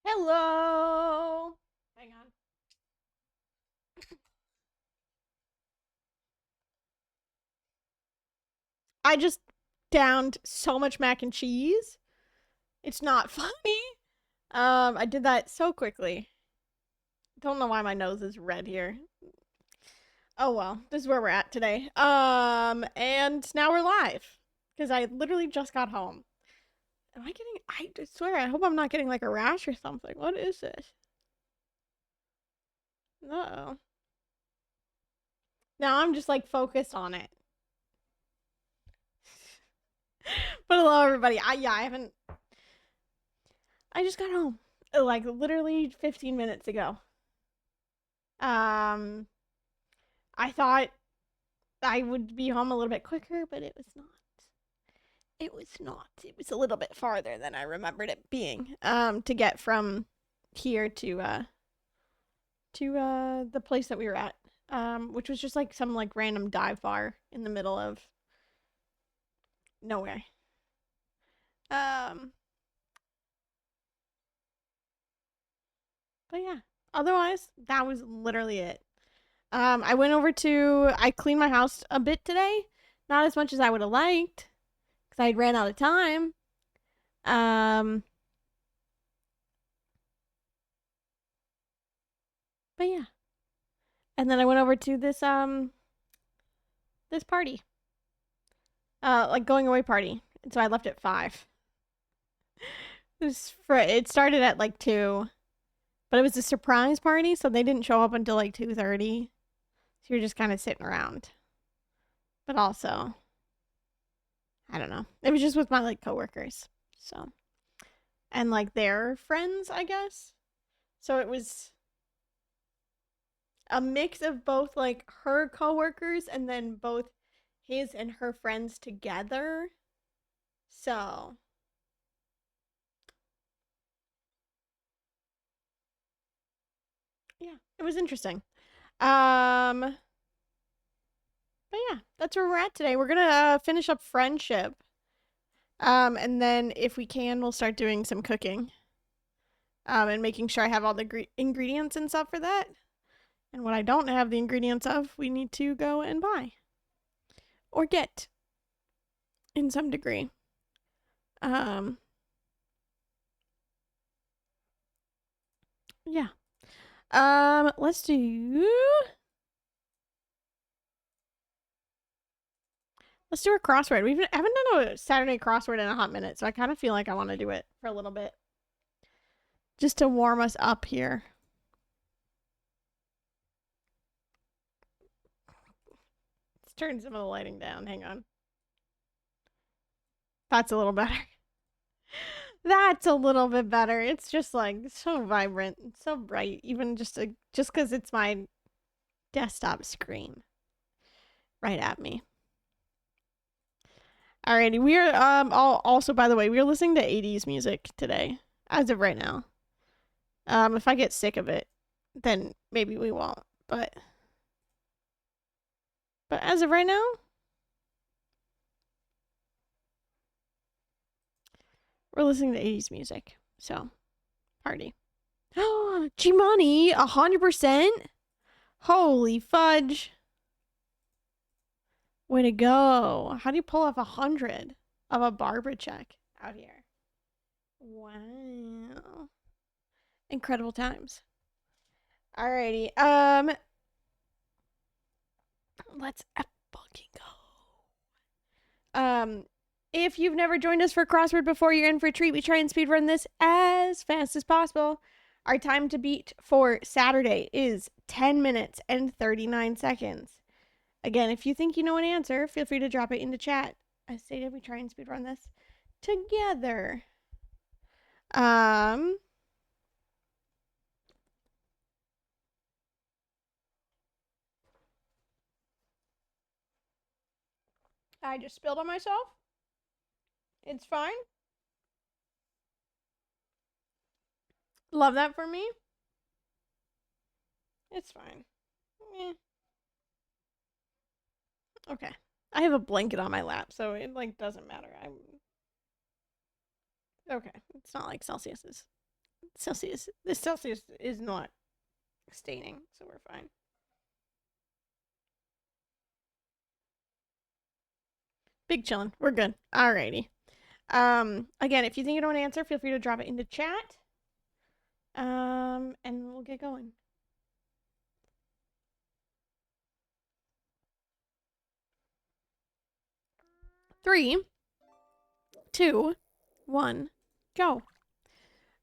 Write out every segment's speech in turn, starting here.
Hello. Hang on. I just downed so much mac and cheese. It's not funny. I did that so quickly. Don't know why my nose is red here. Oh well, this is where we're at today. And now we're live because I literally just got home. Am I getting? I swear, I hope I'm not getting like a rash or something. What is this? Uh oh. Now I'm just like focused on it. But hello, everybody. I haven't. I just got home like literally 15 minutes ago. Um, I thought I would be home a little bit quicker, but it was not. It was not. It was a little bit farther than I remembered it being. To get from here to the place that we were at. Which was just like some like random dive bar in the middle of nowhere. Um, but yeah. Otherwise, that was literally it. I cleaned my house a bit today. Not as much as I would have liked because I ran out of time. Um, but yeah. And then I went over to this party. Like going away party. And so I left at 5. It started at like 2, but it was a surprise party, so they didn't show up until like 2:30. So you're just kind of sitting around. But also, I don't know. It was just with my like coworkers. So, and like their friends, I guess. So it was a mix of both like her coworkers and then both his and her friends together. So, yeah, it was interesting. Um but yeah, that's where we're at today. We're going to finish up friendship. And then if we can, we'll start doing some cooking. And making sure I have all the ingredients and stuff for that. And what I don't have the ingredients of, we need to go and buy or get in some degree. Um, yeah. Let's do. Let's do a crossword. We haven't done a Saturday crossword in a hot minute, so I kind of feel like I want to do it for a little bit, just to warm us up here. Let's turn some of the lighting down. Hang on. That's a little better. That's a little bit better. It's just like so vibrant, so bright, even just because it's my desktop screen right at me. Alrighty, we are also by the way, we are listening to 80s music today, as of right now. If I get sick of it, then maybe we won't. But as of right now, we're listening to 80s music. So, party. G-Money, 100%? Holy fudge. Way to go. How do you pull off 100 of a Barbara check out here? Wow. Incredible times. Alrighty. Let's fucking go. If you've never joined us for crossword before, you're in for a treat. We try and speedrun this as fast as possible. Our time to beat for Saturday is 10 minutes and 39 seconds. Again, if you think you know an answer, feel free to drop it into chat. As stated, we try and speedrun this together. I just spilled on myself. It's fine. Love that for me. It's fine. Eh. Okay. I have a blanket on my lap, so it like doesn't matter. I'm okay. It's not like Celsius is Celsius. This Celsius is not staining, so we're fine. Big chillin'. We're good. Alrighty. Again, if you think you don't answer, feel free to drop it in the chat. And we'll get going. Three, two, one, go.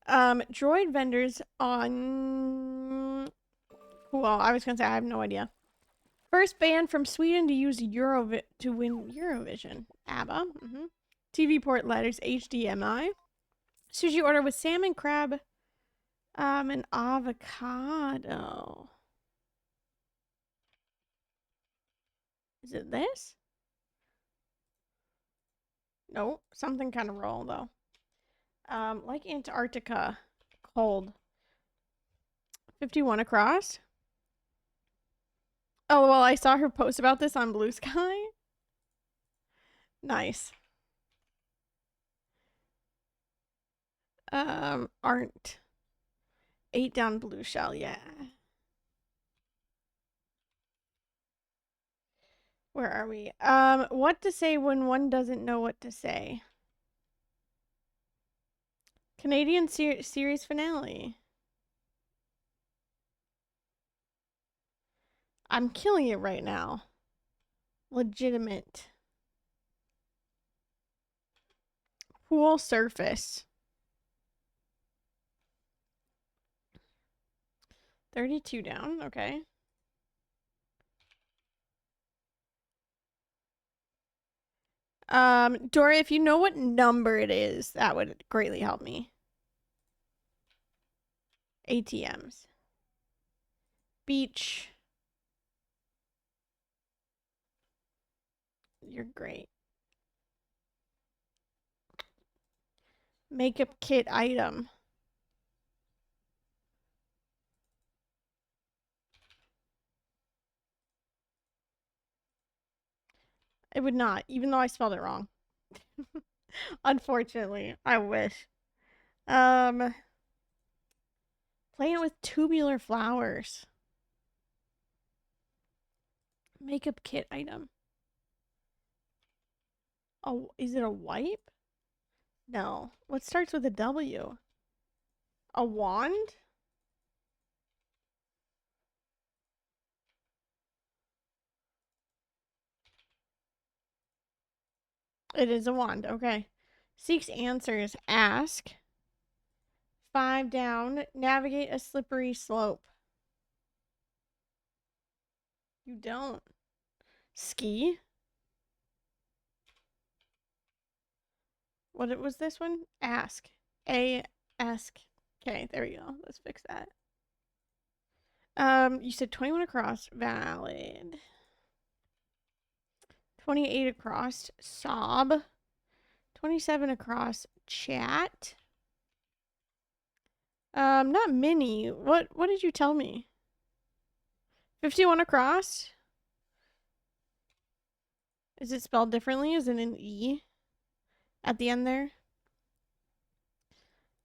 Droid vendors on. Well, I was gonna say I have no idea. First band from Sweden to use to win Eurovision. ABBA. TV port letters HDMI. Sushi order with salmon, crab, and avocado. Is it this? No, something kind of roll though. Like Antarctica, cold. 51 across. Oh, well, I saw her post about this on Blue Sky. Nice. Aren't. 8 down blue shell, yeah. Where are we? What to say when one doesn't know what to say? Canadian series finale. I'm killing it right now. Legitimate. Pool surface. 32 down, okay. Dora, if you know what number it is, that would greatly help me. ATMs. Beach. You're great. Makeup kit item. It would not, even though I spelled it wrong. Unfortunately, I wish. Playing it with tubular flowers. Makeup kit item. Oh, is it a wipe? No. What starts with a W? A wand? It is a wand, okay. Seeks answers. Ask. 5 down. Navigate a slippery slope. You don't. Ski? What was this one? Ask. Ask. Okay, there we go. Let's fix that. You said 21 across. Valid. 28 across. Sob. 27 across. Chat. Not mini. What did you tell me? 51 across? Is it spelled differently? Is it an E at the end there?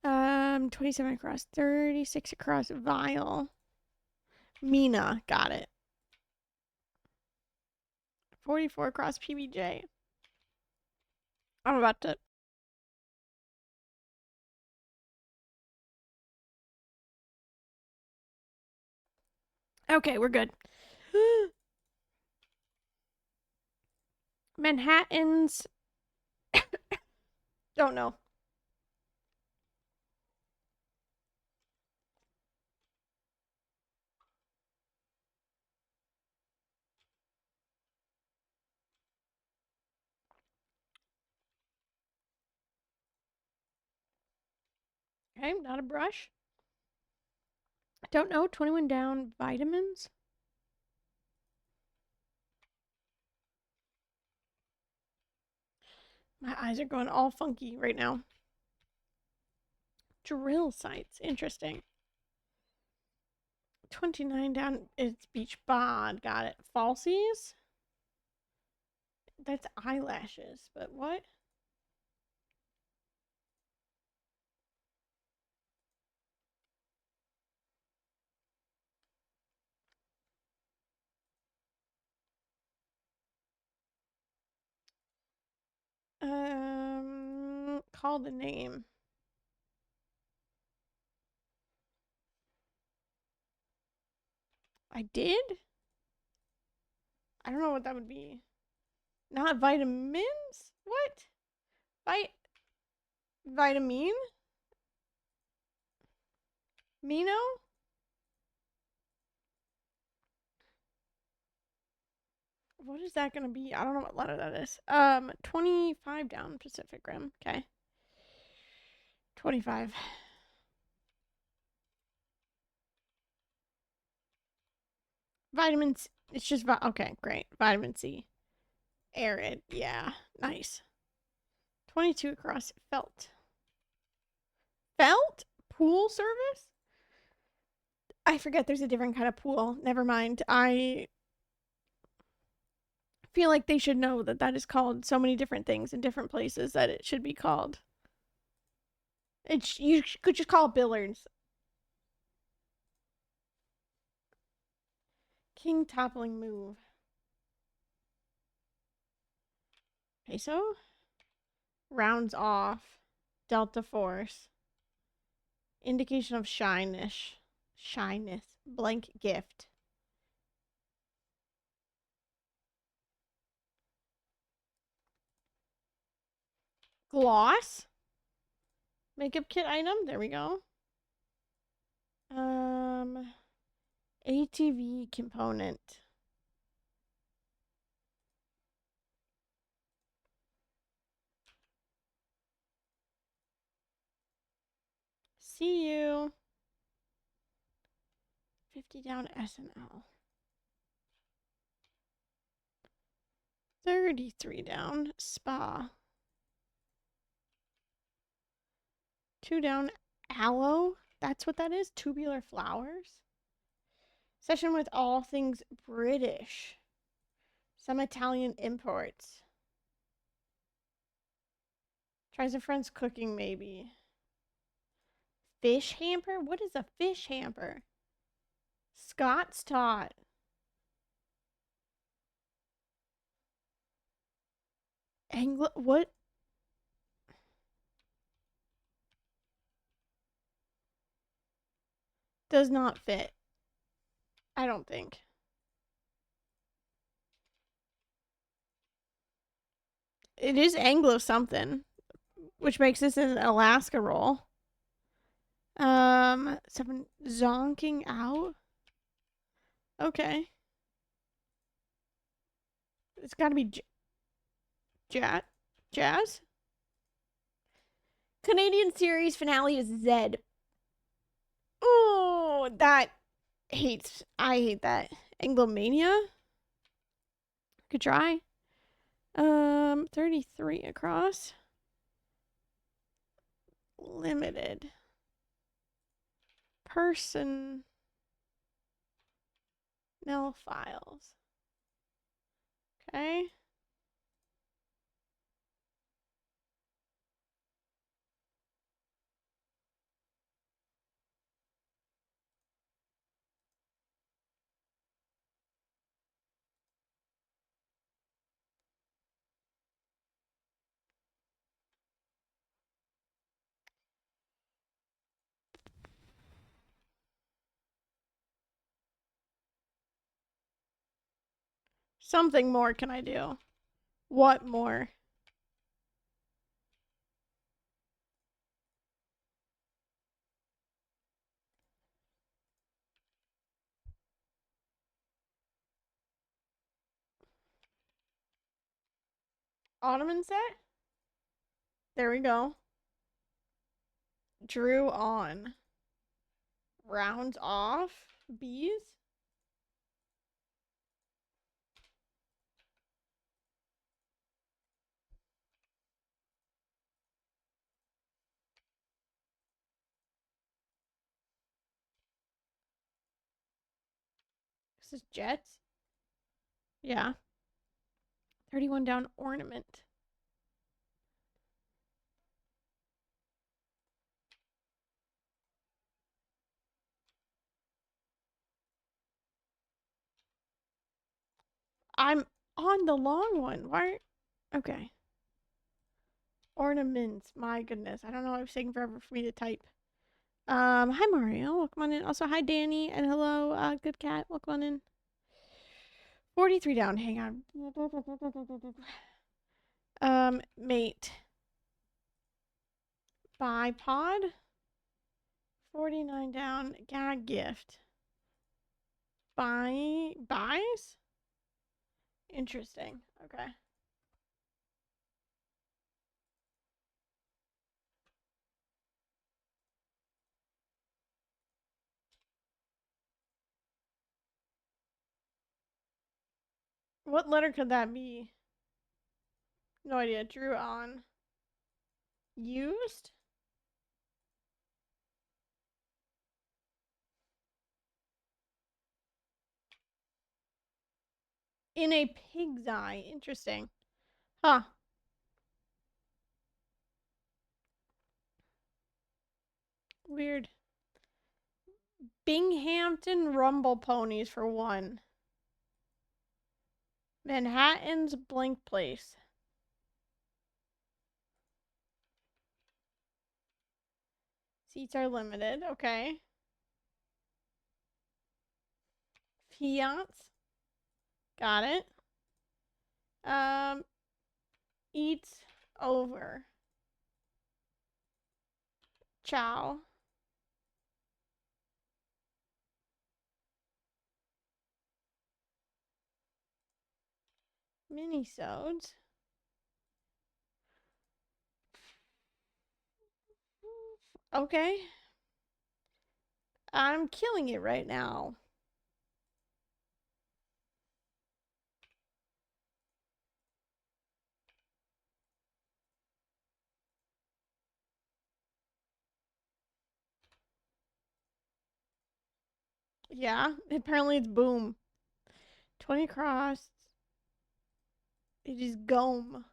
27 across, 36 across, vial. Mina, got it. 44 across PBJ. I'm about to. Okay, we're good. Manhattans. Don't know. Okay, not a brush. Don't know. 21 down. Vitamins. My eyes are going all funky right now. Drill sites. Interesting. 29 down. It's beach bod. Got it. Falsies? That's eyelashes, but what? Call the name. I did? I don't know what that would be. Not vitamins? What? Vitamin? Mino? What is that gonna be? I don't know what letter that is. 25 down, Pacific Rim. Okay. 25. Vitamin C. It's just, okay, great. Vitamin C. Arid. Yeah. Nice. 22 across. Felt. Felt? Pool service? I forget there's a different kind of pool. Never mind. I feel like they should know that that is called so many different things in different places that it should be called. You could just call it billiards. King toppling move. Peso? Rounds off. Delta force. Indication of shyness. Shyness. Blank gift. Gloss. Makeup kit item. There we go. ATV component. See you. 50 down SNL. 33 down spa. 2 down aloe. That's what that is. Tubular flowers. Session with all things British. Some Italian imports. Try some friends cooking maybe. Fish hamper? What is a fish hamper? Scott's tot. What? Does not fit. I don't think. It is Anglo something, which makes this an Alaska roll. Something zonking out. Okay. It's got to be jazz. Canadian series finale is Zed. Oh, I hate that. Anglomania? Could try. 33 across. Limited. Personnel files. Okay. Something more can I do? What more? Ottoman set? There we go. Drew on. Rounds off. Bees? This is jets? Yeah. 31 down ornament. I'm on the long one. Why? Okay. Ornaments. My goodness. I don't know. It was taking forever for me to type. Hi Mario. Welcome on in. Also, hi Danny. And hello, Good Cat. Welcome on in. 43 down. Hang on. Mate. Bipod. 49 down. Gag gift. Buys? Interesting. Okay. What letter could that be? No idea. Drew on. Used? In a pig's eye. Interesting. Huh. Weird. Binghamton Rumble Ponies for 1. Manhattan's Blank Place. Seats are limited. Okay. Fiats. Got it. Eats over. Ciao. Minisodes. Okay. I'm killing it right now. Yeah, apparently it's boom. 20 across. It is gome.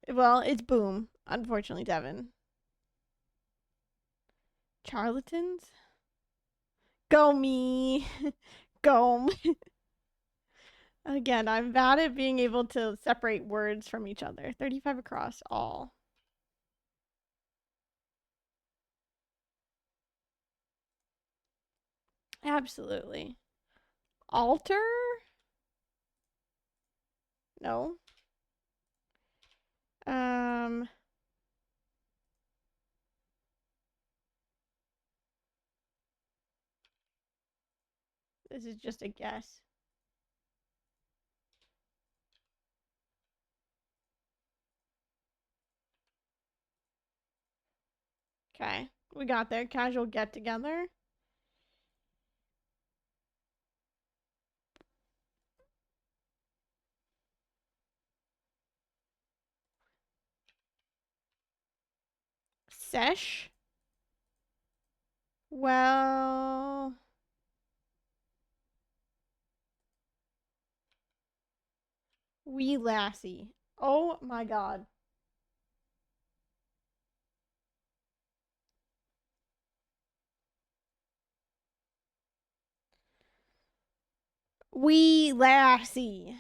Well, it's boom. Unfortunately, Devin. Charlatans? Go me. Gome. Again, I'm bad at being able to separate words from each other. 35 across, all. Absolutely. Alter? No. This is just a guess. Okay, we got there. Casual get together. Sesh? Well... Wee lassie. Oh my god. Wee lassie.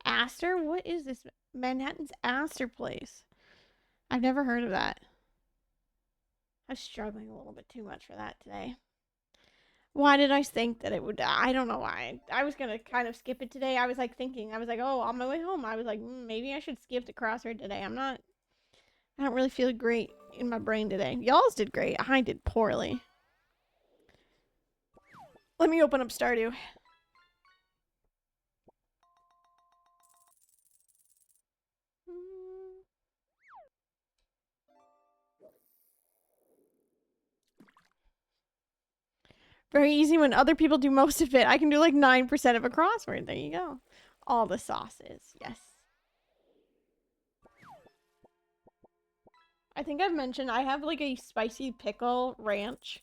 Astor? What is this? Manhattan's Astor Place. I've never heard of that. I was struggling a little bit too much for that today. Why did I think that it would? I don't know why. I was gonna kind of skip it today. I was like thinking. I was like, oh, on my way home, I was like, maybe I should skip the crossword today. I don't really feel great in my brain today. Y'all's did great. I did poorly. Let me open up Stardew. Very easy when other people do most of it. I can do like 9% of a crossword. There you go. All the sauces. Yes. I think I've mentioned I have like a spicy pickle ranch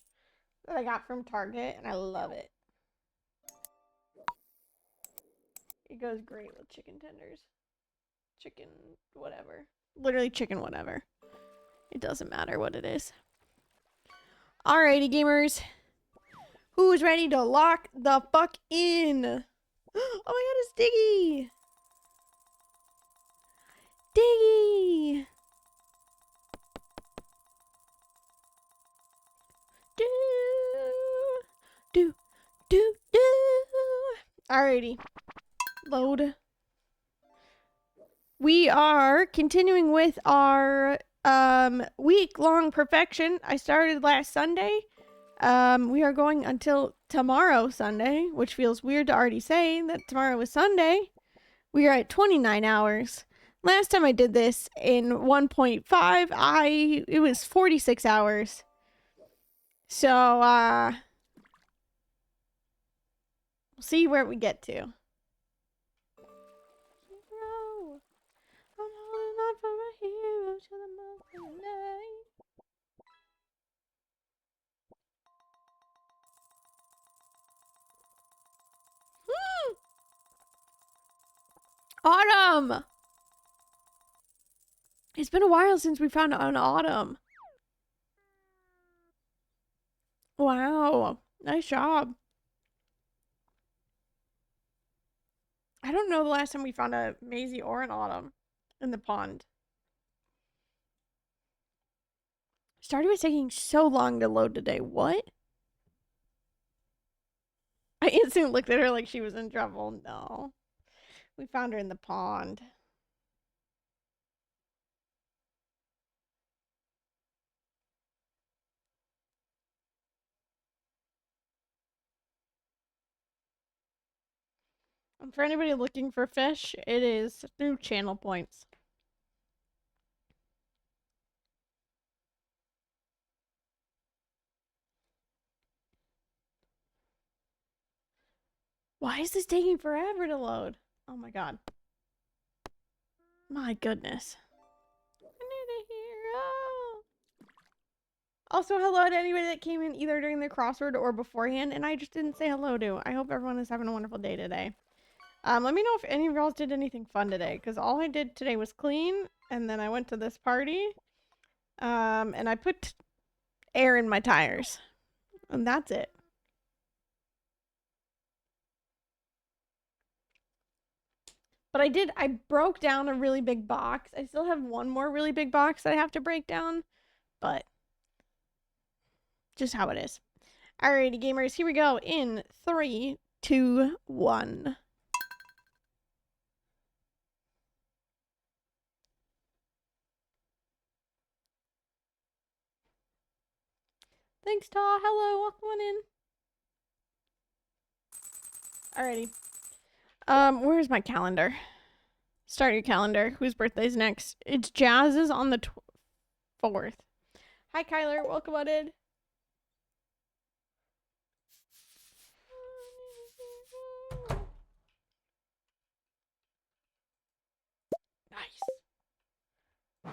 that I got from Target and I love it. It goes great with chicken tenders. Chicken whatever. Literally chicken whatever. It doesn't matter what it is. Alrighty, gamers. Who's ready to lock the fuck in? Oh my god, it's Diggy! Alrighty. Load. We are continuing with our week-long perfection. I started last Sunday. We are going until tomorrow, Sunday, which feels weird to already say that tomorrow is Sunday. We are at 29 hours. Last time I did this in 1.5, it was 46 hours. So, we'll see where we get to. I'm holding on for a hero to the mountain night. Autumn! It's been a while since we found an autumn. Wow. Nice job. I don't know the last time we found a Maisie or an autumn in the pond. Stardew was taking so long to load today. What? I instantly looked at her like she was in trouble. No. We found her in the pond. And for anybody looking for fish, it is through channel points. Why is this taking forever to load? Oh my god. My goodness. I need a hero. Also, hello to anybody that came in either during the crossword or beforehand, and I just didn't say hello to. I hope everyone is having a wonderful day today. Let me know if any of y'all did anything fun today, because all I did today was clean, and then I went to this party, and I put air in my tires, and that's it. But I broke down a really big box. I still have one more really big box that I have to break down, but just how it is. Alrighty, gamers, here we go in 3, 2, 1. Thanks, Ta. Hello, welcome on in. Alrighty. Where's my calendar? Start your calendar. Whose birthday's next? It's Jazz's on the 4th. Hi, Kyler. Welcome on in. Nice.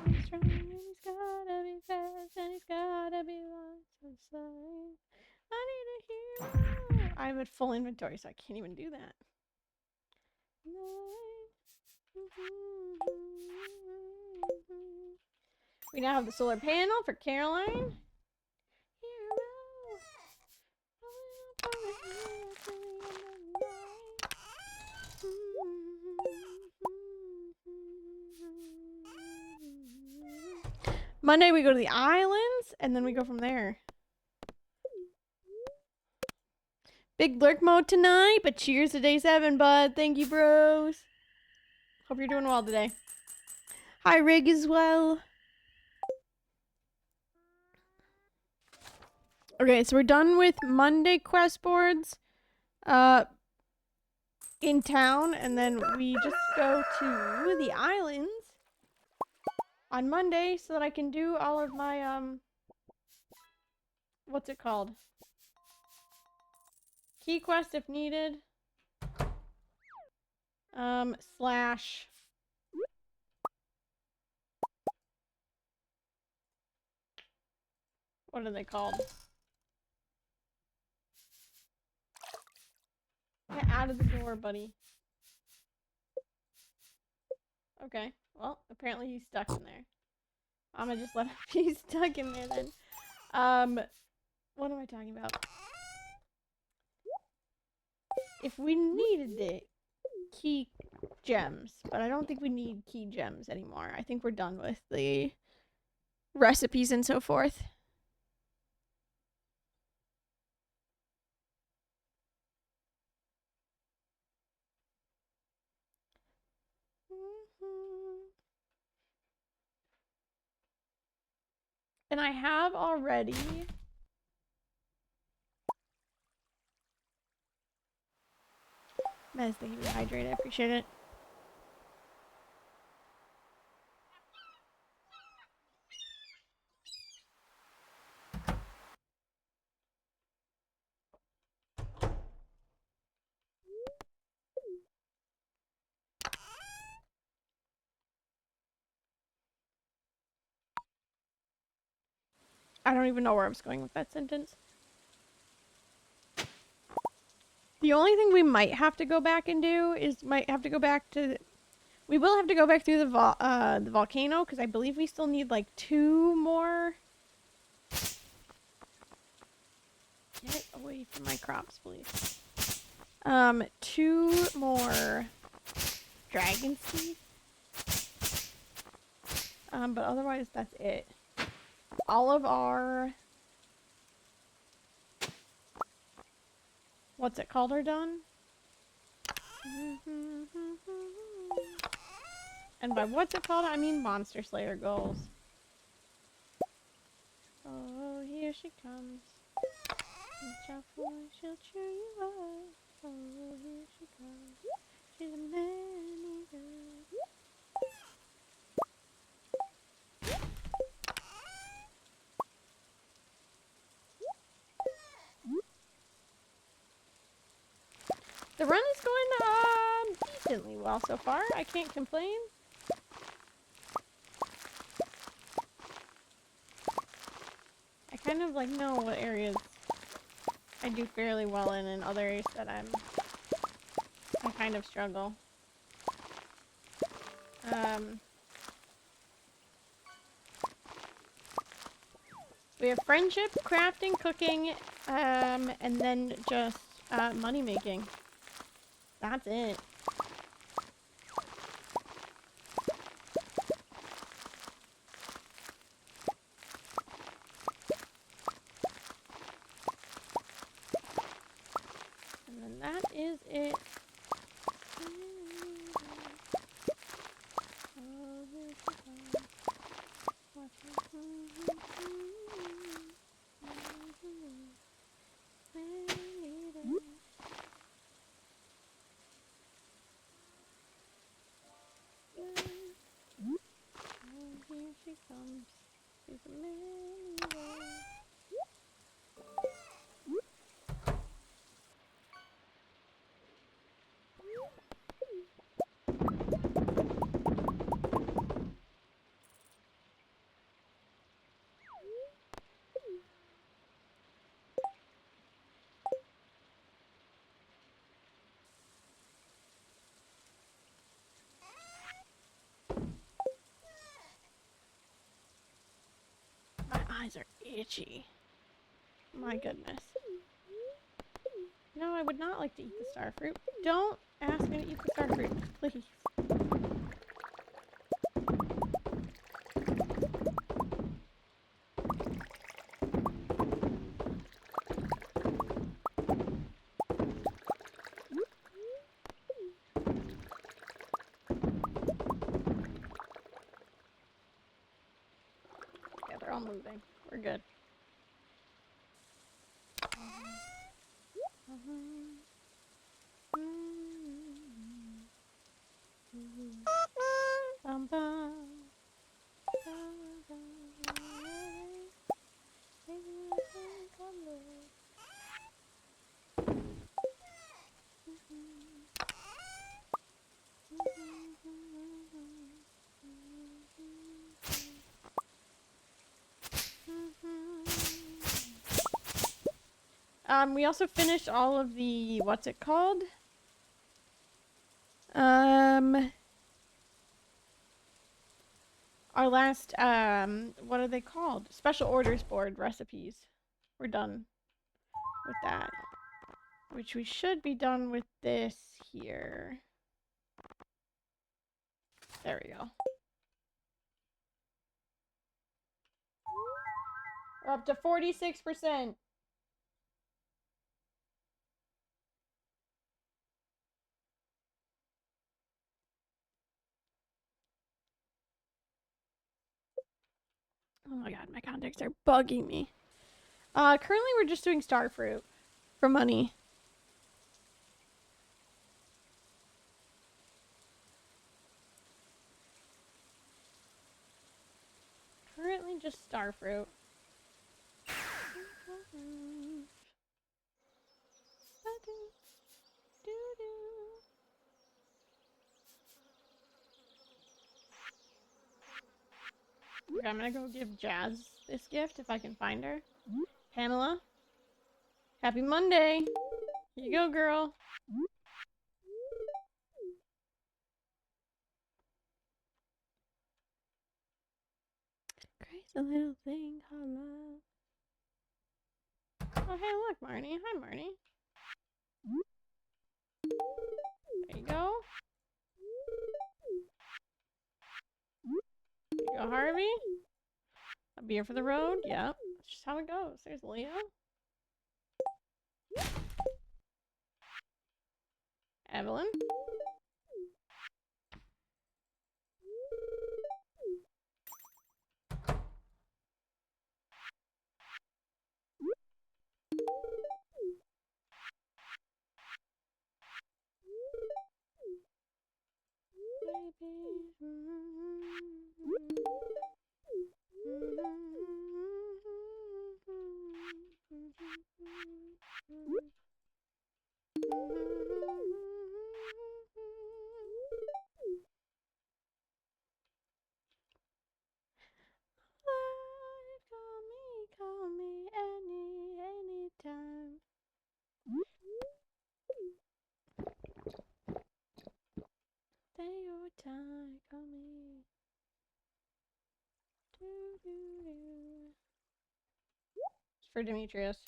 He's strong and he's gotta be fast and he's gotta be lots of sight. I need a hero. I have a full inventory, so I can't even do that. We now have the solar panel for Caroline. Monday we go to the islands, and then we go from there. Big lurk mode tonight, but cheers to day 7, bud. Thank you, bros. Hope you're doing well today. Hi, Rig, as well. Okay, so we're done with Monday quest boards in town, and then we just go to the islands on Monday so that I can do all of my, what's it called? Key quest if needed. Slash... What are they called? Get out of the door, buddy. Okay. Well, apparently he's stuck in there. I'm gonna just let him be stuck in there then. What am I talking about? If we needed it, key gems. But I don't think we need key gems anymore. I think we're done with the recipes and so forth. And I have already. Mez, thank you for hydrated. I appreciate it. I don't even know where I was going with that sentence. The only thing we might have to go back and do is we will have to go back through the volcano because I believe we still need like 2 more. Get away from my crops, please. 2 more dragon seeds. But otherwise that's it. All of our what's it called are done. And by what's it called, I mean Monster Slayer goals. Oh, here she comes. Watch out for her, she'll cheer you up. Oh, here she comes. She's a man-eater. The run is going decently well so far. I can't complain. I kind of like know what areas I do fairly well in and other areas that I kind of struggle. We have friendship, crafting, cooking, and then just money making. That's it. And then that is it. Here she comes. She's a man-eater. My eyes are itchy. My goodness. No, I would not like to eat the star fruit. Don't ask me to eat the star fruit, please. Yeah, they're all moving. We're good. Bum, bum. We also finished all of the, what's it called? Our last, what are they called? Special orders board recipes. We're done with that. Which we should be done with this here. There we go. We're up to 46%. Oh my god, my contacts are bugging me. Currently we're just doing star fruit for money. Currently just star fruit. Okay, I'm gonna go give Jazz this gift if I can find her. Pamela, happy Monday. Here you go, girl. Crazy little thing called love. Oh, hey, look, Marnie. Hi, Marnie. There you go. There you go, Harvey. A beer for the road. Yep. That's just how it goes. There's Leo. Evelyn. Call me anytime. Say your time, call me. It's for Demetrius.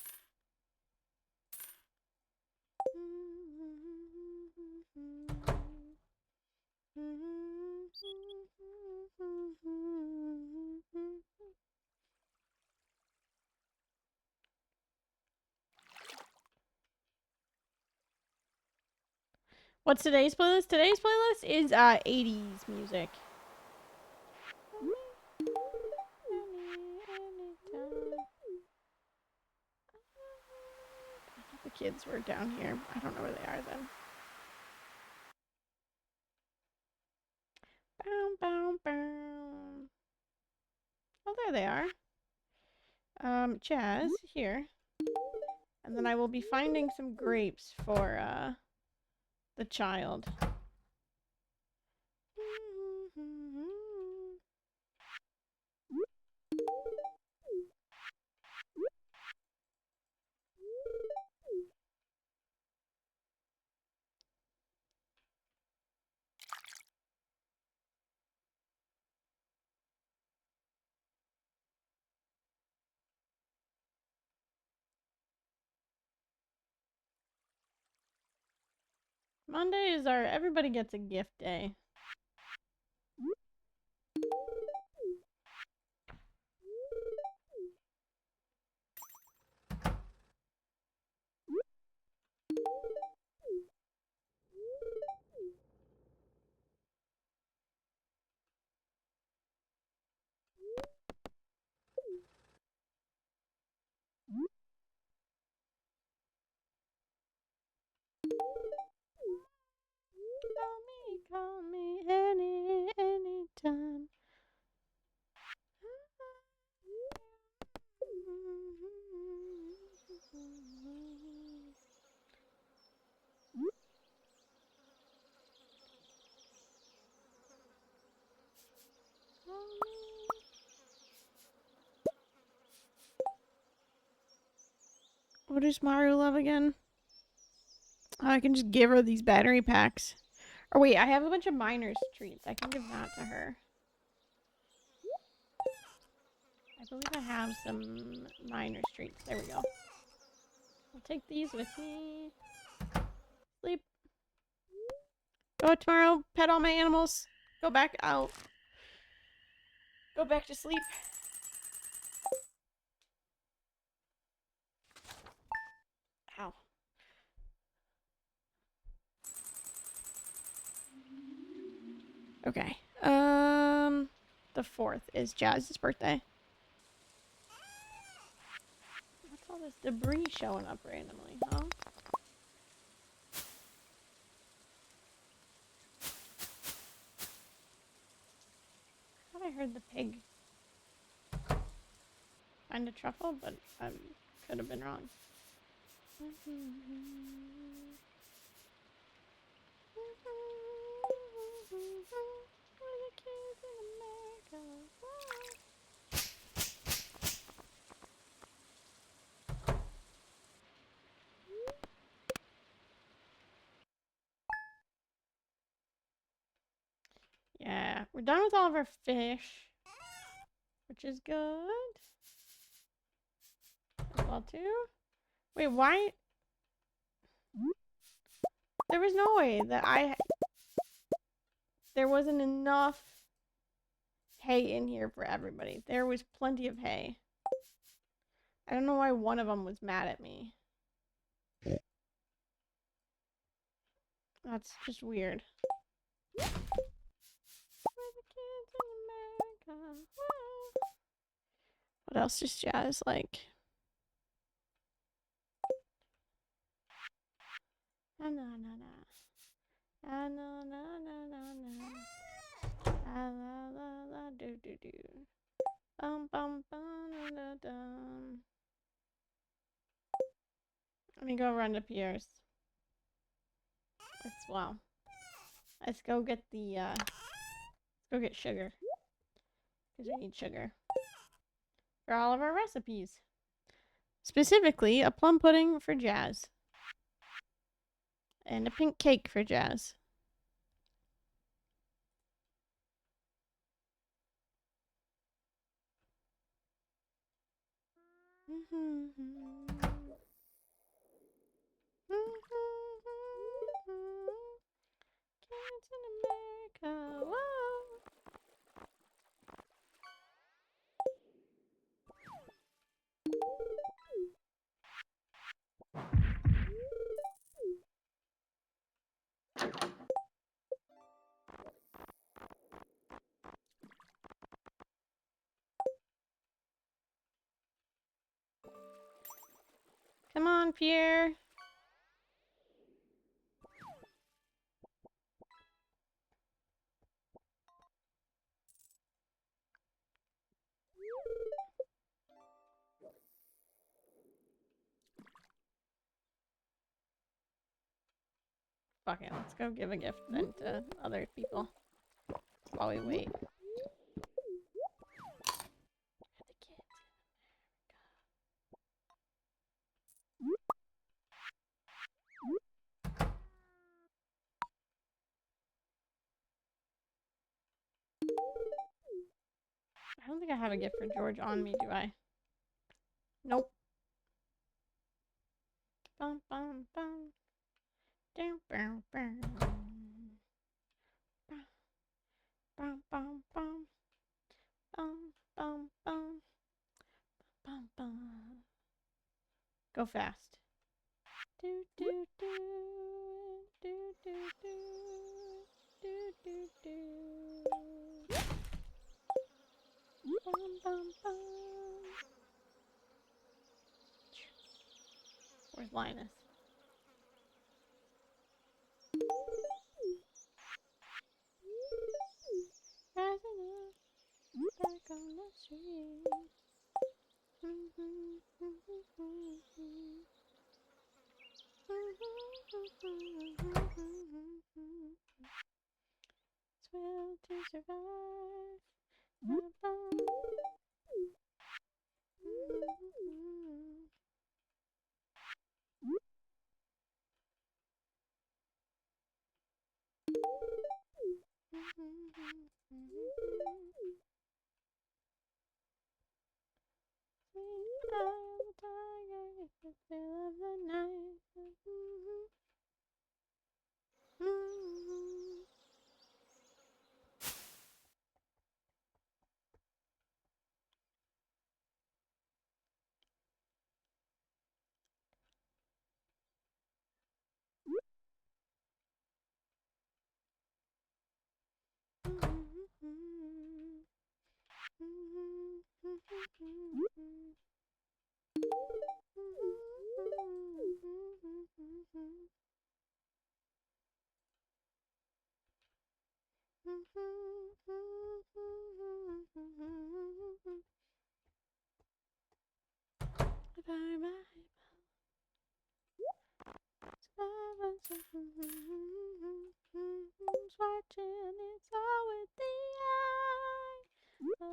What's today's playlist? Today's playlist is 80s music. The kids were down here. I don't know where they are then. Bow, bow, bow. Oh, there they are. Chaz, here. And then I will be finding some grapes for, the child. Monday is our everybody gets a gift day. Call me anytime. What does Mario love again? Oh, I can just give her these battery packs. Or wait, I have a bunch of miner's treats. I can give that to her. I believe I have some miner's treats. There we go. I'll take these with me. Sleep. Go out tomorrow. Pet all my animals. Go back out. Go back to sleep. Ow. Okay. The 4th is Jazz's birthday. this debris showing up randomly, huh? I thought I heard the pig find a truffle, but I could have been wrong. We're the kids in America. Yeah, we're done with all of our fish, which is good. As well too. Wait, why? There was no way that there wasn't enough hay in here for everybody. There was plenty of hay. I don't know why one of them was mad at me. That's just weird. We're the kids in America. What else is Jazz like? Na na na na. Na na na na na na. La la la la do do do. Bum bum bum da dum. Let me go run to Pierre's. Let's go get the let's go get sugar. Because we need sugar for all of our recipes. Specifically, a plum pudding for Jazz. And a pink cake for Jazz. Kids in America. Whoa. Come on, Pierre. Fuck it, let's go give a gift then to other people while we wait. I don't think I have a gift for George on me, do I? Nope. Bum bum bum. Bum bum bum. Bum bum bum. Bum bum bum. Bum bum. Go fast. Do do do. Do do do. Do do do. Bum bum bum. Where's Linus? Rising up, back on the street. Will to survive.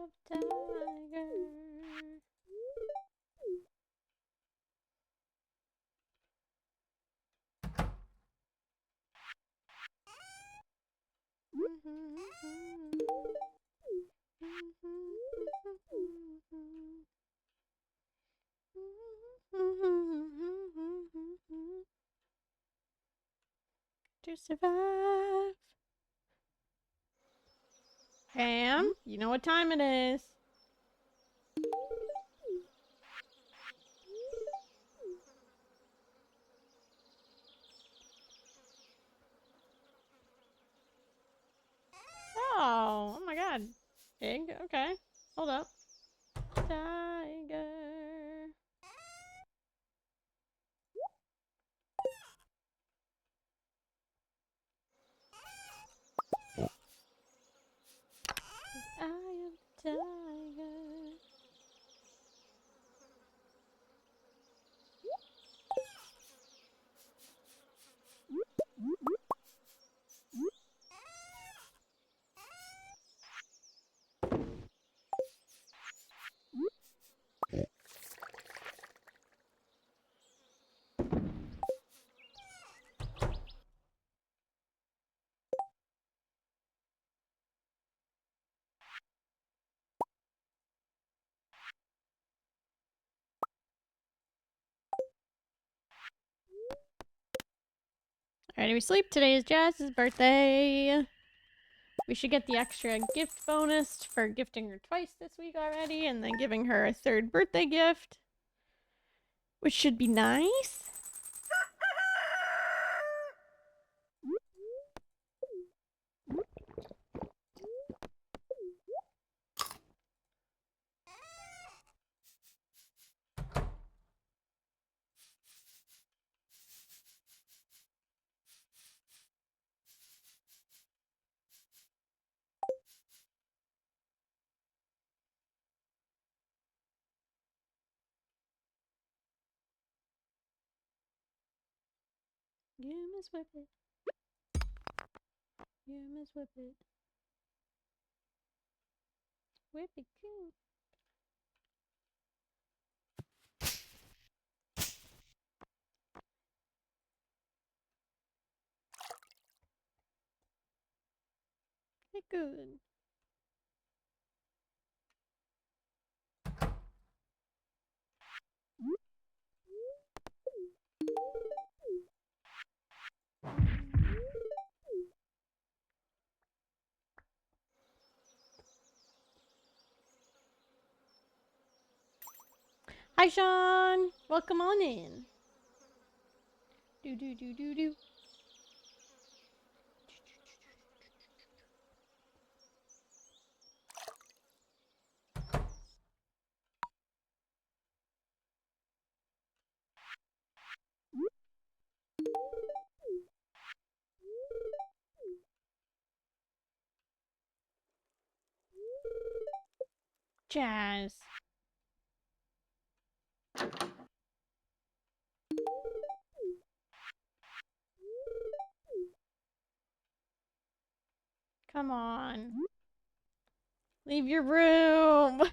of tiger. To survive. Pam, you know what time it is. Oh my god. Pig? Okay. Hold up. Tiger. I am the tiger. Alright, we sleep. Today is Jazz's birthday. We should get the extra gift bonus for gifting her twice this week already, and then giving her a third birthday gift, which should be nice. You must whip it. You must whip it. Whip it good. It good. Hi, Sean. Welcome on in. Do do do do do. Jazz. Come on. Leave your room.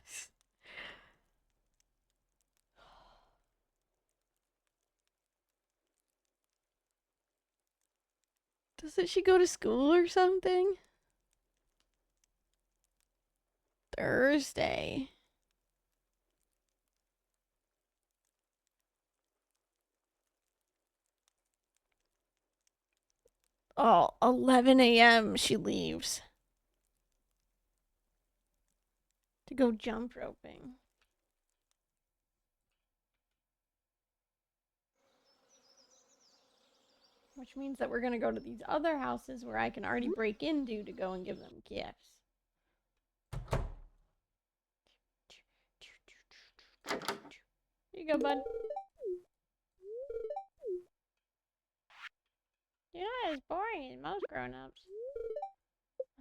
Doesn't she go to school or something? Thursday. Oh, 11 a.m. she leaves to go jump roping. Which means that we're going to go to these other houses where I can already break into to go and give them gifts. Here you go, bud. You're not as boring as most grown-ups.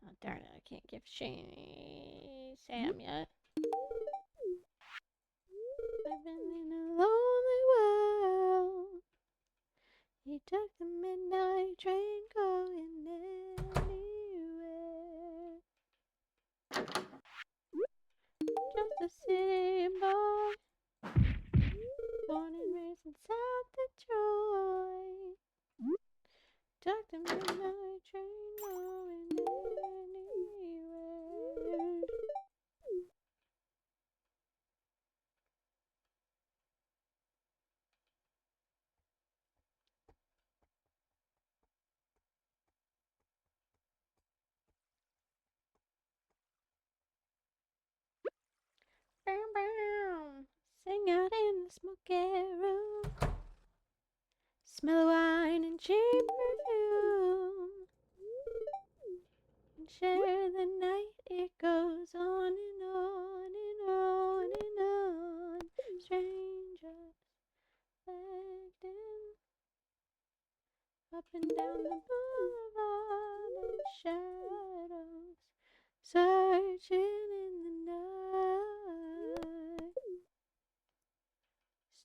Oh, darn it, I can't give Sam yet. Living in a lonely world. He took the midnight train going anywhere. smoky room. Smell of wine and cheap perfume. And share the night, it goes on and on and on and on. Strangers acting up and down the boulevard in shadows, searching in the night.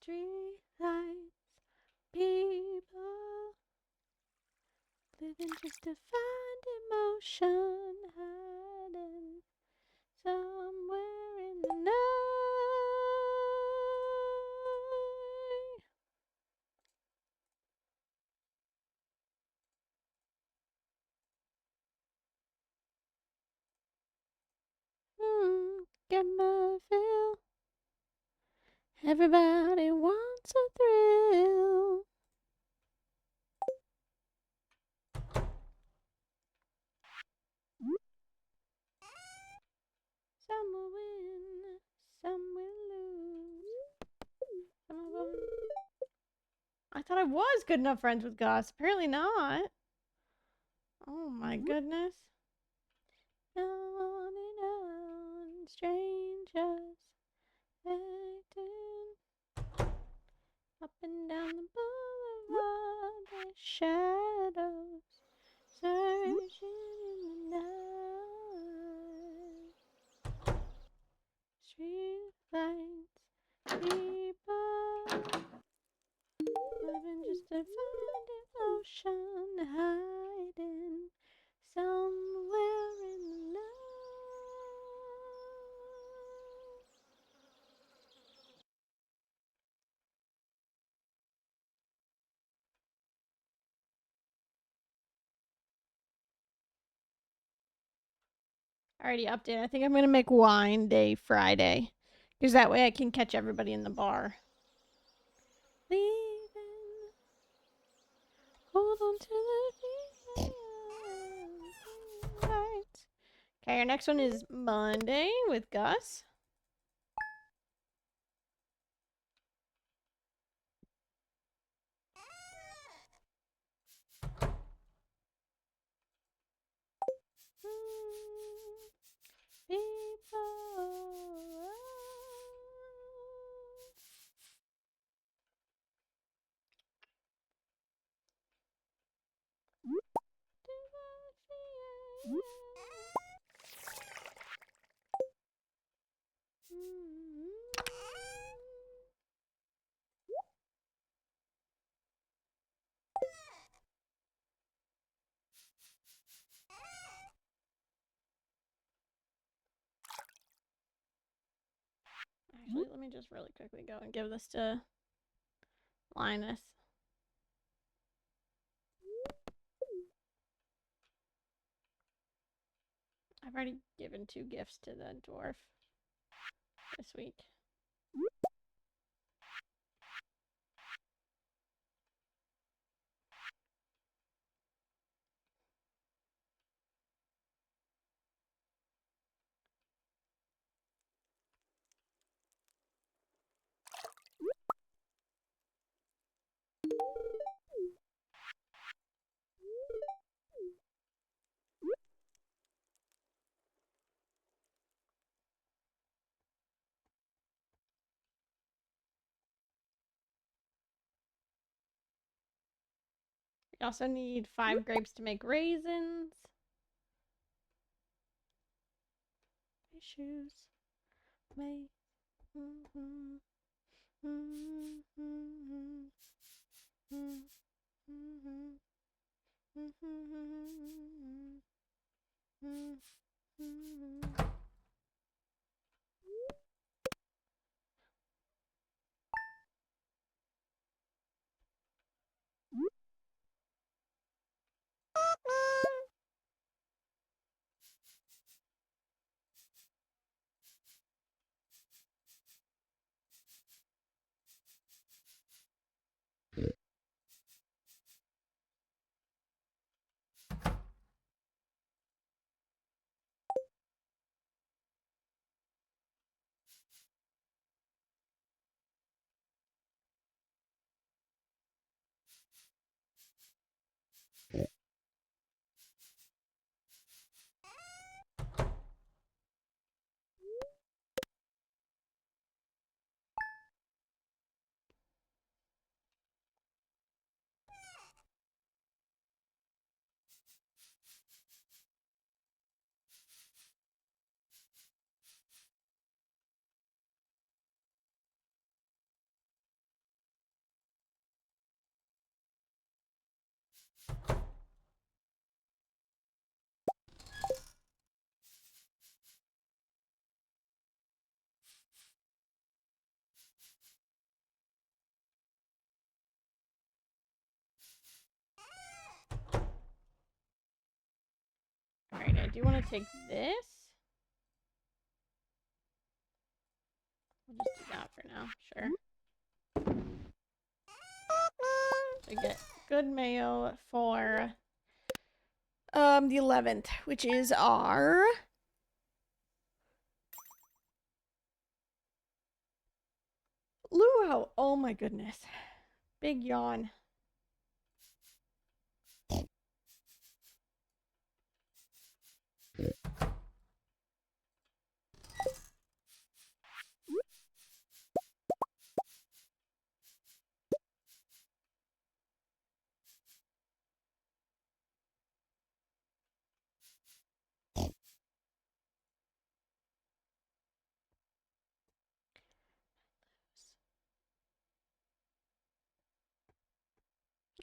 Street lights, people living just to find emotion, hiding somewhere in the night. Get my fill. Everybody wants a thrill. Some will win, some will lose. Some of them. I thought I was good enough friends with Gus. Apparently not. Oh my goodness. On and on, strangers acting up and down the boulevard, the shadows searching in the night. Street lights, people living just to find emotion, hiding somewhere in the night. Already updated. I think I'm gonna make wine day Friday, because that way I can catch everybody in the bar. Leaving, hold on to the feeling. Right. Okay, our next one is Monday with Gus. Actually, let me just really quickly go and give this to Linus. I've already given 2 gifts to the dwarf this week. We also need 5 grapes to make raisins. My shoes. My. Alright, I do want to take this. We'll just do that for now, sure. I get good mail for the 11th, which is our luau. Oh my goodness. Big yawn.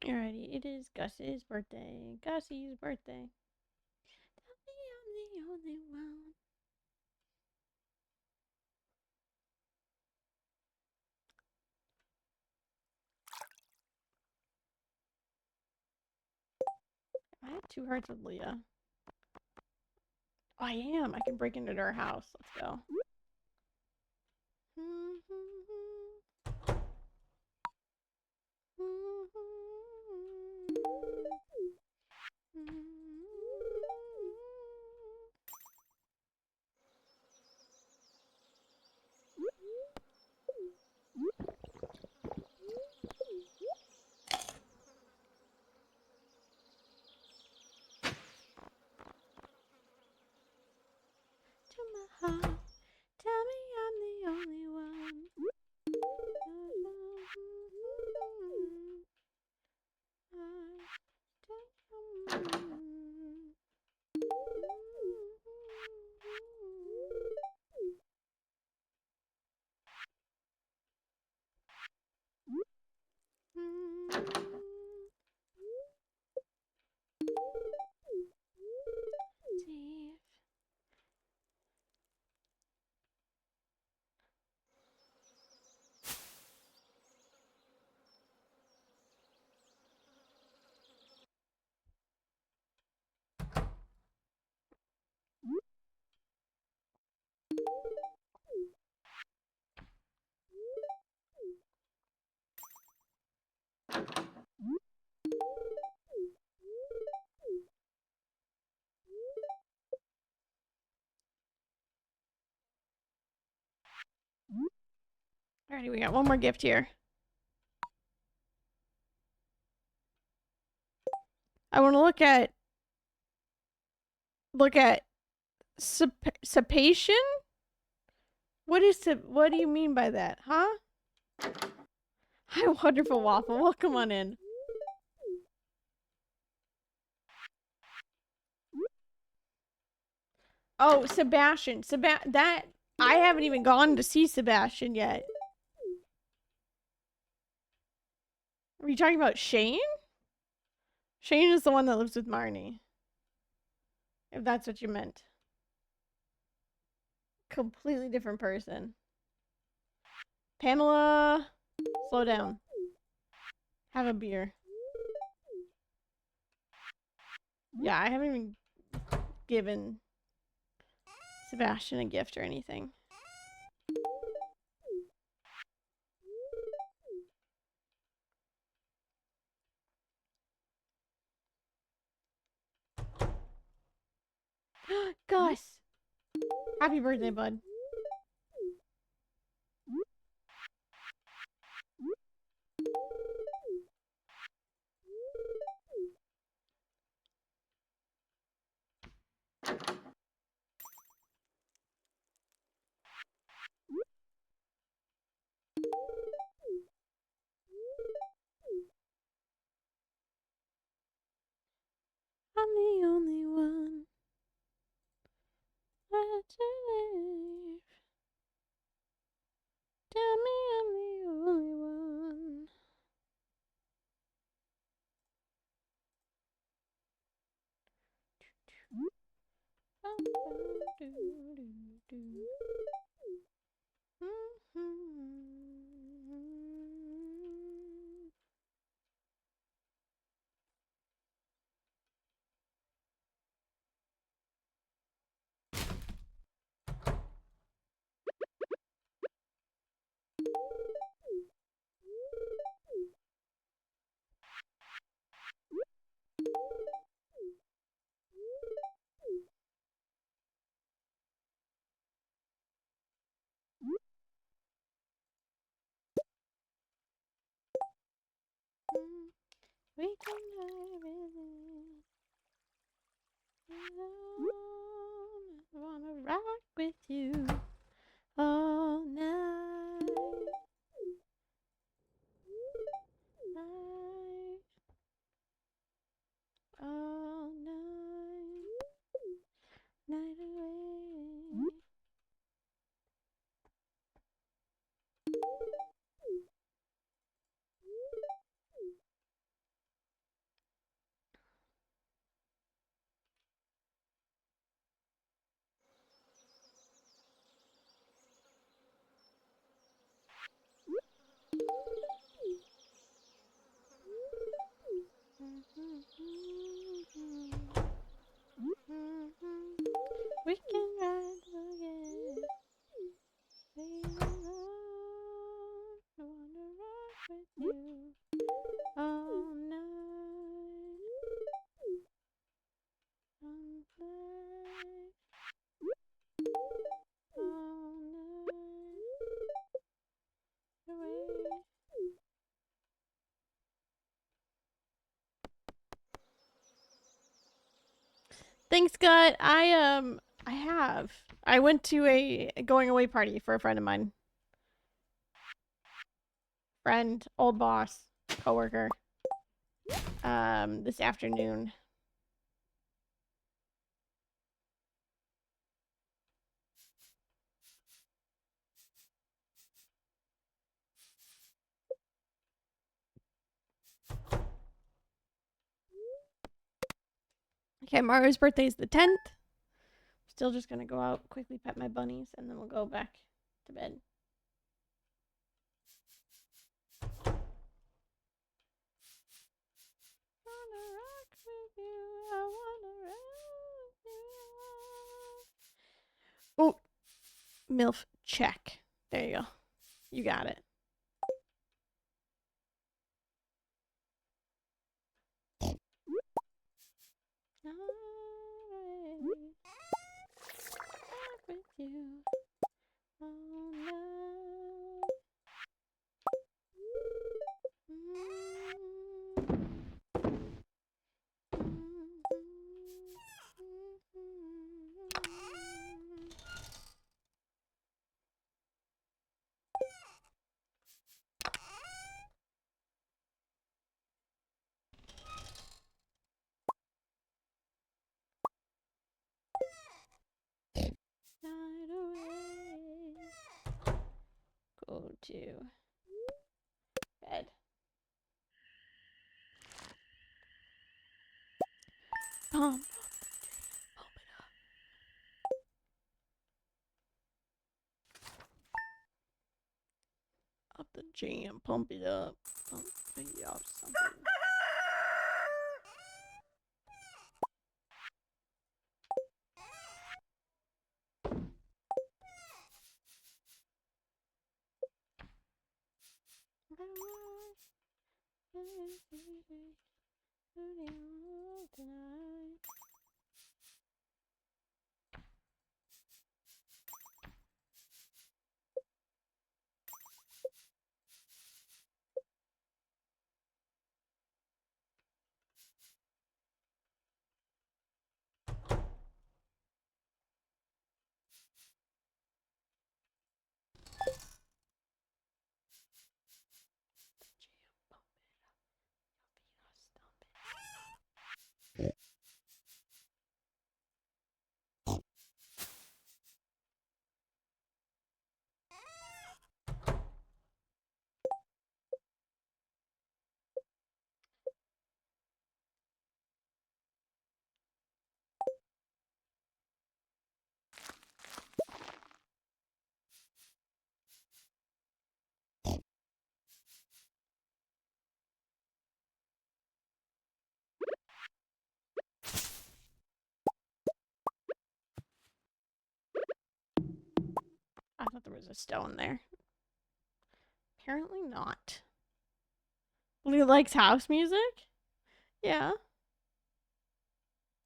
Alrighty, it is Gus's birthday. Gussie's birthday. Tell me I'm the only one. I have 2 hearts with Leah. Oh, I am. I can break into her house. Let's go. To my heart, tell me I'm the only one. Alrighty, we got one more gift here. I want to look at sapation? What do you mean by that, huh? Hi, wonderful waffle. Welcome on in. Oh, Sebastian. That I haven't even gone to see Sebastian yet. Are you talking about Shane? Shane is the one that lives with Marnie. If that's what you meant. Completely different person. Pamela, slow down. Have a beer. Yeah, I haven't even given Sebastian a gift or anything. Gus! Happy birthday, bud. I'm the only one left to live. Tell me I'm the only one. We can live in it. I wanna rock with you all night. All night. Night away. We can ride together. Baby, I wanna rock with you all night. All night. All night away. Thanks, Scott. I went to a going away party for a friend of mine. Friend, old boss, coworker. This afternoon. Okay, Mario's birthday is the 10th. Still just gonna go out, quickly pet my bunnies, and then we'll go back to bed. Oh, MILF check. There you go. You got it. With you all night. Night away. Go to bed. Pump up the jam. Pump it up. Pump it up something. Tonight. I thought there was a stone there. Apparently not. Blue likes house music? Yeah.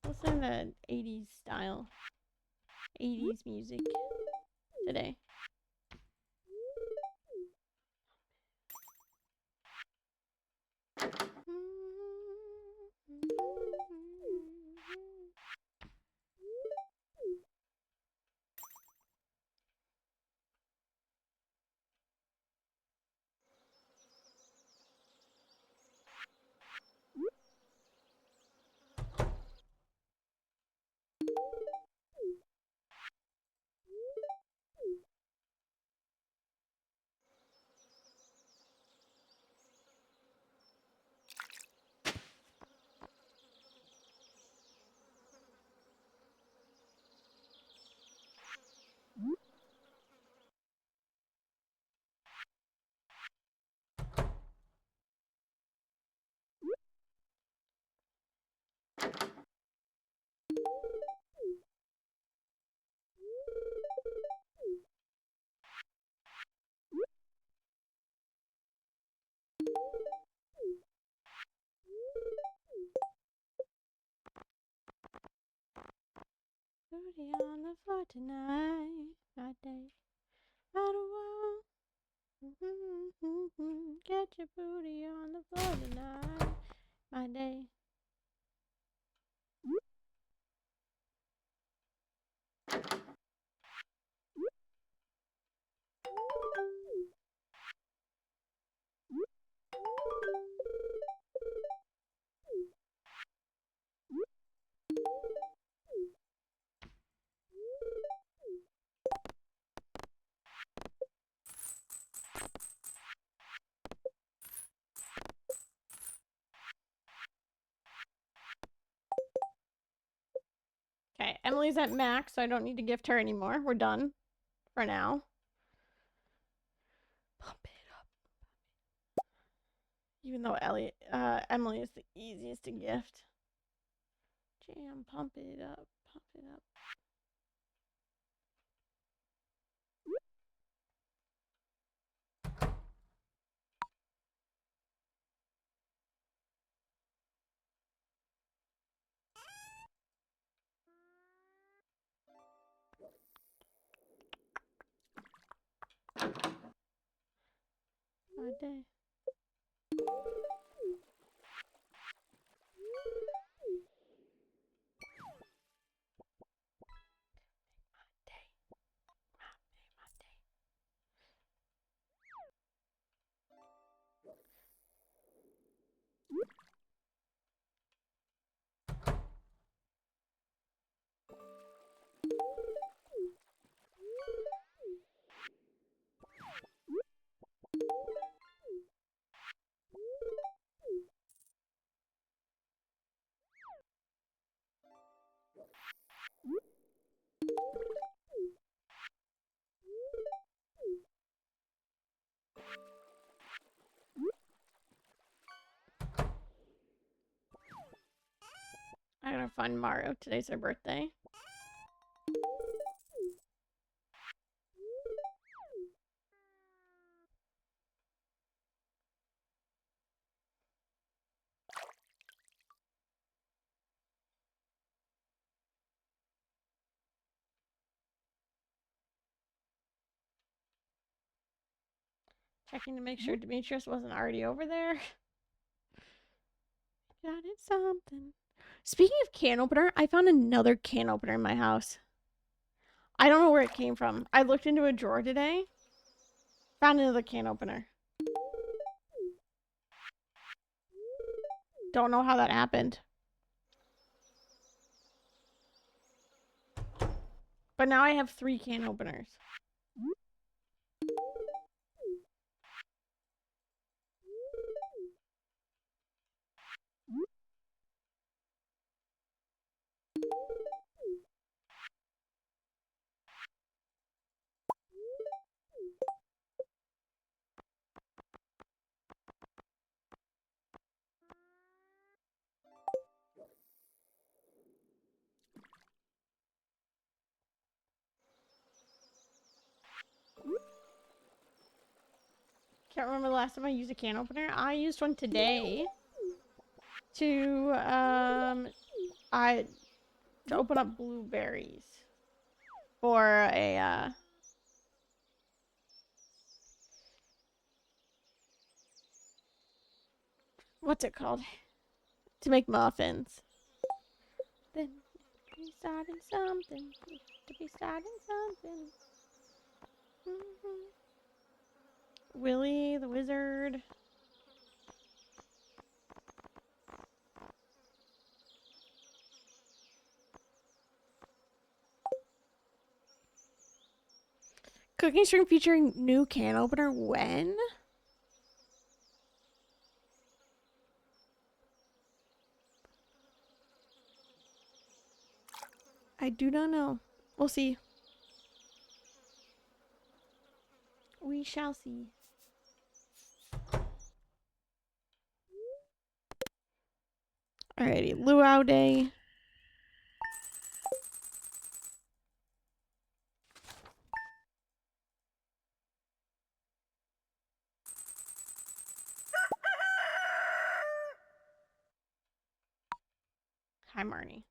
Listen to 80s style. 80s music today. booty on the floor tonight. My day. I don't want. Get your booty on the floor tonight. My day. Okay, Emily's at max, so I don't need to gift her anymore. We're done for now. Pump it up. Even though Emily is the easiest to gift. Jam, pump it up, pump it up. My day. I gotta find Mario. Today's her birthday. Checking to make sure Demetrius wasn't already over there. Got it something. Speaking of can opener, I found another can opener in my house. I don't know where it came from. I looked into a drawer today. Found another can opener. Don't know how that happened. But now I have 3 can openers. Can't remember the last time I used a can opener. I used one today to open up blueberries for a what's it called? To make muffins. Then be starting something. To be starting something. Willy the Wizard. Cooking stream featuring new can opener when? I do not know. We'll see. We shall see. Alrighty, luau day. Hi, Marnie.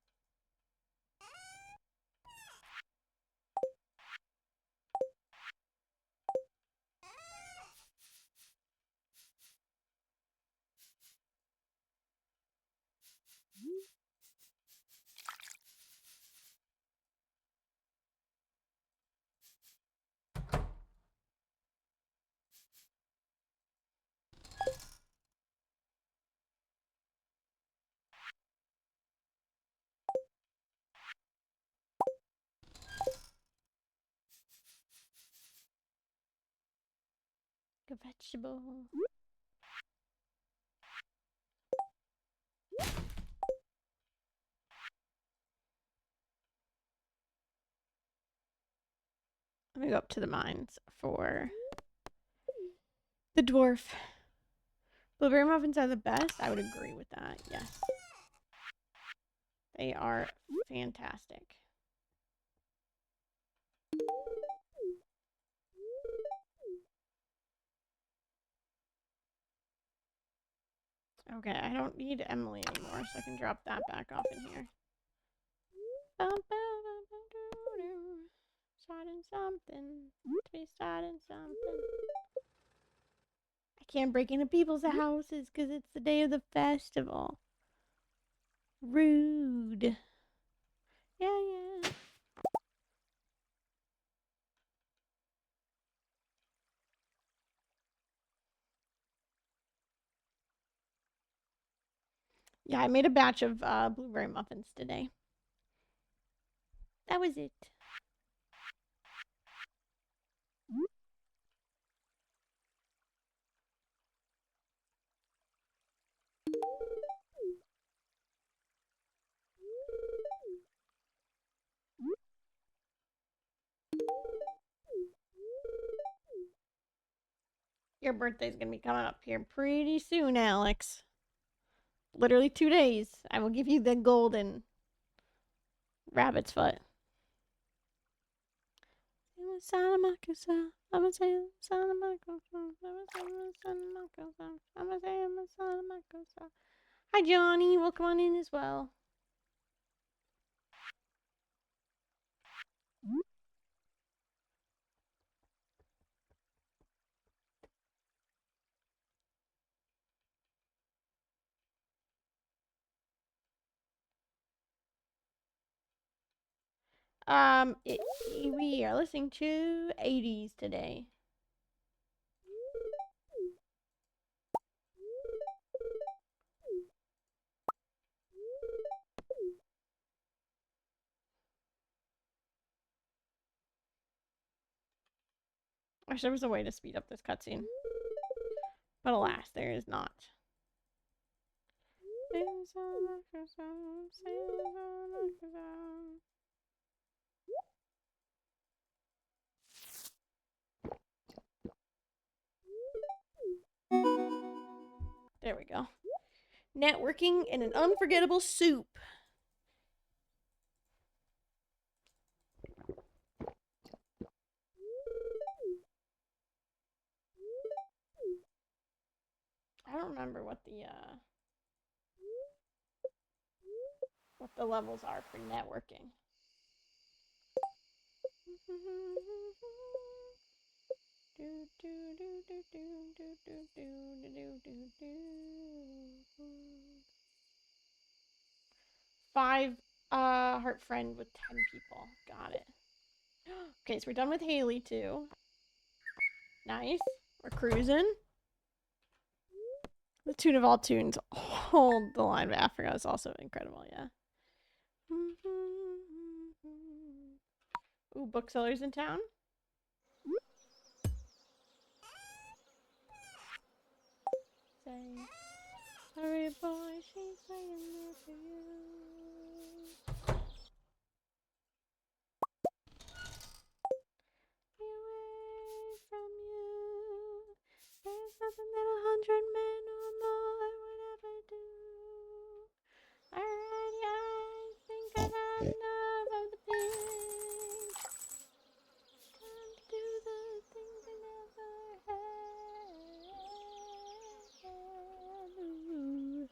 a vegetable. Let me go up to the mines for the dwarf. Blueberry muffins are the best. I would agree with that. Yes. They are fantastic. Okay, I don't need Emily anymore, so I can drop that back off in here. Starting something. To be starting something. I can't break into people's houses because it's the day of the festival. Rude. Yeah. Yeah, I made a batch of blueberry muffins today. That was it. Your birthday's gonna be coming up here pretty soon, Alex. Literally 2 days. I will give you the golden rabbit's foot. Hi, Johnny. Welcome on in as well. We are listening to 80s today. I wish there was a way to speed up this cutscene. But alas, there is not. There we go. Networking in an unforgettable soup. I don't remember what the levels are for networking. Five heart friend with 10 people. Got it. Okay, so we're done with Haley too. Nice. We're cruising. The tune of all tunes. Hold the line of Africa is also incredible, yeah. Ooh, booksellers in town. Say, hurry boy, she's saying that to you. Be away from you. There's nothing that 100 men or more would ever do. Alrighty, I think I've had enough of the pig. Time to do the things I never had. Ooh.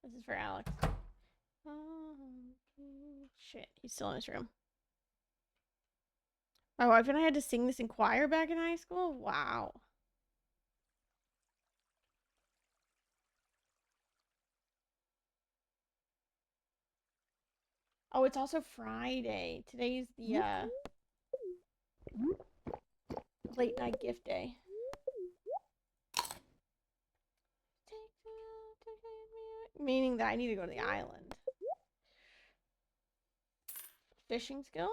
This is for Alex. Shit, he's still in his room. My wife and I had to sing this in choir back in high school? Wow. Oh, it's also Friday. Today's the late night gift day. meaning that I need to go to the island. Fishing skill?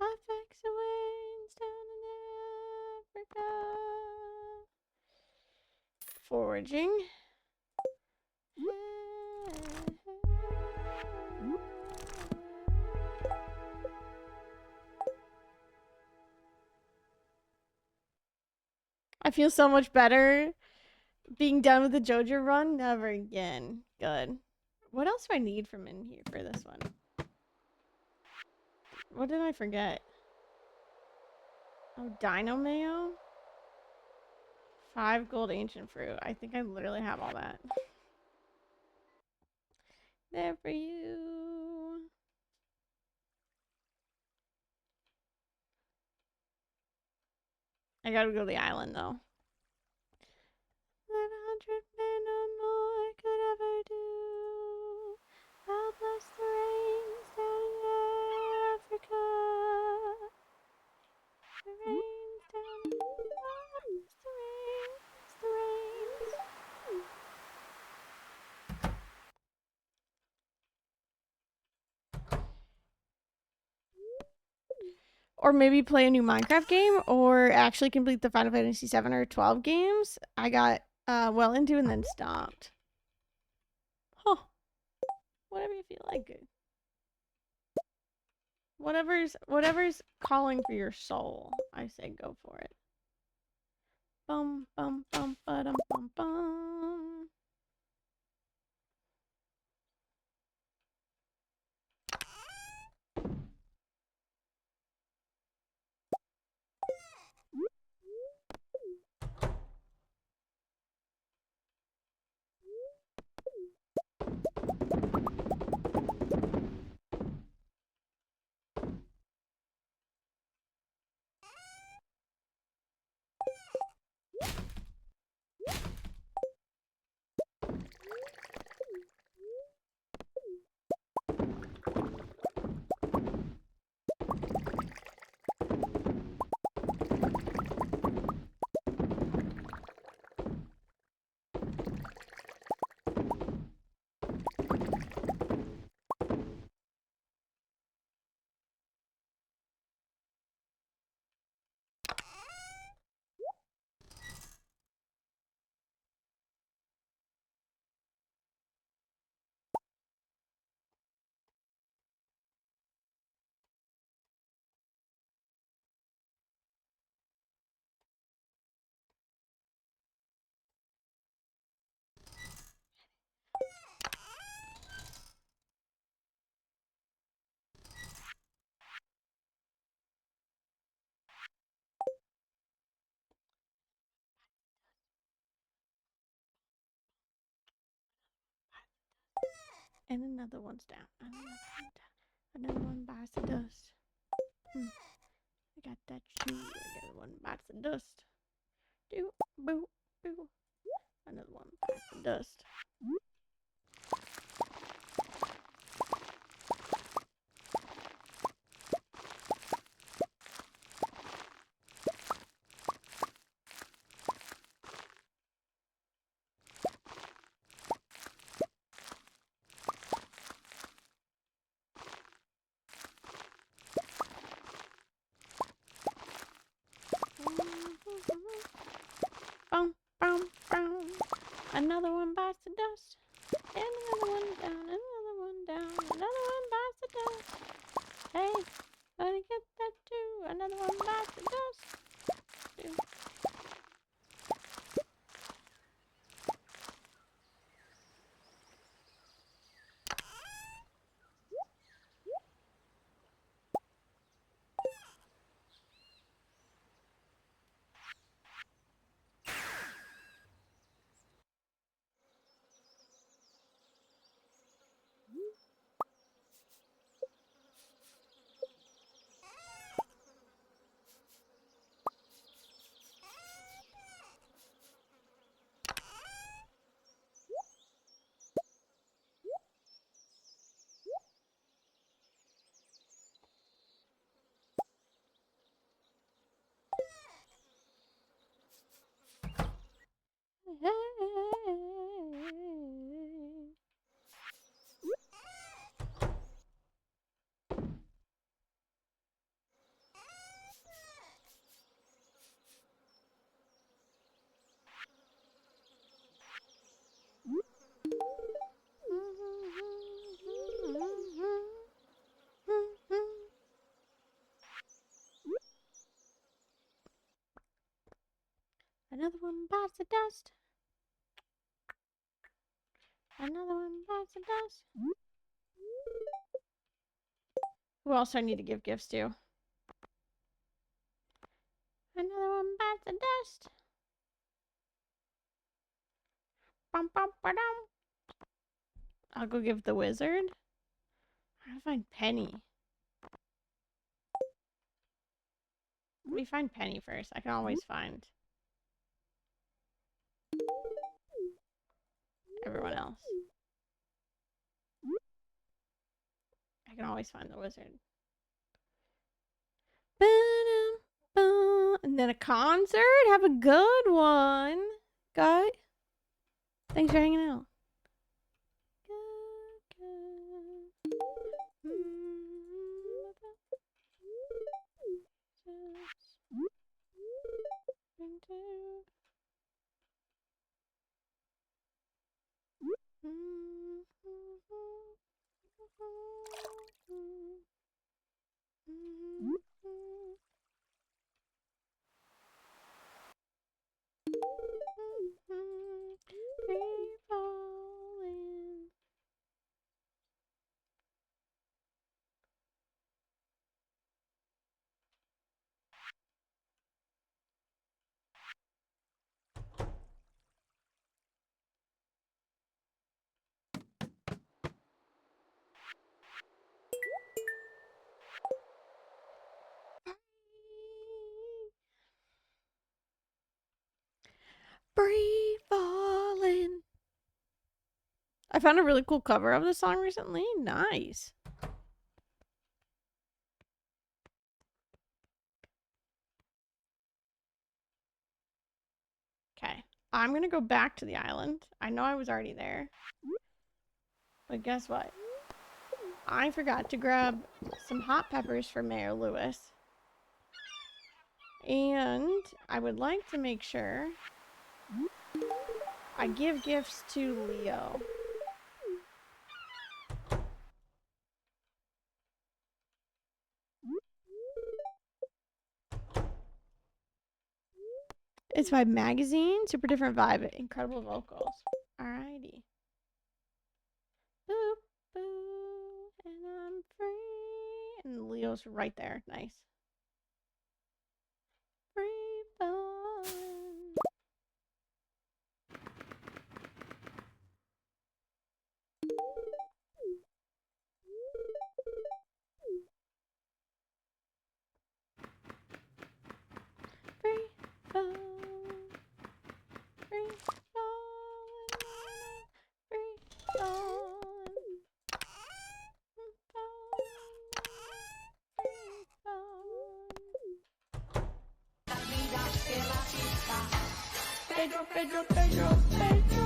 Affects the winds down in Africa. Foraging. I feel so much better being done with the JoJo run. Never again. Good. What else do I need from in here for this one? What did I forget? Oh, Dino Mayo? 5 gold ancient fruit. I think I literally have all that. There for you. I gotta go to the island though. 100 men or more could ever do. I'll bless the rains down in Africa. The rains down in Africa. The rains. Or maybe play a new Minecraft game, or actually complete the Final Fantasy 7 or 12 games. I got well into and then stopped. Huh. Whatever you feel like. Whatever's calling for your soul, I say go for it. Bum bum bum ba-dum bum bum. And another one's down. Another one bites the dust. I got that shoe. Another one bites the dust. Do boo boo. Another one bites the dust. Boom, boom, boom. Another one bites the dust. And another one down, another one down, another one bites the dust. Hey, let me get that too. Another one bites the dust. Too. Another one bites the dust. Another one bites the dust. Who else do I need to give gifts to? Another one bites the dust. Bum, bum, ba-dum. I'll go give the wizard. I gotta find Penny. Let me find Penny first. I can always find everyone else. I can always find the wizard. And then a concert. Have a good one, guy. Thanks for hanging out. Free falling. I found a really cool cover of this song recently. Nice. Okay. I'm gonna go back to the island. I know I was already there. But guess what? I forgot to grab some hot peppers for Mayor Lewis. And I would like to make sure I give gifts to Leo. It's by Magazine. Super different vibe. Incredible vocals. Alrighty. Boop, boop, and I'm free. And Leo's right there. Nice. Free falling. Free falling. Free falling. Free falling. Pedro, Pedro, Pedro, Pedro.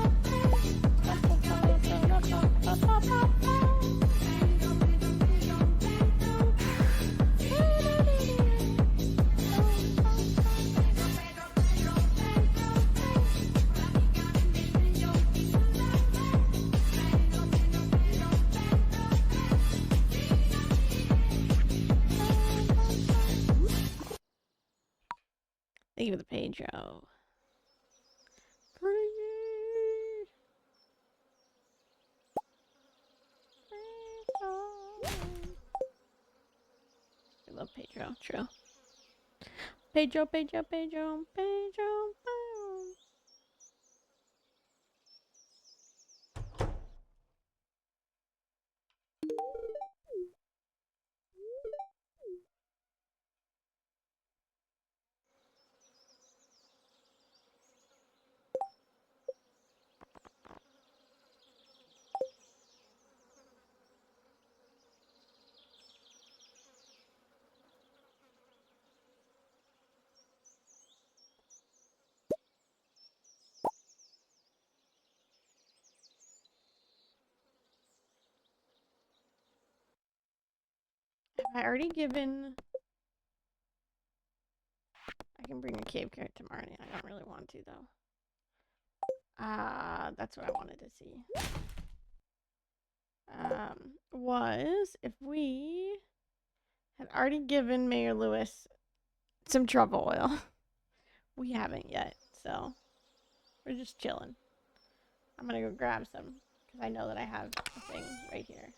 Thank you for the Pedro. I love Pedro. True. Pedro, Pedro, Pedro, Pedro. Have I already given... I can bring a cave carrot tomorrow. I don't really want to, though. That's what I wanted to see. Was if we had already given Mayor Lewis some truffle oil. We haven't yet, still. We're just chilling. I'm gonna go grab some because I know that I have a thing right here.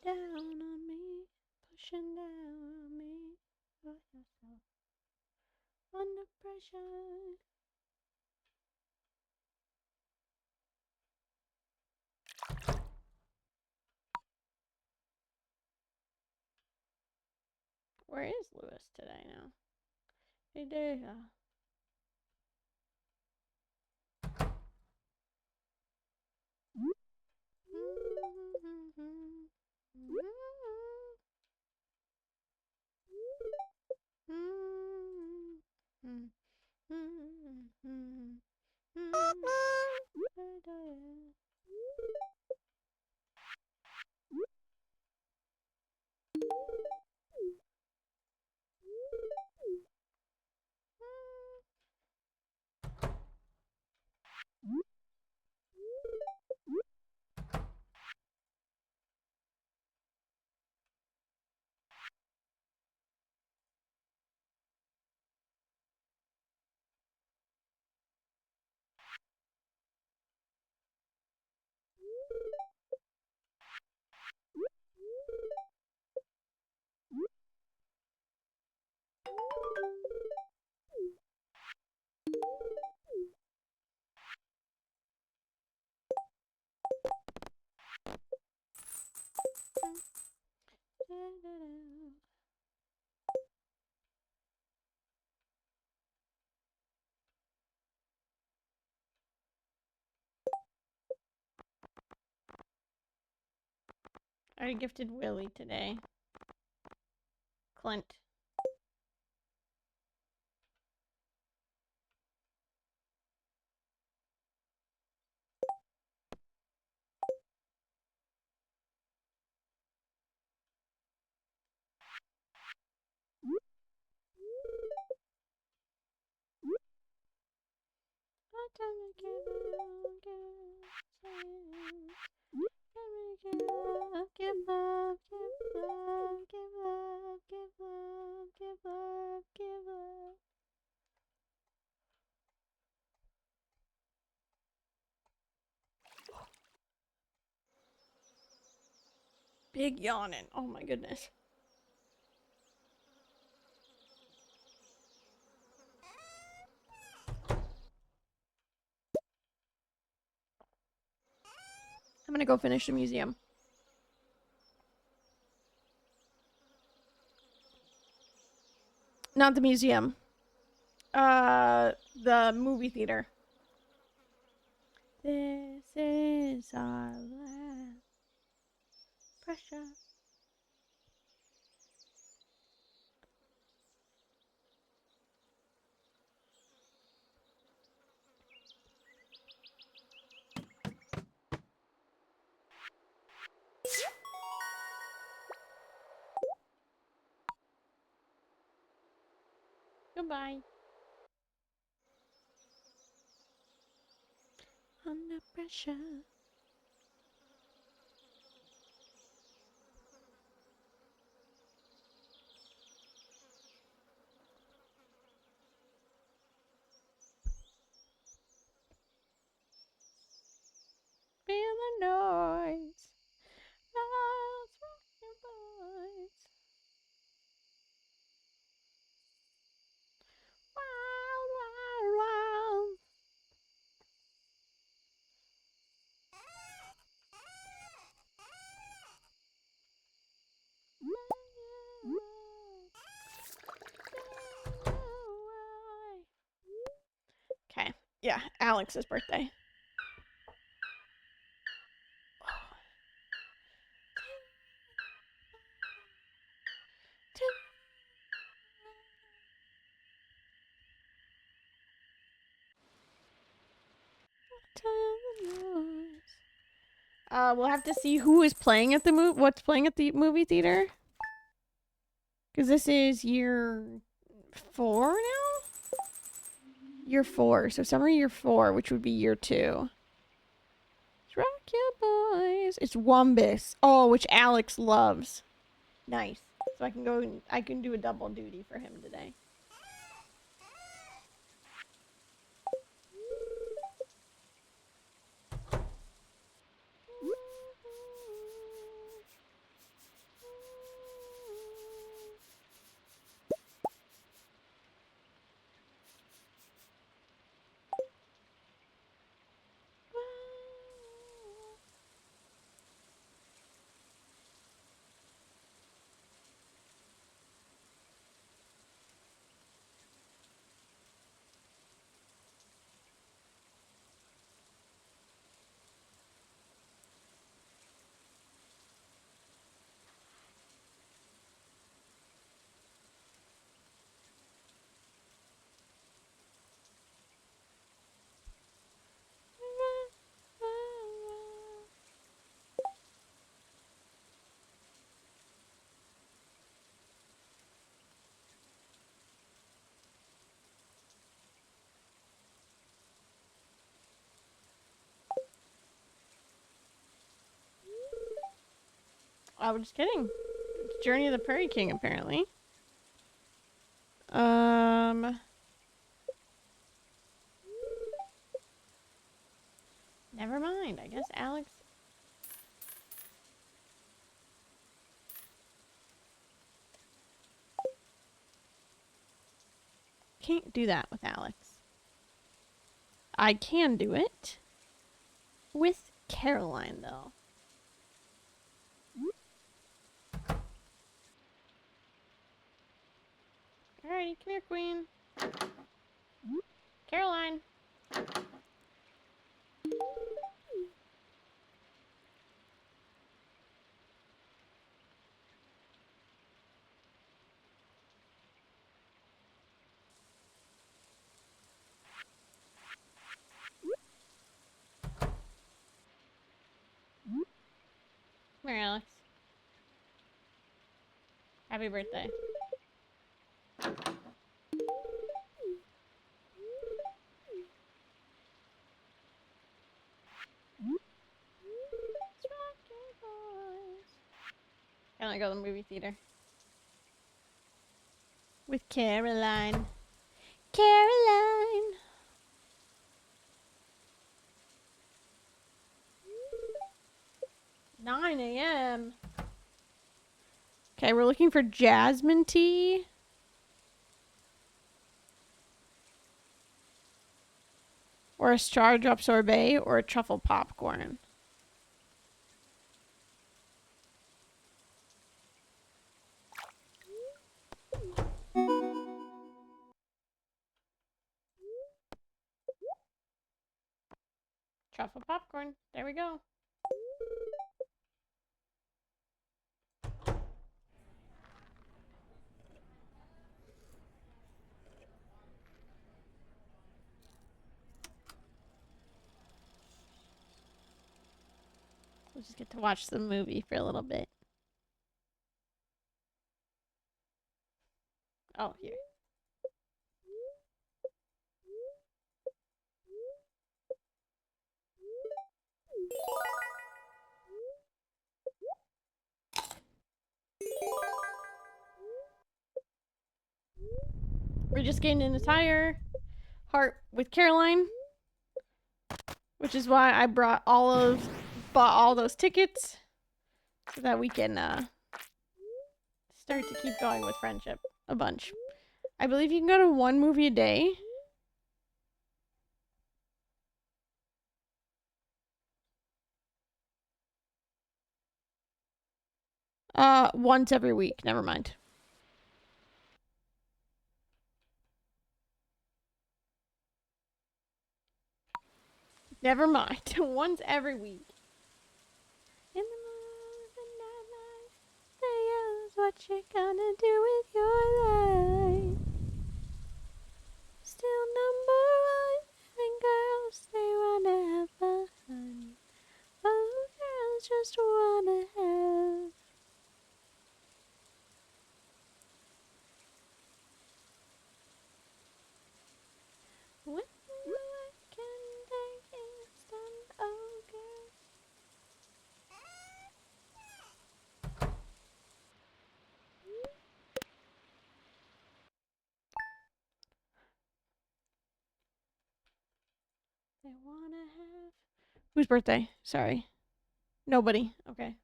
Down on me, pushing down on me, put yourself under pressure. Where is Lewis today now? Hey there. I gifted Willie today. Clint. Give love, give love, give love, give love, give love, give love. Big yawning. Oh my goodness. I'm gonna go finish the museum. Not the museum. The movie theater. This is our last pressure. Goodbye. Under pressure. Feel the noise. Lost rocking boys. Wild, wild, wild. Okay, yeah, Alex's birthday. We'll have to see who is playing at the what's playing at the movie theater. Because this is year 4 now? Year 4. So summer year 4, which would be year 2. Rock your boys. It's Wumbus. Oh, which Alex loves. Nice. So I can do a double duty for him today. I was just kidding. It's Journey of the Prairie King, apparently. Never mind. I guess Alex. Can't do that with Alex. I can do it with Caroline, though. Alrighty, come here, Queen. Caroline. Come here, Alex. Happy birthday. Can I go to the movie theater? With Caroline. Caroline! 9 a.m. Okay, we're looking for jasmine tea. Or a star drop sorbet or a truffle popcorn. Truffle popcorn. There we go. We'll just get to watch the movie for a little bit. Oh, here. We're just getting an entire heart with Caroline, which is why I bought all those tickets so that we can start to keep going with friendship a bunch. I believe you can go to 1 movie a day. Once every week. Never mind. Never mind. Once every week. In the middle of the night, say what you're gonna do with your life. Still number 1, and girls, they wanna have fun. Oh, girls just wanna have They wanna have. Whose birthday? Sorry. Nobody. Okay.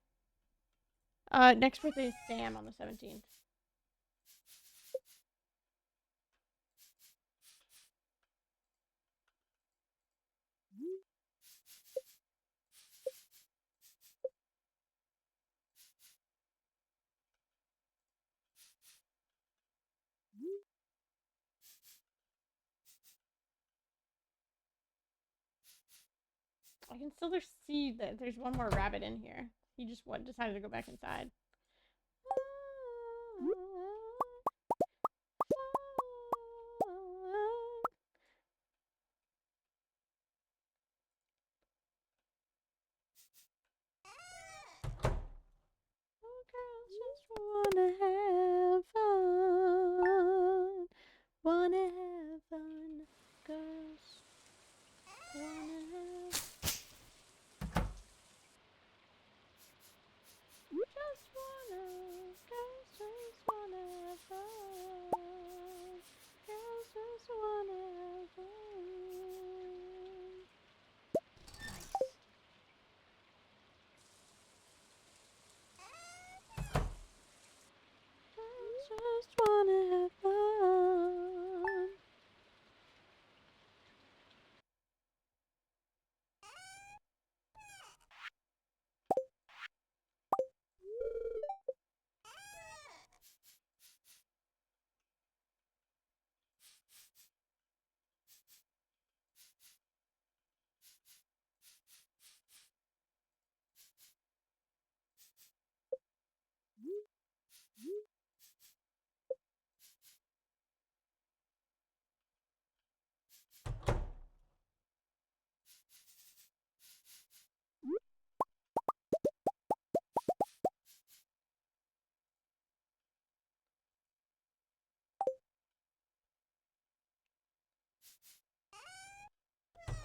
Next birthday is Sam on the 17th. I can still see that there's one more rabbit in here. He just decided to go back inside. Girls just wanna have fun. Wanna have fun. Girls wanna have. Just wanna. Girls just wanna have fun. Girls just wanna have fun. Nice. Girls just wanna have fun.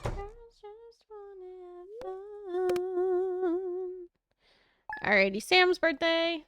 Girls just wanna have fun. Alrighty, Sam's birthday.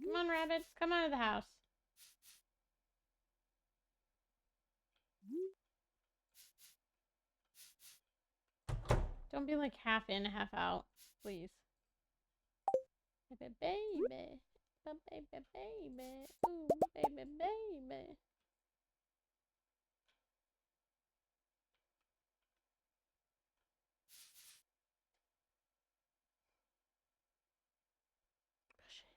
Come on, rabbits. Come out of the house. Don't be like half in, half out, please. Baby, baby. Baby, baby. Ooh, baby, baby. Push it.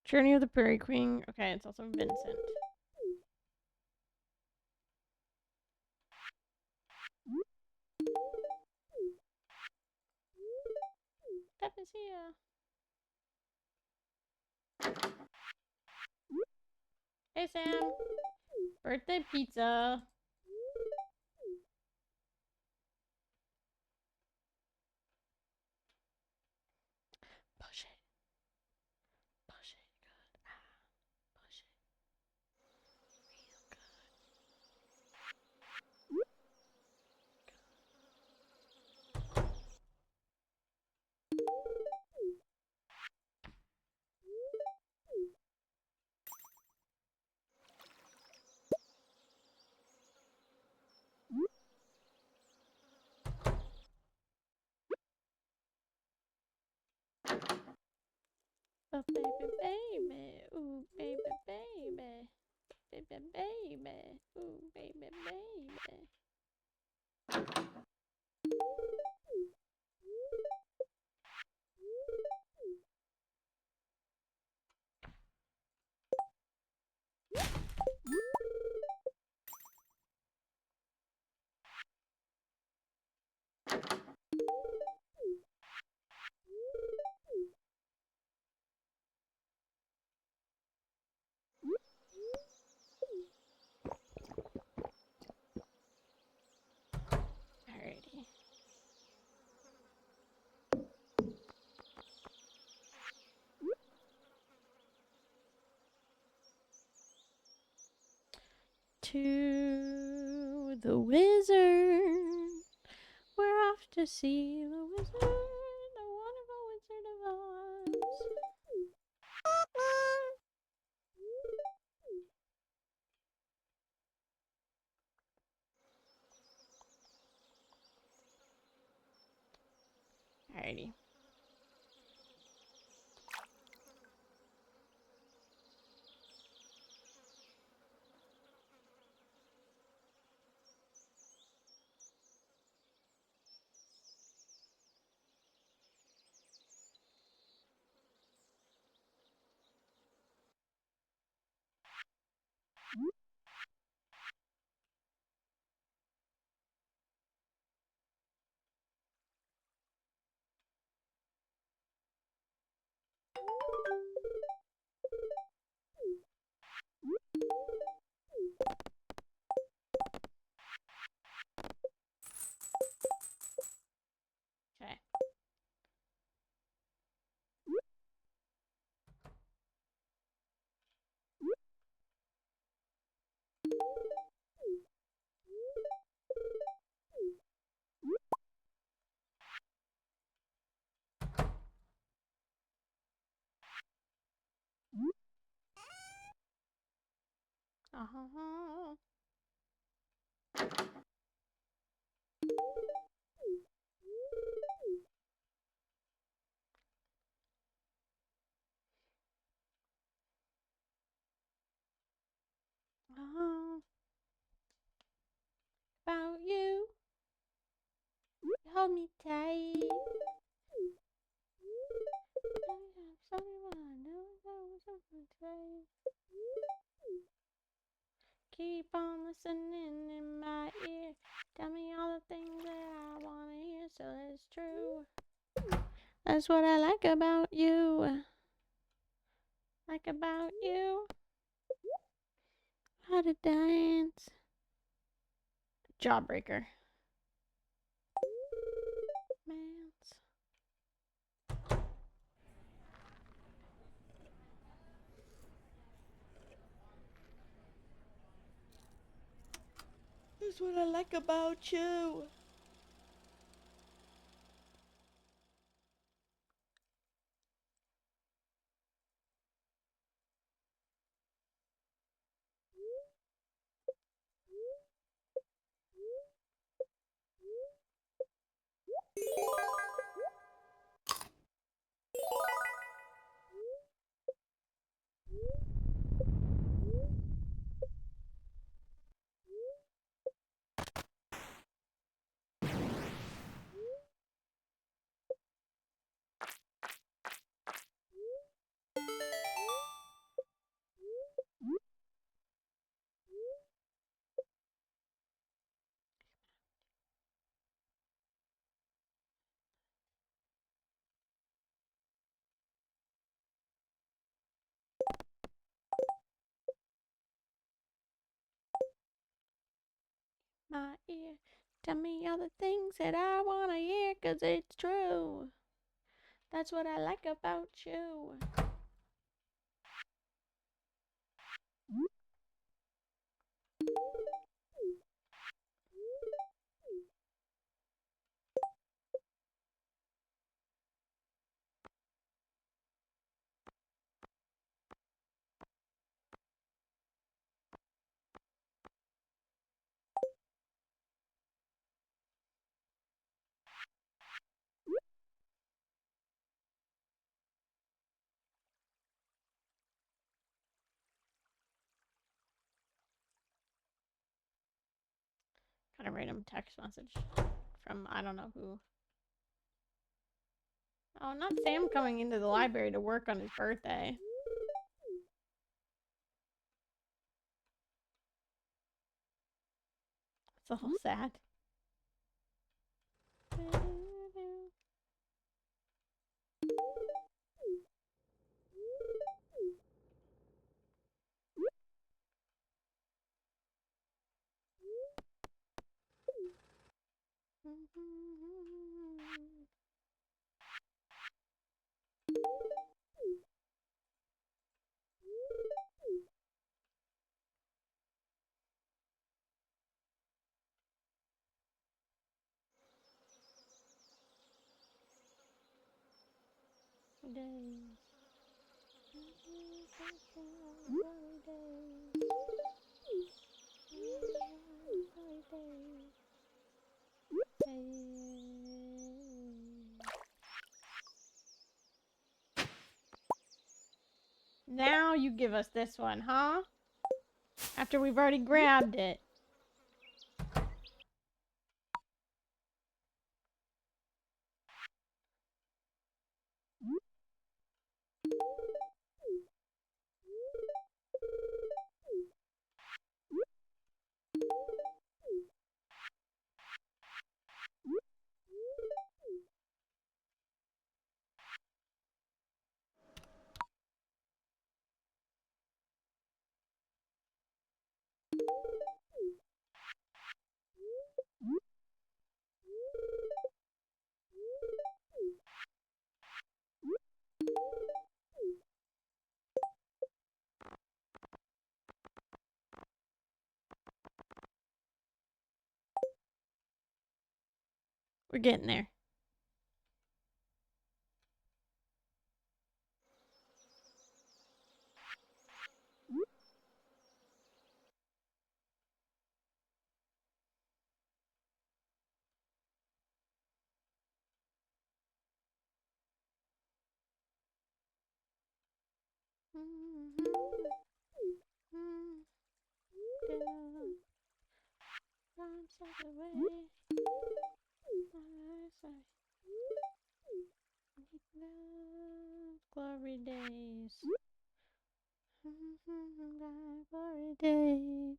Journey of the Prairie Queen. Okay, it's also Vincent. Step is here. Hey, Sam. Birthday pizza. Push it. Push it. Good. Push it. Real good. Oh, baby, baby. Ooh, baby, baby. Baby, baby. Ooh, baby, baby. Alrighty. To the wizard. We're off to see the wizard, the wonderful Wizard of Oz. Alrighty. Okay. Uh-huh. Uh-huh. About you. Hold me tight. Keep on listening in my ear. Tell me all the things that I want to hear, so it's true. That's what I like about you. Like about you. How to dance. Jawbreaker. Mance. That's what I like about you. My ear. Tell me all the things that I want to hear, 'cause it's true. That's what I like about you. Got a random text message from I don't know who. Oh, not Sam coming into the library to work on his birthday. It's a little sad. Days. Now you give us this one, huh? After we've already grabbed it. We're getting there. Glory days. Glory days. Glory days.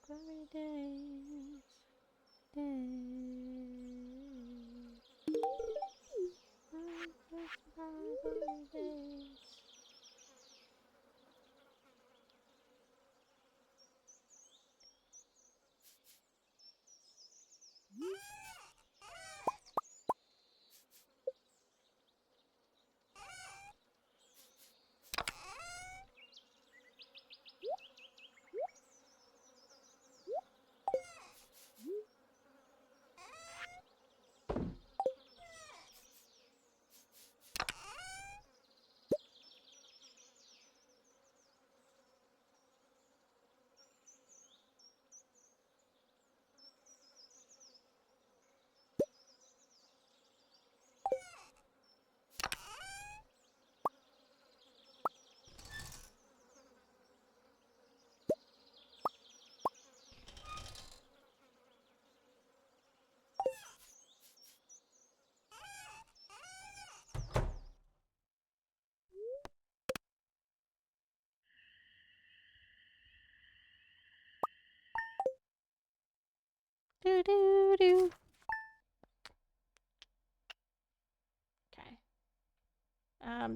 Glory days. Do do do. Okay.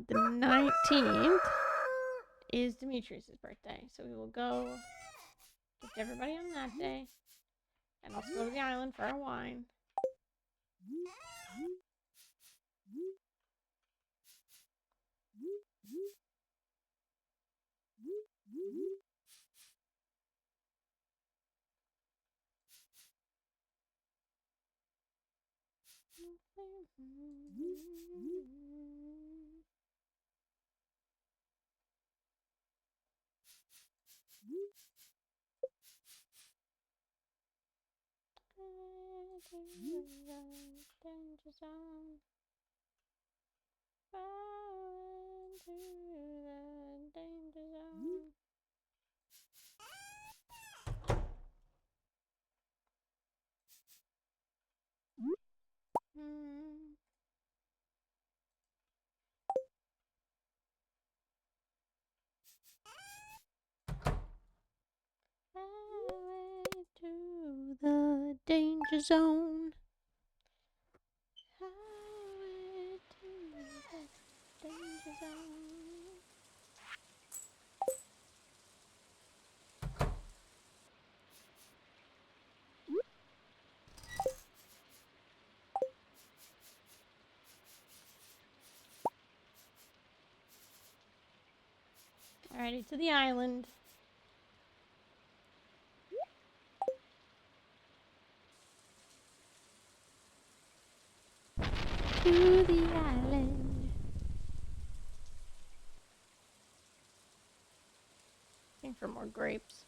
The 19th is Demetrius's birthday, so we will go gift everybody on that day, and also go to the island for our wine. Danger zone. Into the danger zone. danger zone. Highway to the danger zone. Alrighty, to the island. To the island. Looking for more grapes.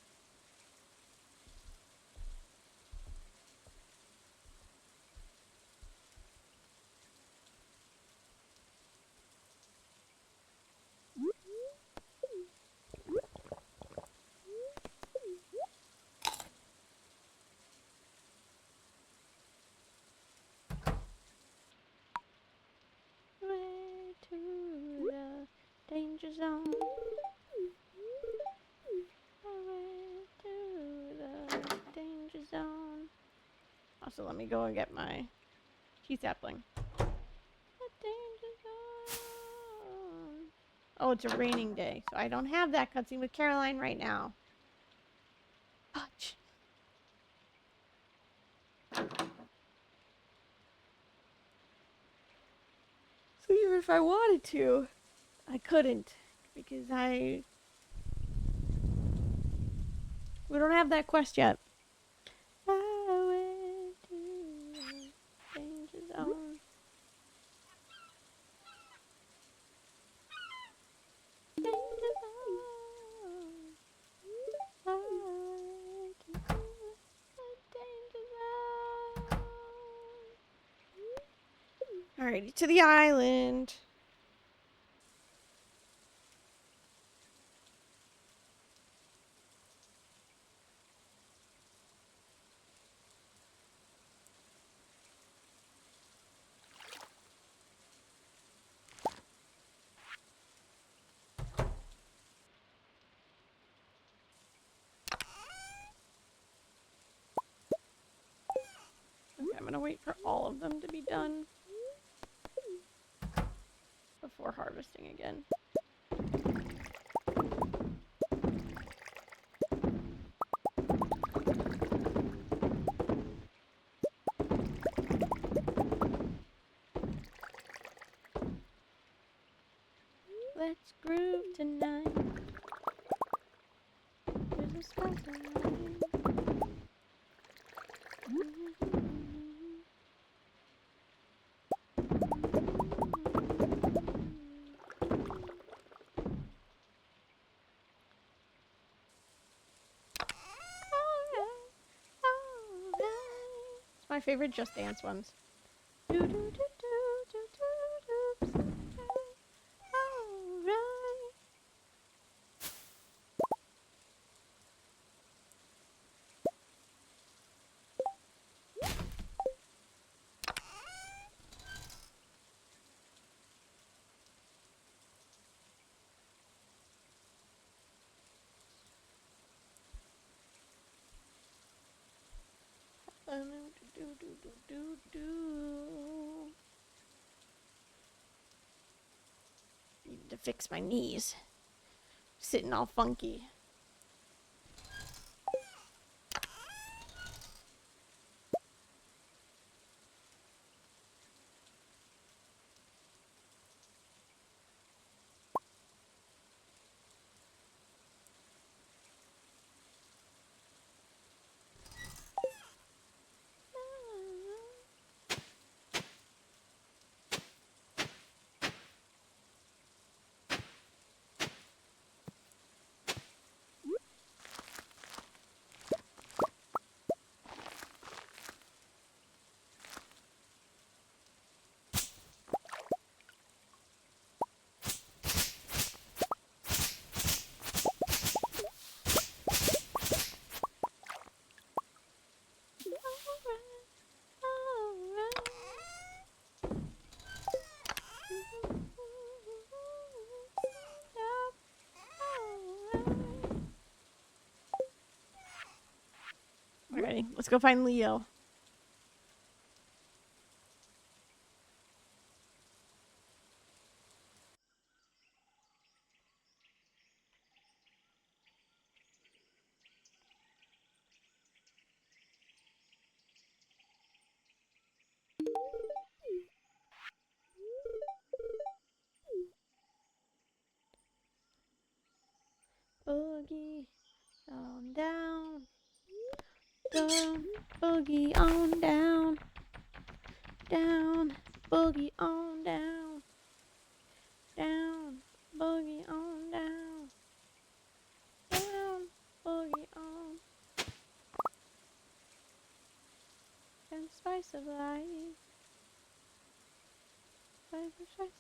Way to the danger zone. Way to the danger zone. Also, let me go and get my key sapling. The danger zone. Oh, it's a raining day, so I don't have that cutscene with Caroline right now. Fudge. So even if I wanted to, I couldn't because we don't have that quest yet. Highway to the danger zone. Danger zone. Highway to the danger zone. Alrighty, to the island. Okay, I'm gonna wait for all of them to be done before harvesting again. Let's groove tonight. There's a spotlight. It's my favorite Just Dance ones. Need to fix my knees. Sitting all funky. Alrighty, let's go find Leo. down. Down, boogie on down. Down, boogie on down. Down, boogie on down. Down, boogie on. And spice of life. Spice of life.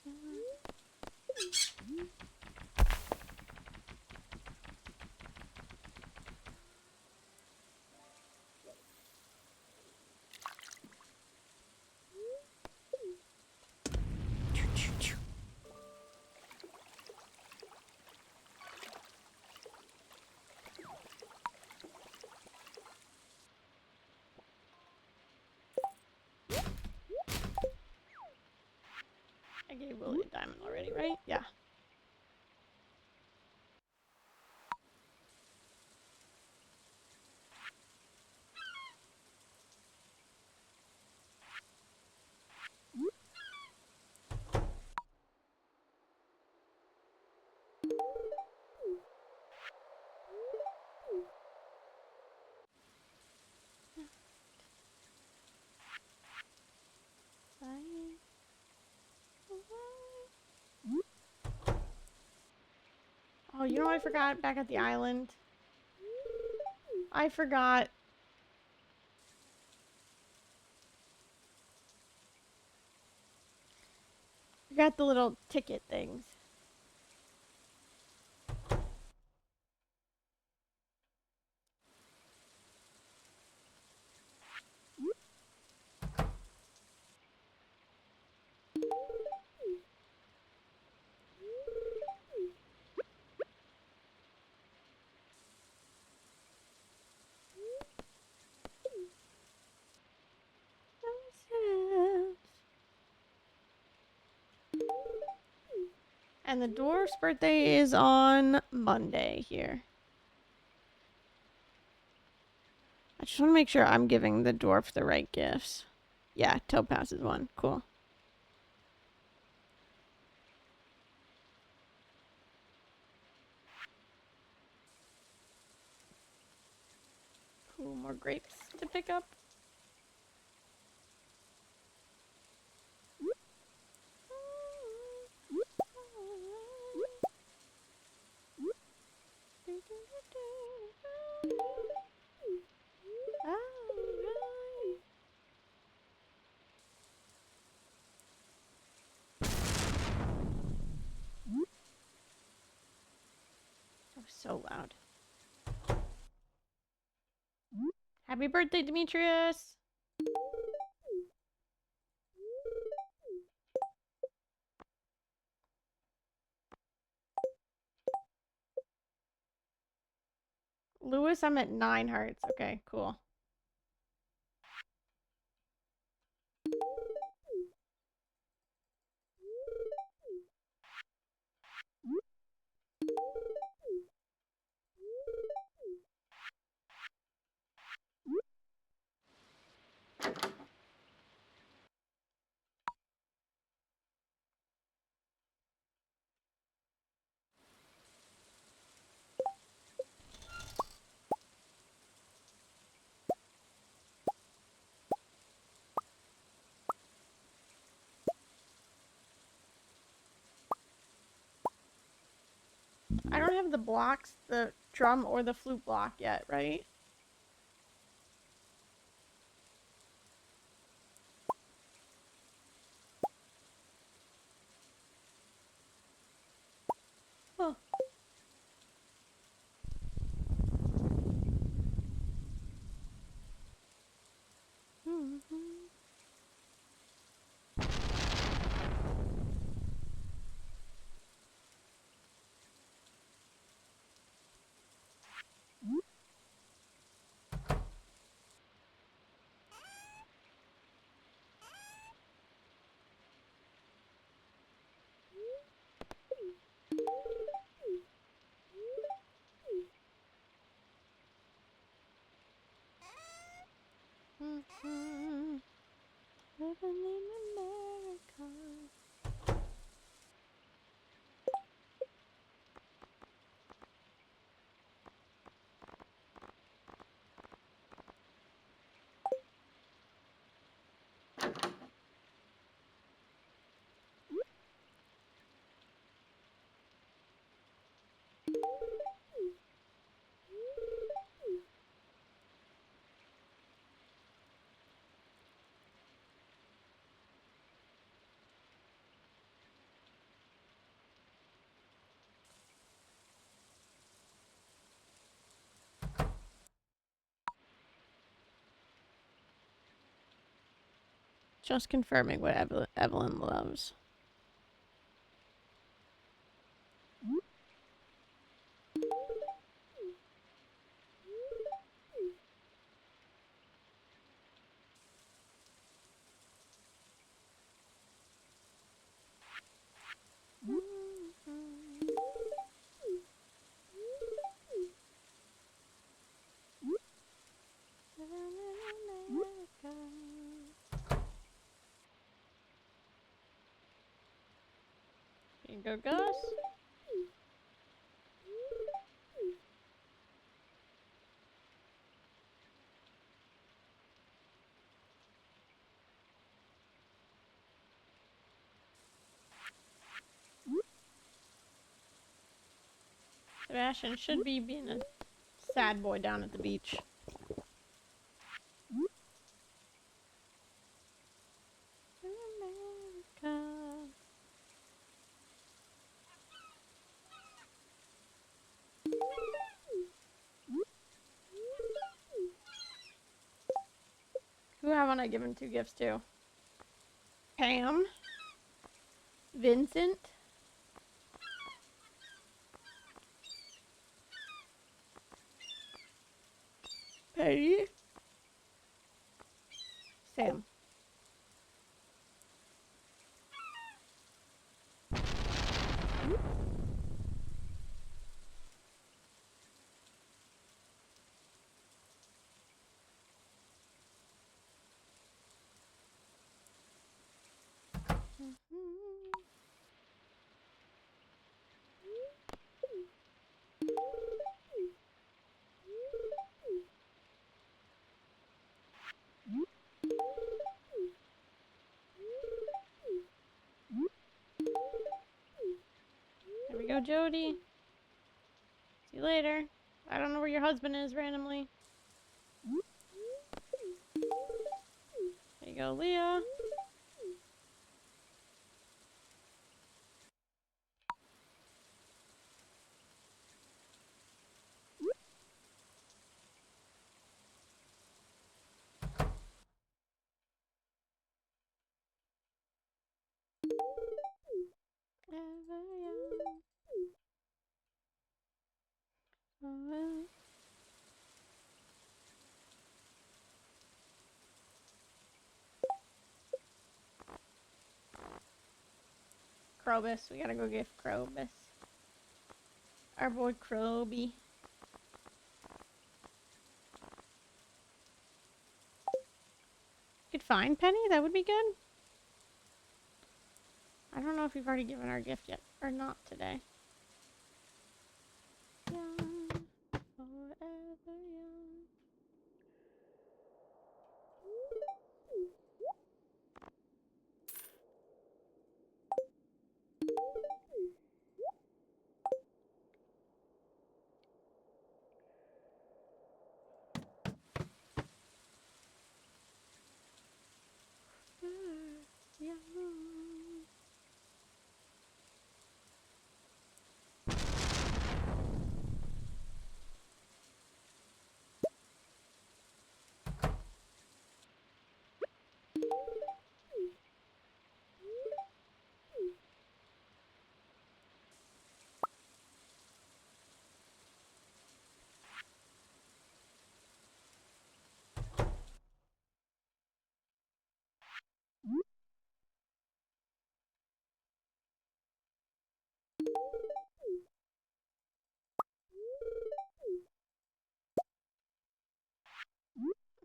I gave Willie a diamond already, right? Yeah. Oh, you know what I forgot back at the island? I forgot. Forgot the little ticket things. And the dwarf's birthday is on Monday here. I just want to make sure I'm giving the dwarf the right gifts. Yeah, Topaz is one. Cool. Cool, more grapes to pick up. That was so loud. Happy birthday, Demetrius! Lewis, I'm at 9 hearts. Okay, cool. I don't have the blocks, the drum or the flute block yet, right? Oh. Just confirming what Evelyn loves. Here you go, Gus. Sebastian should be being a sad boy down at the beach. America. Who haven't I given 2 gifts to? Pam. Vincent. Patty. Sam. There we go, Jody. See you later. I don't know where your husband is randomly. There you go, Leah. Krobus. We gotta go get Krobus. Our boy Kroby. Could find Penny? That would be good. I don't know if we've already given our gift yet or not today. Young, forever young.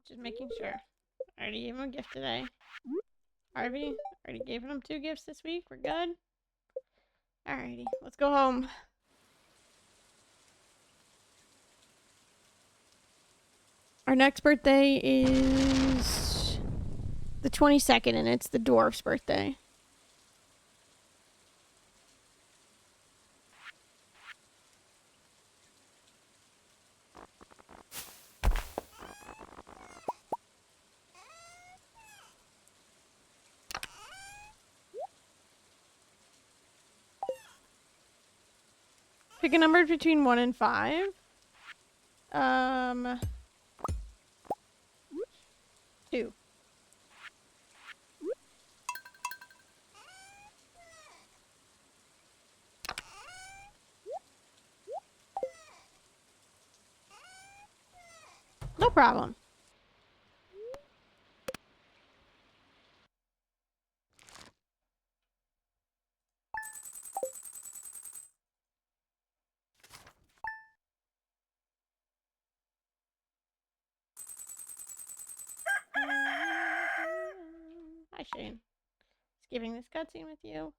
Just making sure. I already gave him a gift today. Harvey, already gave him 2 gifts this week. We're good. Alrighty, let's go home. Our next birthday is the 22nd, and it's the dwarf's birthday. Pick a number between 1 and 5. 2. No problem. Hi, Shane. Skipping this cutscene with you.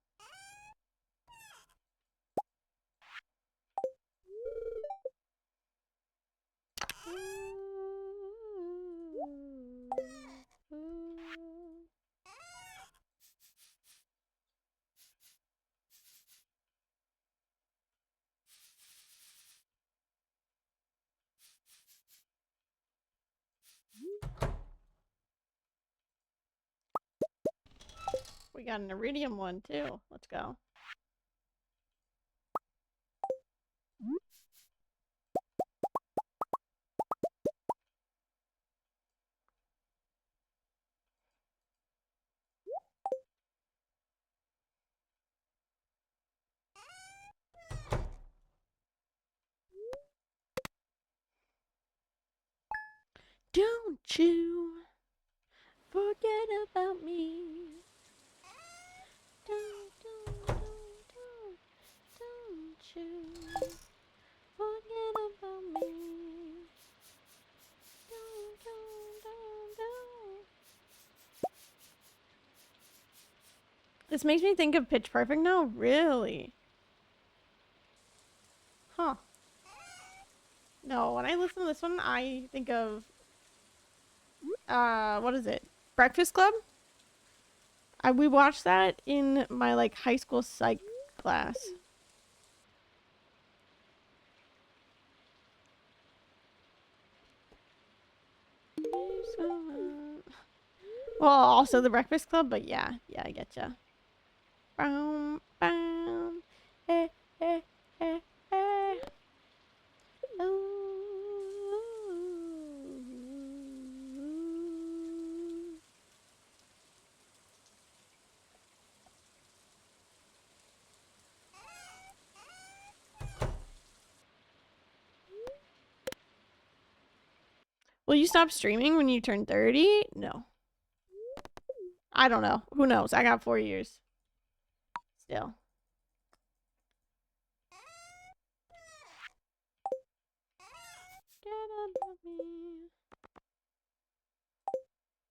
We got an iridium one too. Let's go. Don't you forget about me. Don't you forget about me. Don't. This makes me think of Pitch Perfect now? Really? Huh. No, when I listen to this one, I think of, what is it? Breakfast Club? We watched that in my, like, high school psych class. Well, also the Breakfast Club, but yeah, I getcha. Boom, boom, eh, eh, eh, eh. Will you stop streaming when you turn 30? No. I don't know. Who knows? I got 4 years. Still.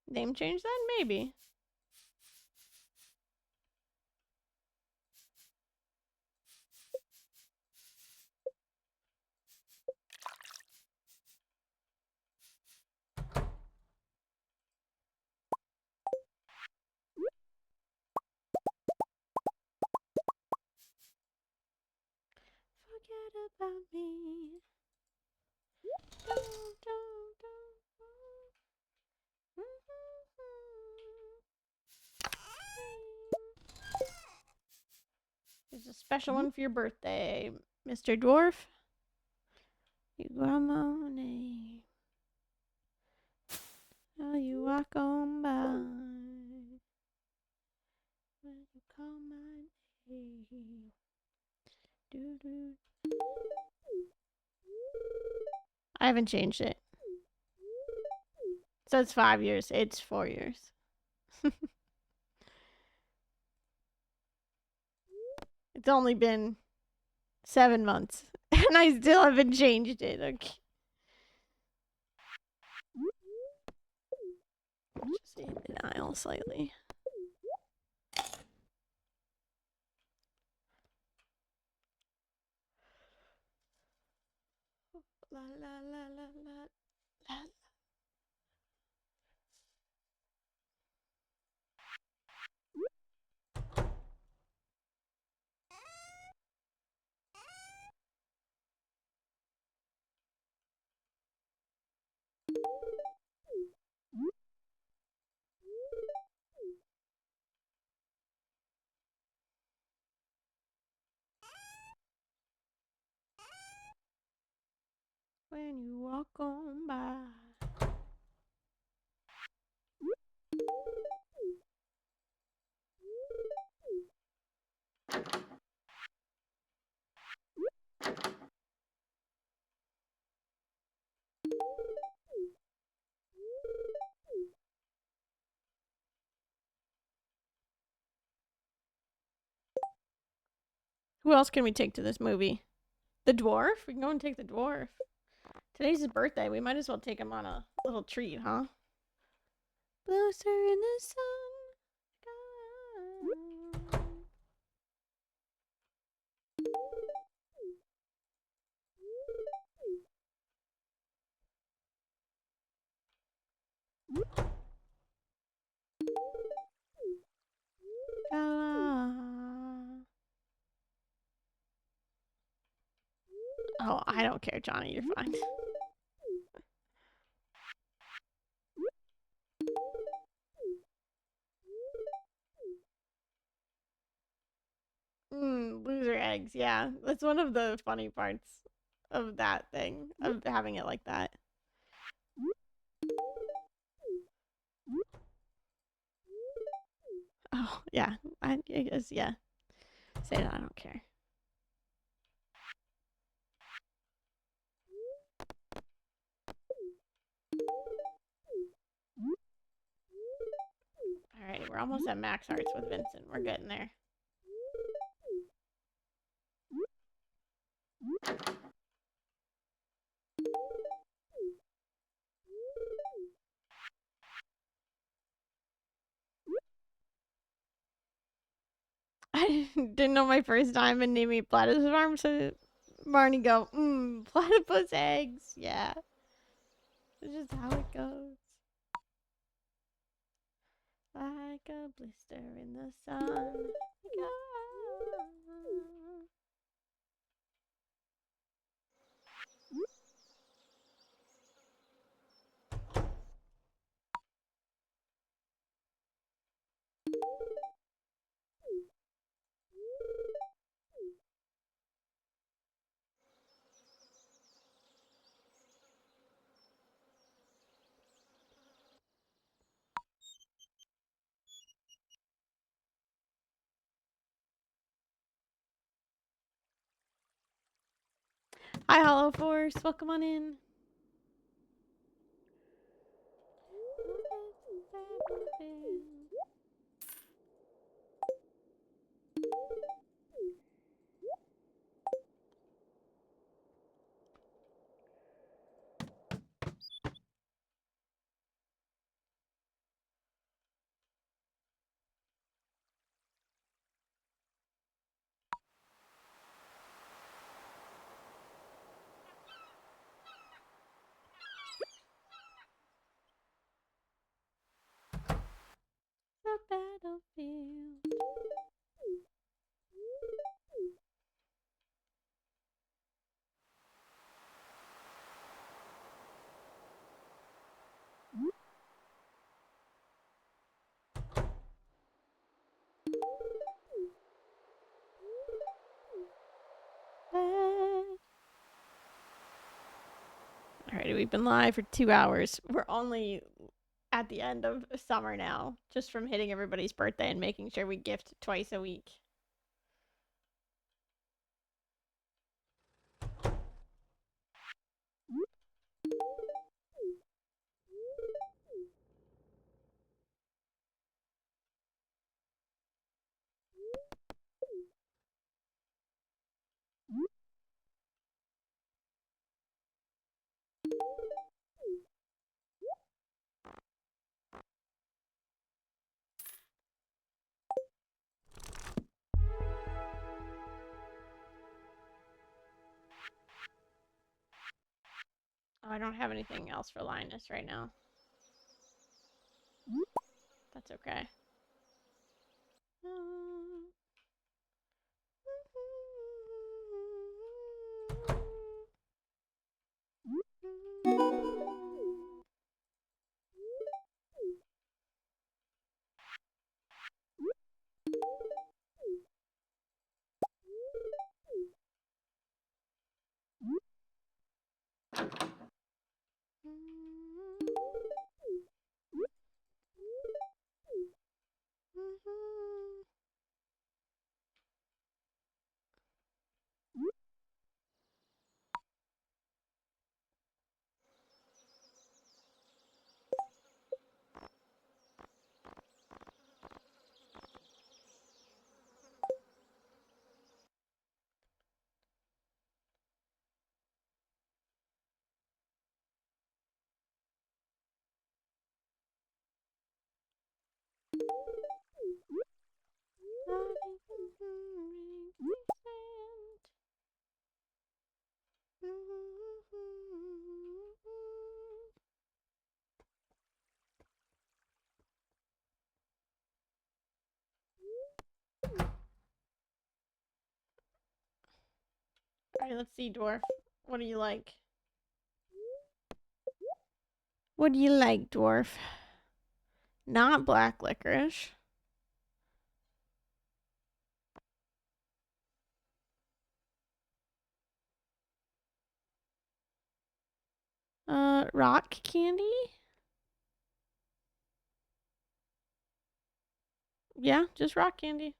Name change then? Maybe. Forget about me. Don't. Here's a special one for your birthday, Mr. Dwarf. You got my name. Now you walk on by. When you call my name. Doo-doo. I haven't changed it. So it's 5 years. It's 4 years. It's only been 7 months. And I still haven't changed it. Okay. Just in denial slightly. La la la la la la. When you walk on by. Who else can we take to this movie? The dwarf? We can go and take the dwarf. Today's his birthday. We might as well take him on a little treat, huh? Closer in the sun. Oh, I don't care, Johnny. You're fine. Loser eggs. Yeah, that's one of the funny parts of that thing, of having it like that. Oh, yeah. I guess, yeah. Say that. I don't care. Alright, we're almost at max hearts with Vincent. We're getting there. I didn't know my first time in naming platypus farm, so Marnie go, platypus eggs. Yeah. It's just how it goes. Like a blister in the sun. Hi, Hollow Force. Welcome on in. The battlefield. Alrighty, we've been live for 2 hours. We're only at the end of summer now, just from hitting everybody's birthday and making sure we gift twice a week. Oh, I don't have anything else for Linus right now. That's okay. Alright, let's see, dwarf. What do you like? What do you like, dwarf? Not black licorice. Rock candy? Yeah, just rock candy.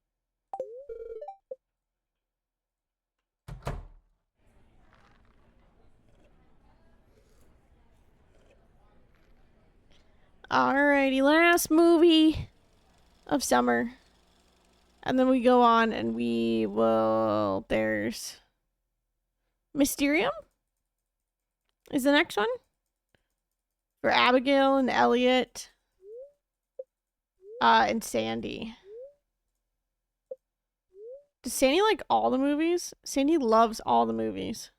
Alrighty, last movie of summer. And then we go on and we will... There's... Mysterium? Is the next one? For Abigail and Elliot. And Sandy. Does Sandy like all the movies? Sandy loves all the movies.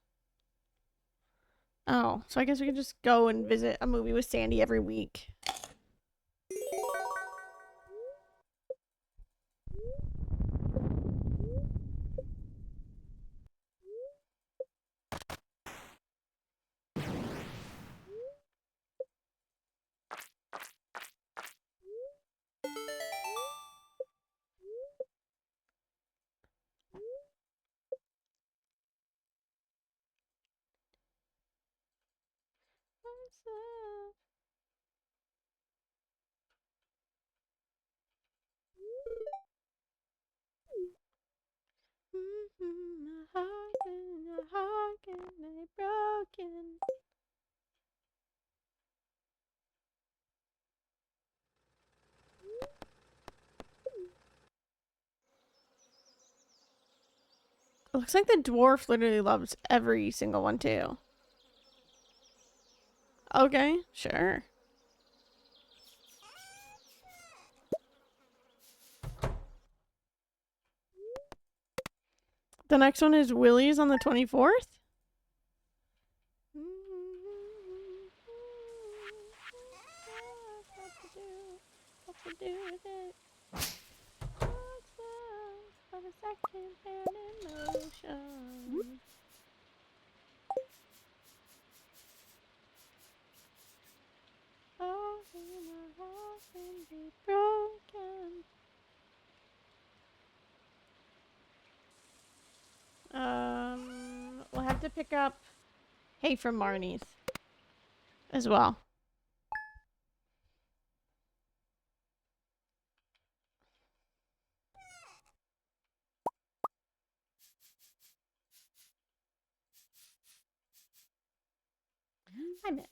Oh, so I guess we can just go and visit a movie with Sandy every week. What's up? My heart can be broken. It looks like the dwarf literally loves every single one too. Okay, sure. The next one is Willie's on the 24th. What to do with it? What's love but a second hand emotion? Oh, my heart can be broken. We'll have to pick up Hey from Marnie's as well. Hi, Max.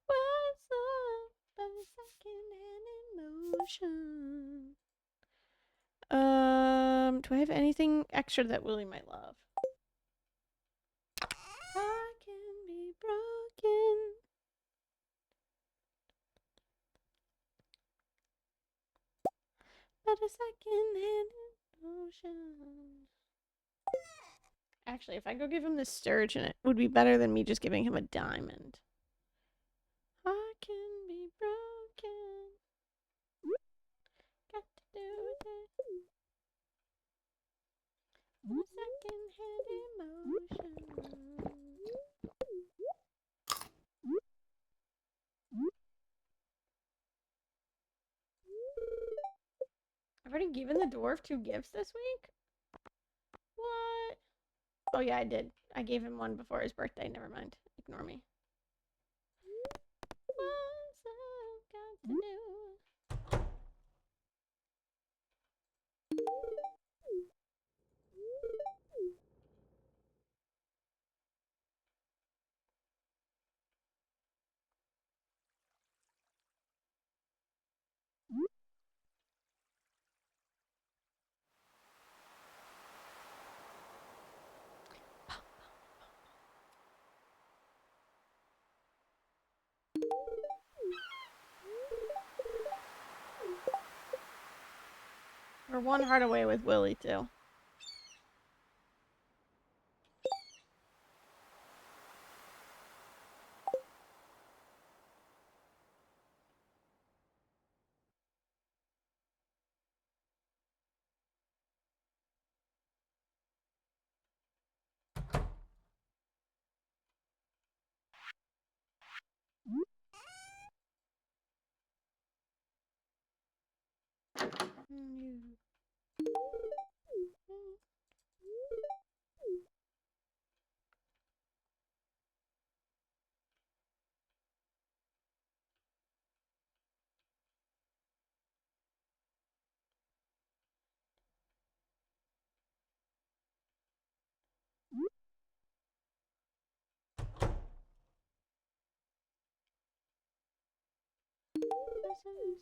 What's up but a second-hand emotion? Do I have anything extra that Willie might love? I can be broken. But a second-hand emotion. Actually, if I go give him the sturgeon, it would be better than me just giving him a diamond. I can be broken. Got to do with it. A second-hand emotion. I've already given the dwarf 2 gifts this week? What? Oh yeah, I did. I gave him one before his birthday. Never mind. Ignore me. What's love got to do? We're 1 heart away with Willie, too.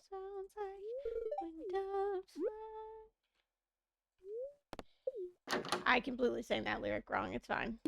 Sounds like when doves fly. I completely sang that lyric wrong. It's fine.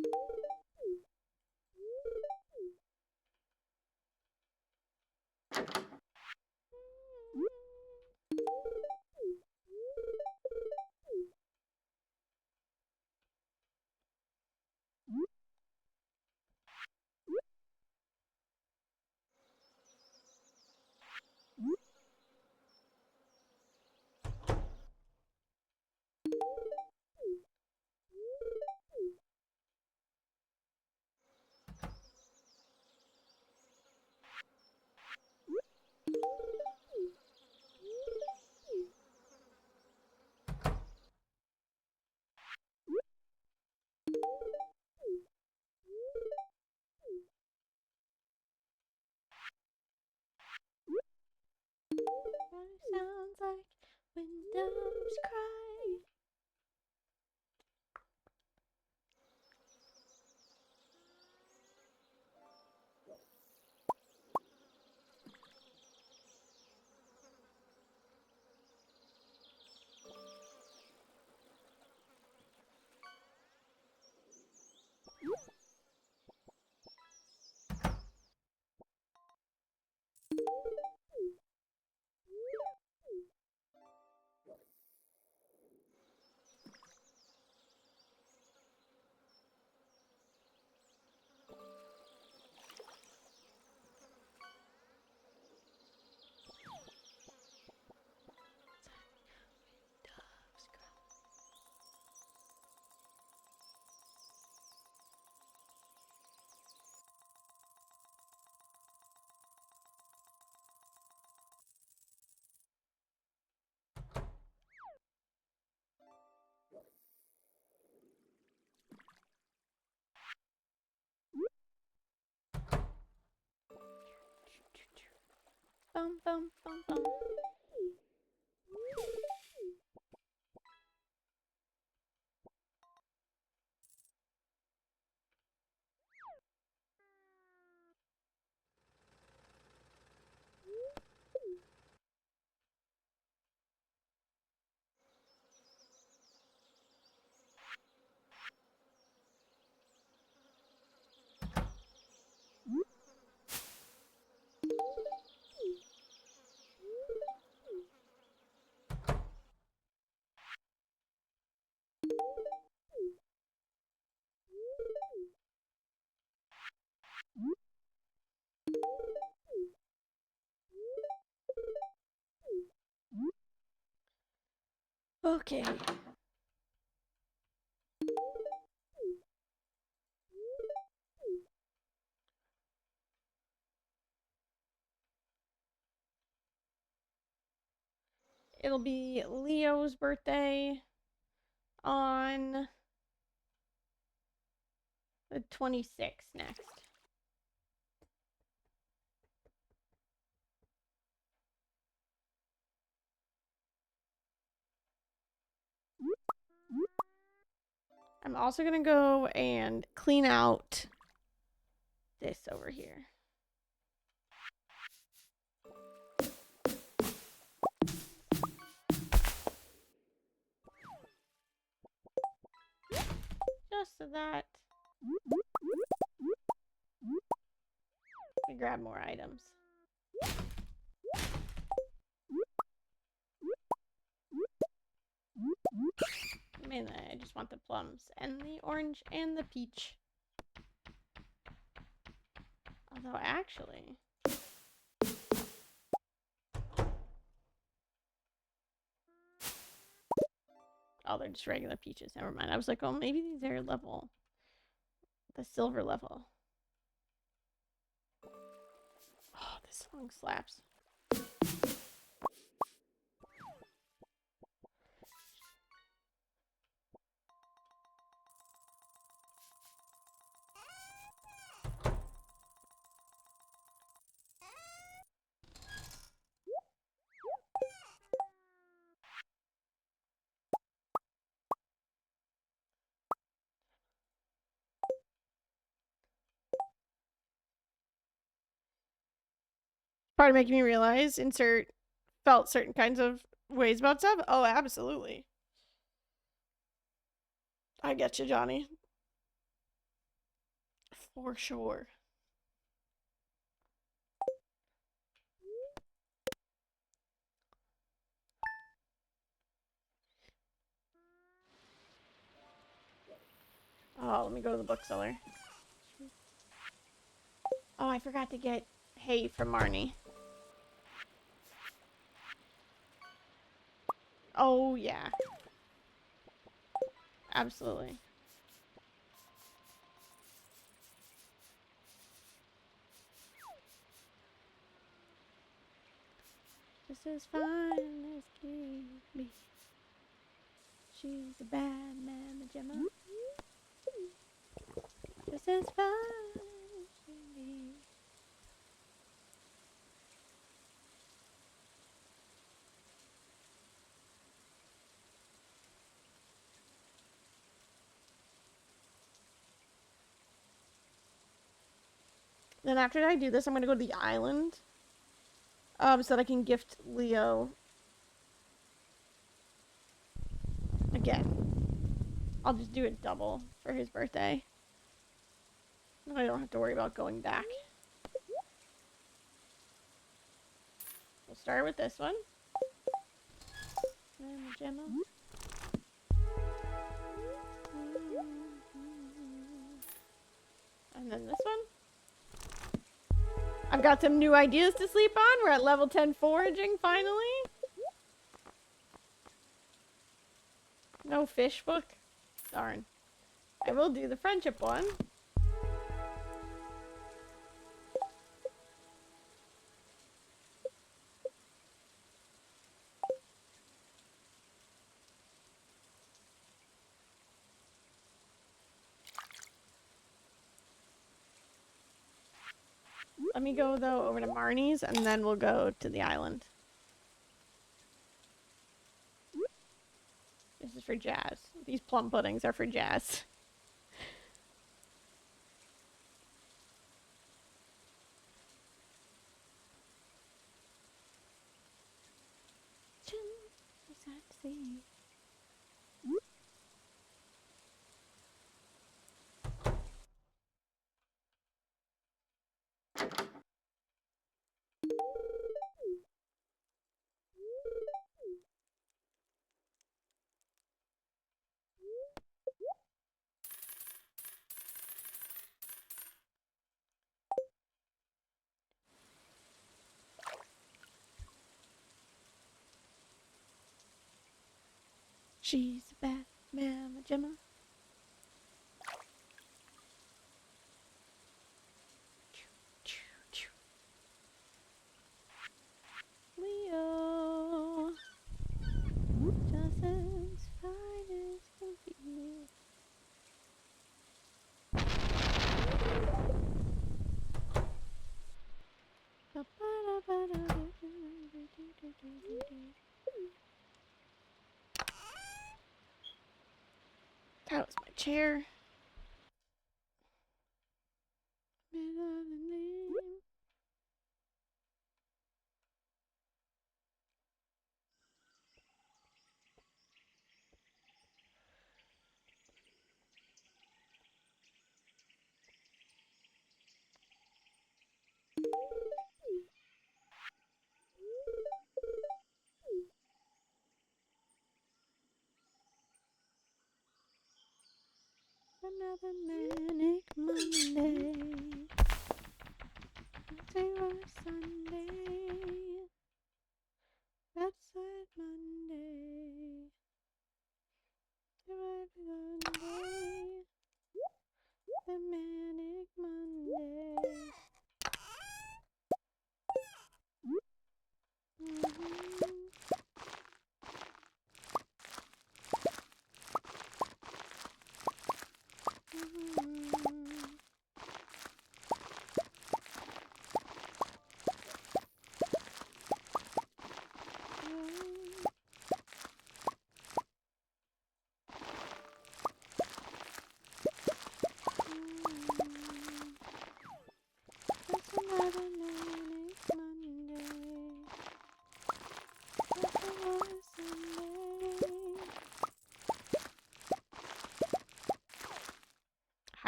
Sounds like when doves cry. Bum bum bum bum. Okay. It'll be Leo's birthday on the 26th next. I'm also going to go and clean out this over here. Just so that we grab more items. Mainly, I just want the plums and the orange and the peach. Although, actually, oh, they're just regular peaches. Never mind. I was like, oh, maybe these are level, the silver level. Oh, this song slaps. Probably making me realize felt certain kinds of ways about stuff. Oh, absolutely. I get you, Johnny. For sure. Oh, let me go to the bookseller. Oh, I forgot to get hay from Marnie. Oh, yeah. Absolutely. Just as fine as can be. She's a bad mamma jamma. Just as fine as she be. Then after I do this, I'm gonna go to the island. So that I can gift Leo again. I'll just do it double for his birthday. I don't have to worry about going back. We'll start with this one. And the Gemma. And then this one. I've got some new ideas to sleep on. We're at level 10 foraging finally. No fish book. Darn. I will do the friendship one. Let me go, though, over to Marnie's, and then we'll go to the island. This is for Jazz. These plum puddings are for Jazz. She's a bad mamma jamma. Leo, just as fine as can be. That was my chair. Another manic Monday. Sailor Sunday. Outside Monday. Monday. The manic Monday.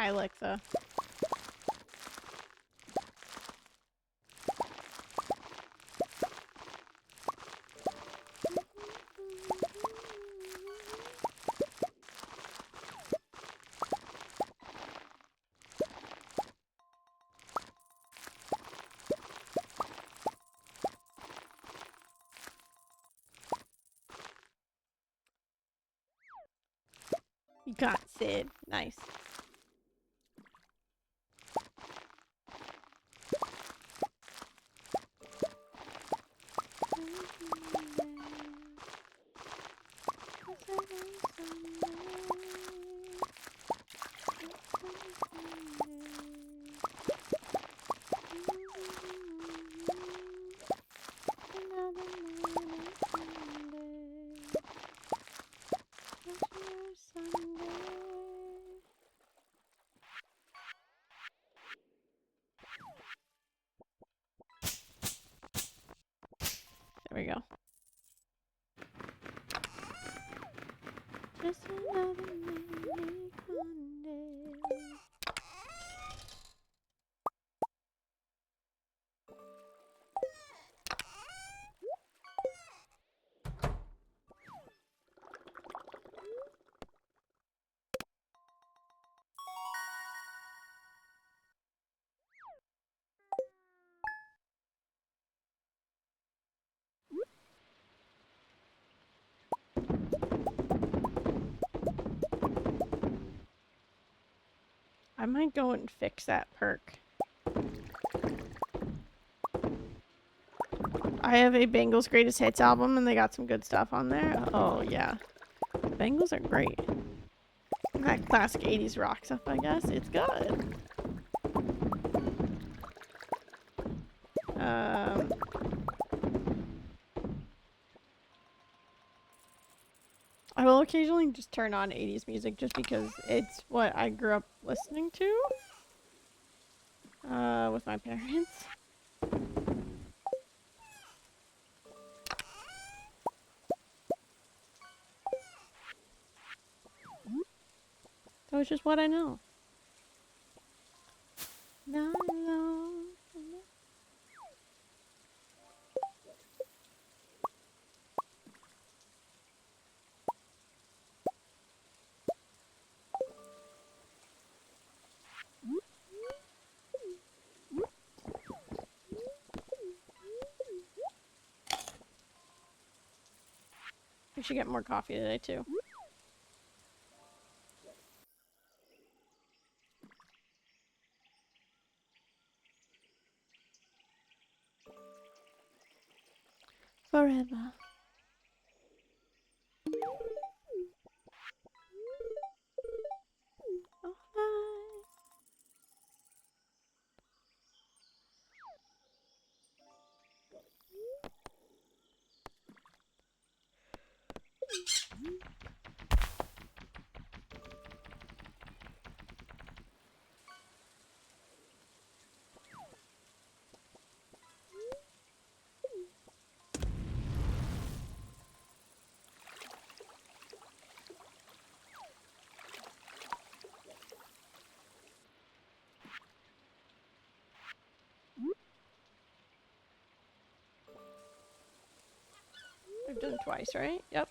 Hi, Alexa. You got Sid. Nice. There we go. Just another manic Monday. I might go and fix that perk. I have a Bengals Greatest Hits album and they got some good stuff on there. Oh, yeah. The Bengals are great. That classic 80s rock stuff, I guess. It's good. I will occasionally just turn on 80s music just because it's what I grew up listening to. With my parents. So it's just what I know. Not alone. We should get more coffee today, too. Forever. Oh, hi. I've done it twice, right? Yep.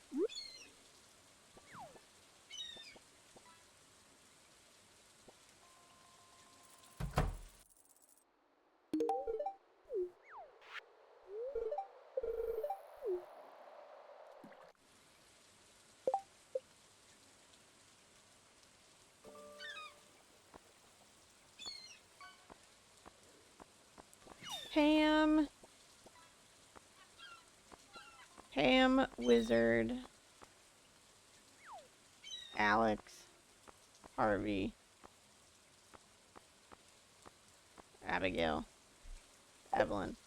Pam, Wizard, Alex, Harvey, Abigail, Evelyn.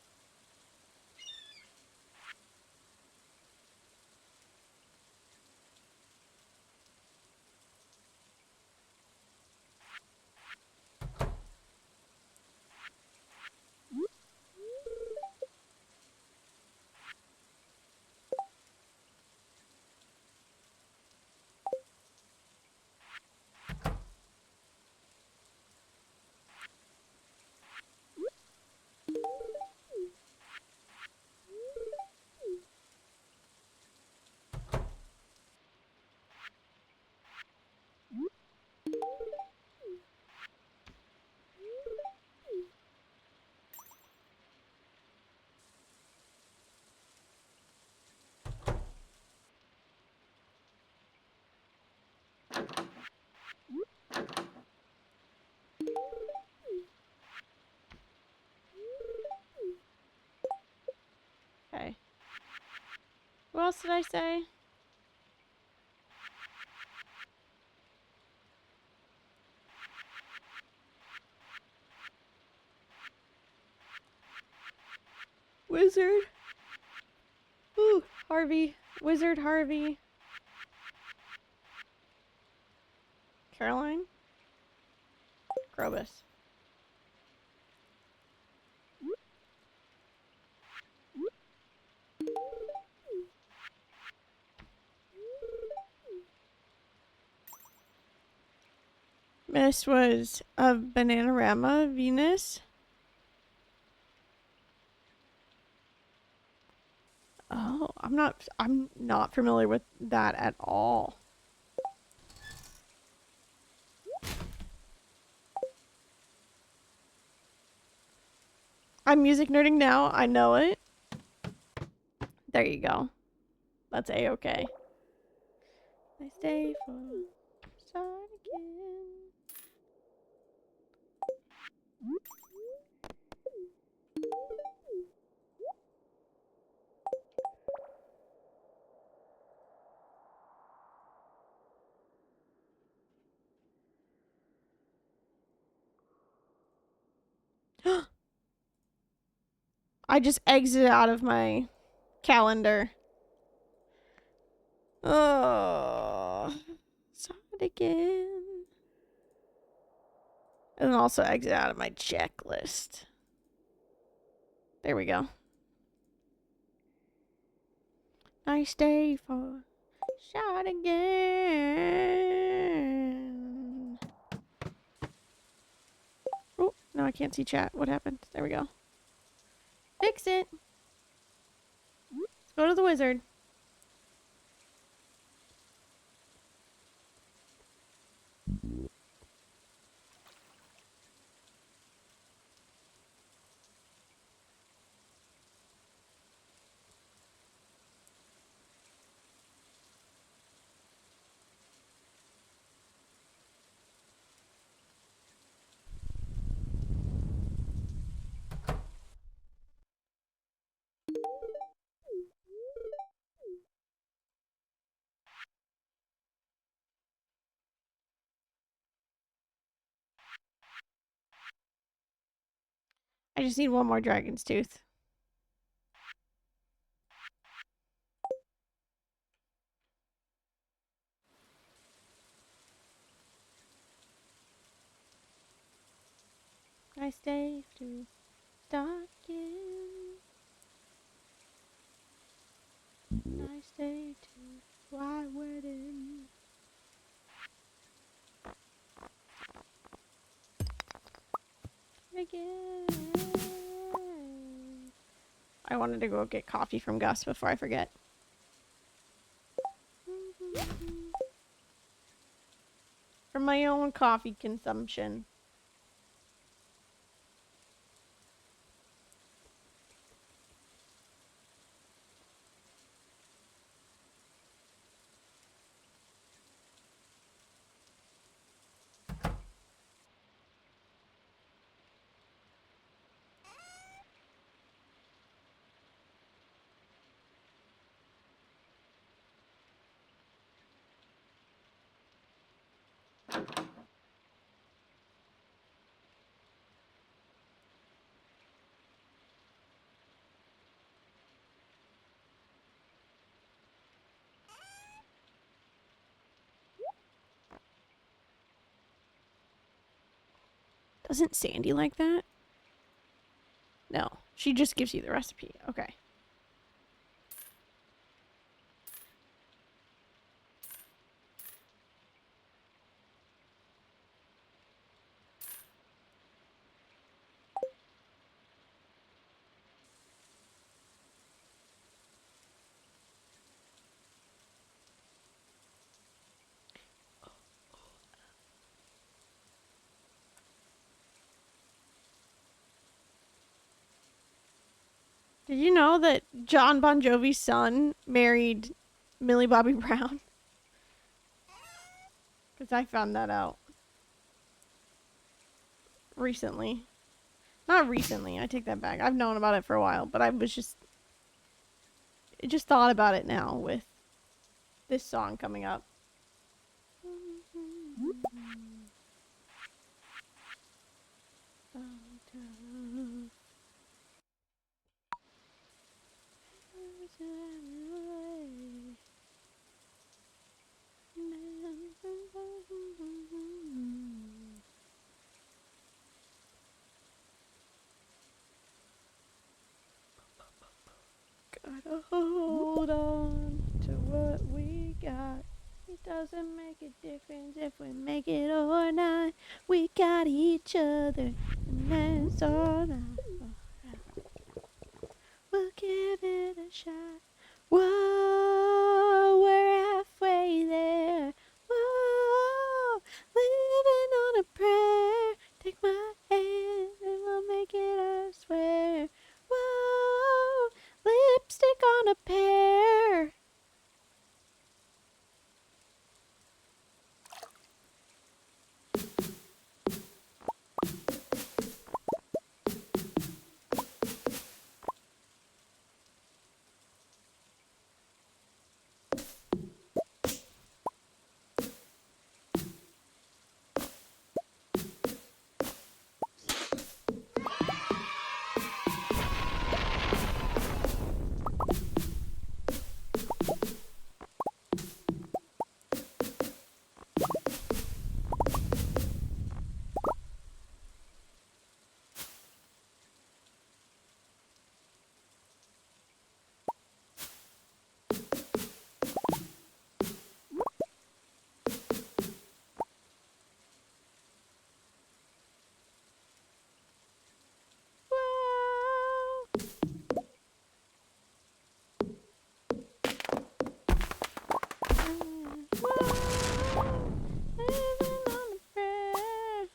What else did I say? Wizard. Ooh, Harvey. Wizard Harvey. Caroline. Grobus. Miss was of Bananarama, Venus. Oh, I'm not familiar with that at all. I'm music nerding now. I know it. There you go. That's A-okay. I stay for start again. I just exited out of my calendar. Oh, start again. And then also exit out of my checklist. There we go. Nice day for shot again. Oh, no, I can't see chat. What happened? There we go. Fix it. Let's go to the wizard. I just need one more dragon's tooth. Nice day to start again. Nice day to fly wedding. Again. I wanted to go get coffee from Gus before I forget. For my own coffee consumption. Doesn't Sandy like that? No. She just gives you the recipe. Okay. Did you know that John Bon Jovi's son married Millie Bobby Brown? Because I found that out recently. Not recently, I take that back. I've known about it for a while, but I was just... I just thought about it now with this song coming up. Gotta hold on to what we got. It doesn't make a difference if we make it or not. We got each other, and that's all right. We'll give it a shot. Whoa, we're halfway there. Whoa, living on a prayer. Take my hand and we'll make it, I swear. Whoa, lipstick on a pear. Whoa. Whoa, living on a prayer.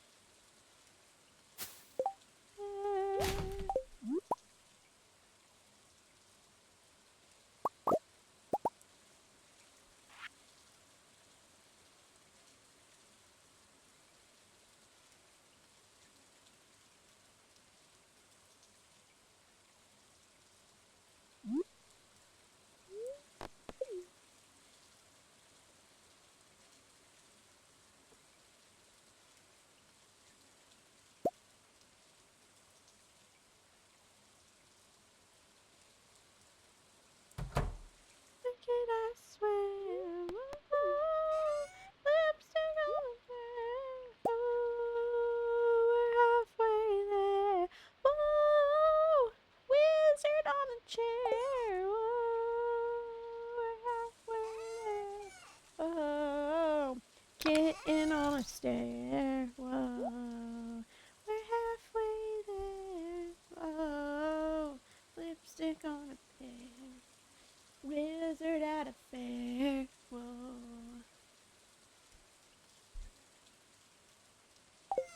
Make it, I swear. Whoa, lipstick on a pear. Whoa, we're halfway there. Whoa, wizard on a chair. Whoa, we're halfway there. Whoa, kitten on a stair. Whoa, we're halfway there. Whoa, lipstick on a pear. Wizard at a fair. Whoa.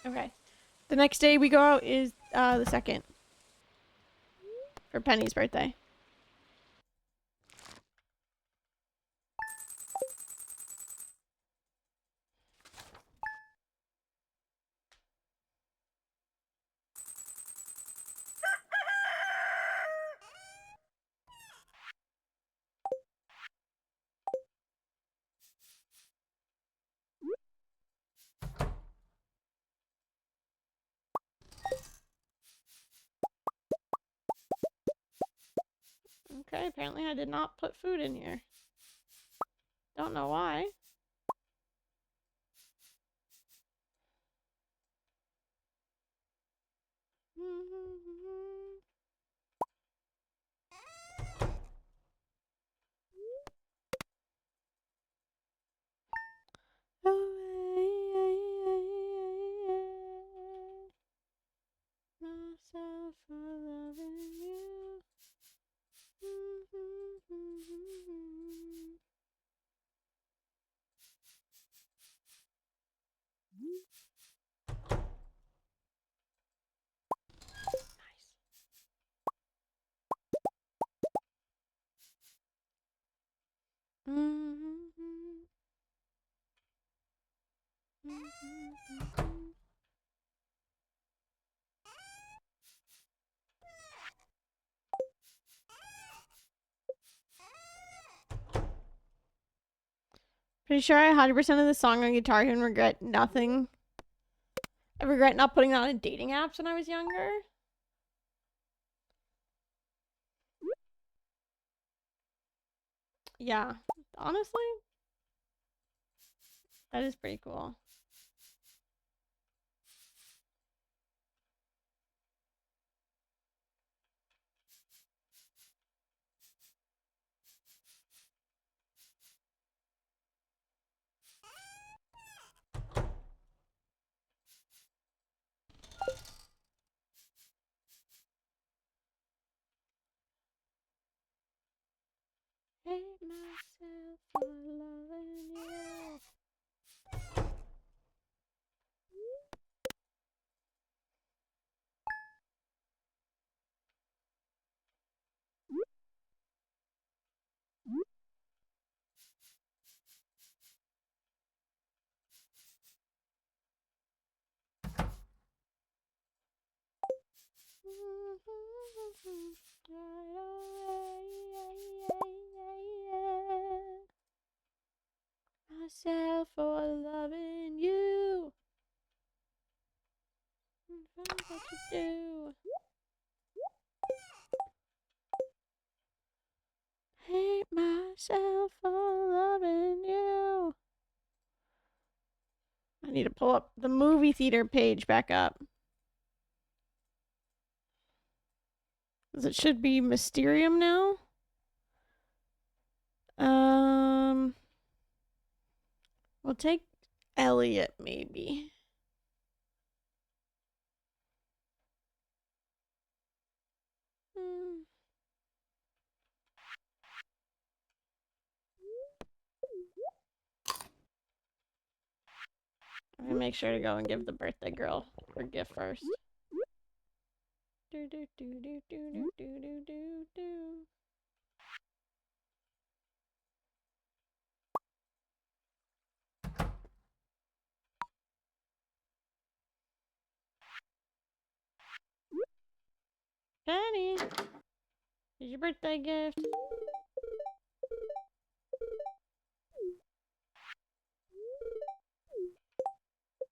Okay. The next day we go out is the 2nd for Penny's birthday. Okay, apparently I did not put food in here. Don't know why. Myself for loving you. Pretty sure I 100% of the song on Guitar Hero and regret nothing. I regret not putting that on dating apps when I was younger. Yeah, honestly, that is pretty cool. Hate myself for loving you. Myself for loving you. What you do? Hate myself for loving you. I need to pull up the movie theater page back up. It should be Mysterium now. We'll take Elliot maybe. I'm gonna make sure to go and give the birthday girl her gift first. Do do do do do do do do do. Penny, here's your birthday gift.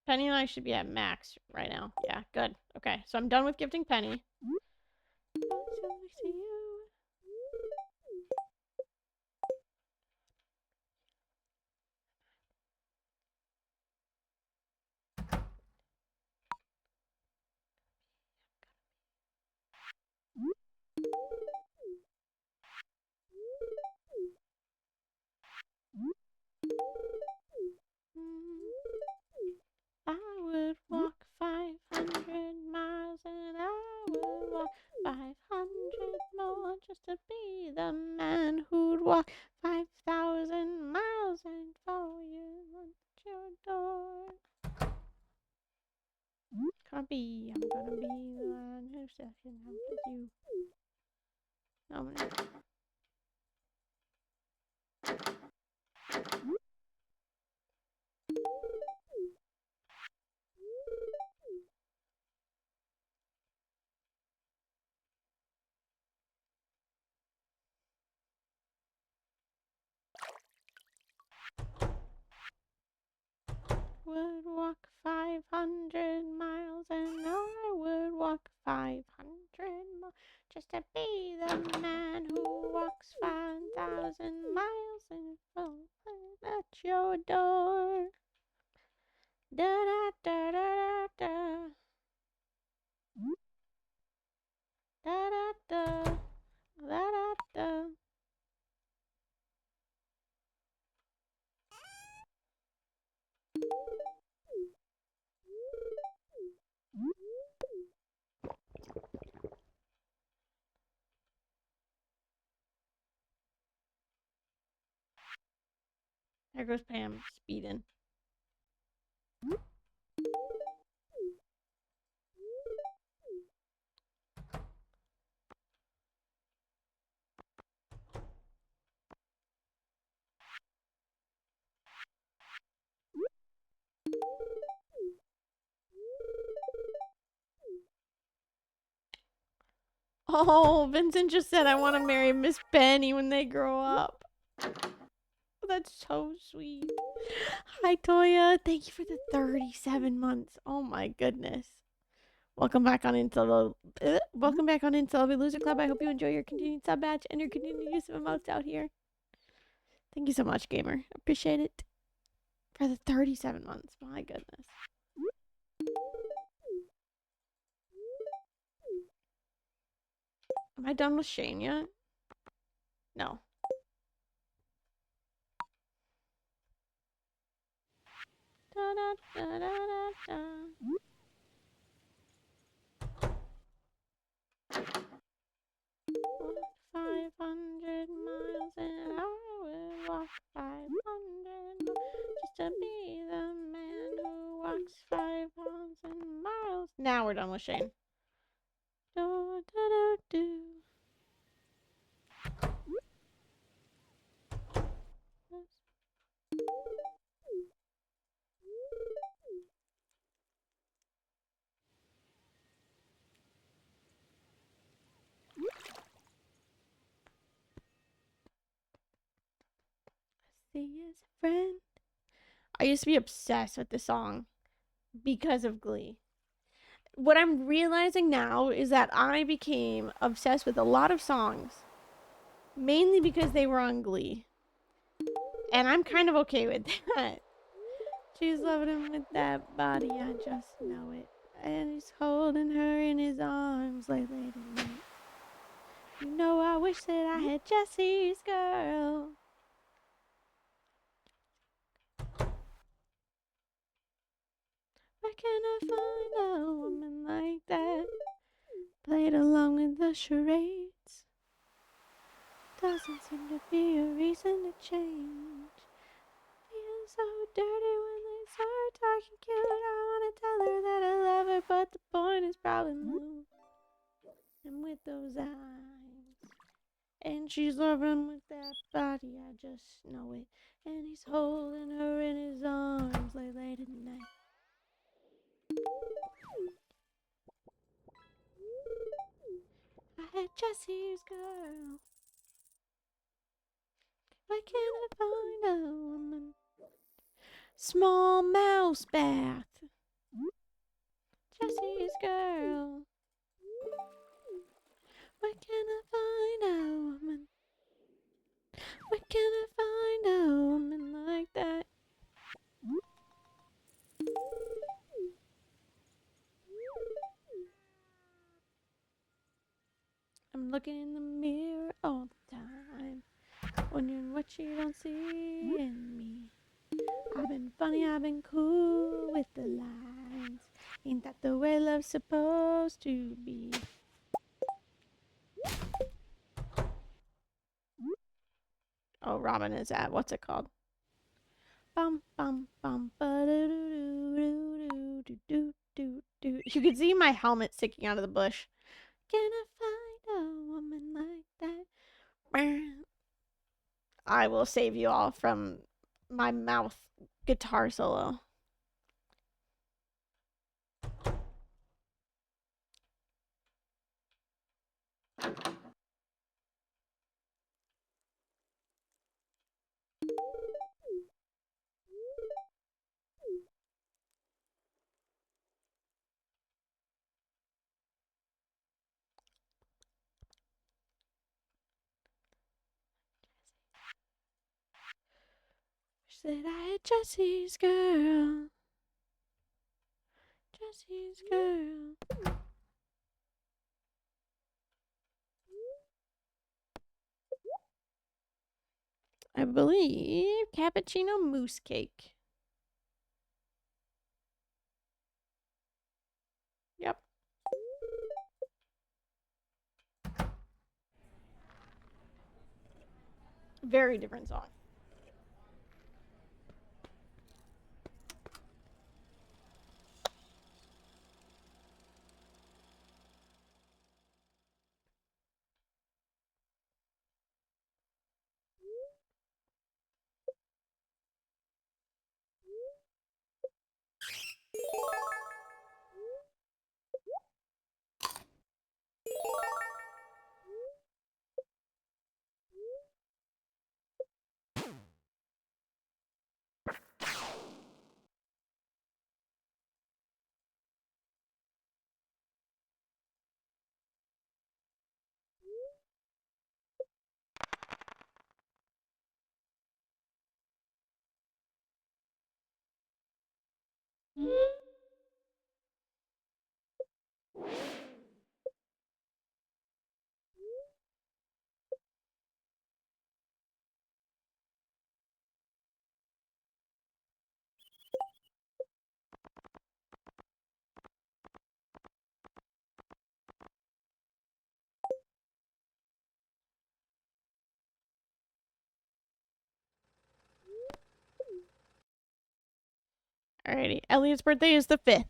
Penny and I should be at max right now. Yeah, good. Okay, so I'm done with gifting Penny. I would walk 500 miles and I would walk 500 more just to be the man who'd walk 5,000 miles and follow you at your door. I'm gonna be the one who steps in out with you. Would walk 500 miles and I would walk 500 miles just to be the man who walks 5,000 miles and falls at your door. Da da da da da. Da da da. Da da da. There goes Pam speeding. Oh, Vincent just said I want to marry Miss Penny when they grow up. That's so sweet. Hi, Toya. Thank you for the 37 months. Oh my goodness. Welcome back on Intel. Welcome back on Intel Loser Club. I hope you enjoy your continued sub batch and your continued use of emotes out here. Thank you so much, gamer. Appreciate it. For the 37 months. My goodness. Am I done with Shane yet? No. Da, da, da, da, da. 500 miles and I will walk 500 just to be the man who walks 5,000 miles. Now we're done with Shane. Do, do, do, do. See as a friend. I used to be obsessed with this song because of Glee. What I'm realizing now is that I became obsessed with a lot of songs mainly because they were on Glee. And I'm kind of okay with that. She's loving him with that body, I just know it. And he's holding her in his arms like late at night. You know, I wish that I had Jesse's girl. Where can I find a woman like that? Played along with the charades. Doesn't seem to be a reason to change. Feels so dirty when they start talking cute. I wanna tell her that I love her, but the point is probably moot. And with those eyes, and she's loving with that body, I just know it. And he's holding her in his arms like late at night. I had Jesse's girl. Why can't I find a woman? Small mouse bath. Jesse's girl. Why can't I find a woman? Why can't I find a woman like that? I'm looking in the mirror all the time, wondering what you don't see in me. I've been funny, I've been cool with the lines. Ain't that the way love's supposed to be? Oh, Robin is at, what's it called? Bum, bum, bum, ba do do do do do do do. You can see my helmet sticking out of the bush. Can I find a woman like that? I will save you all from my mouth guitar solo. Wish that I had Jesse's girl. Jesse's girl. I believe cappuccino mousse cake. Yep. Very different song. Alrighty. Elliot's birthday is the 5th.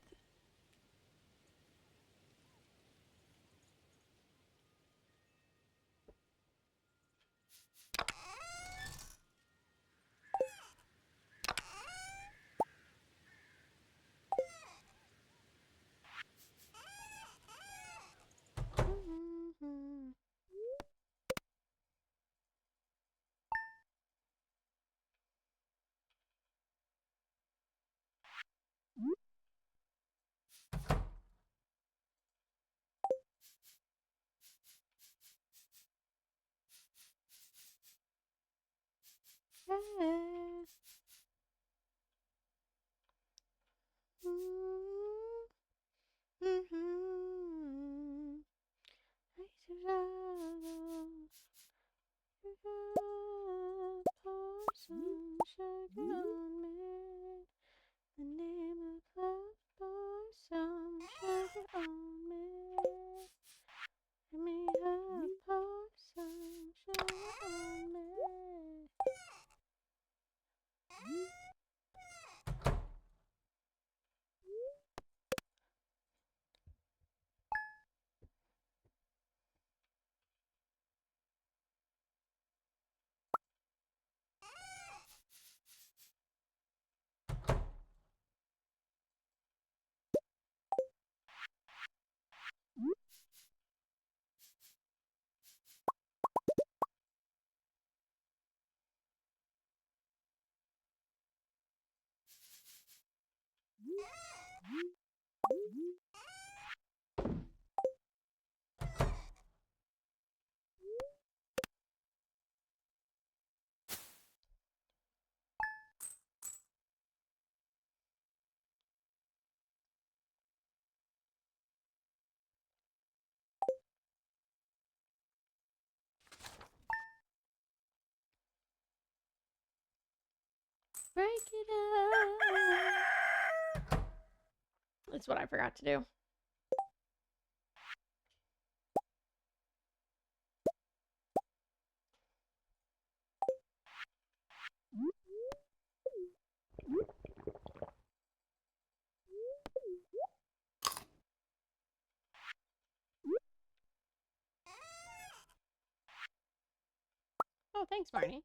Pour some sugar on me. The name of love, pour some sugar on me. Let me pour some sugar on me. Break it up. That's what I forgot to do. Oh, thanks, Marnie.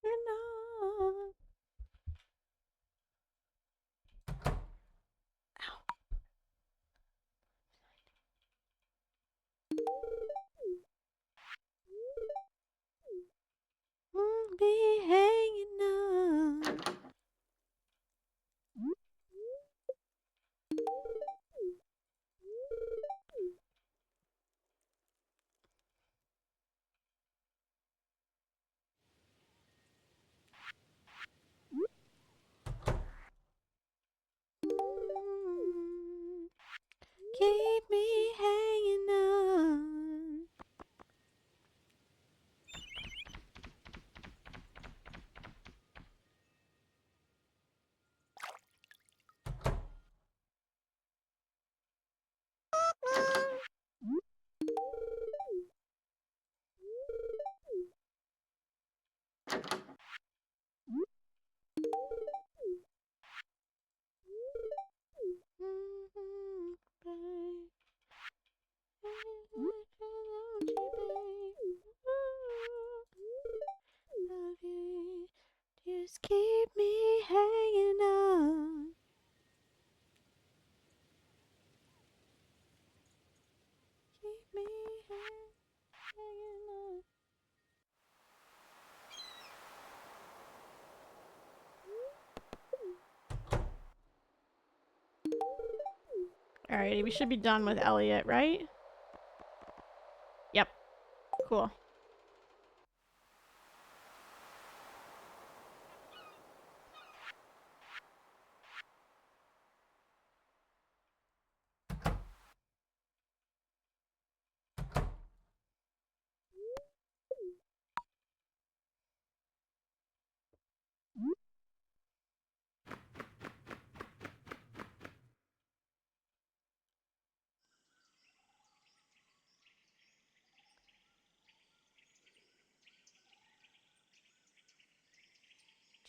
Enough. Won't be hanging on. Keep me hanging on. Love you. Just keep me hanging on. Keep me hanging on. Alrighty, we should be done with Elliot, right? Cool.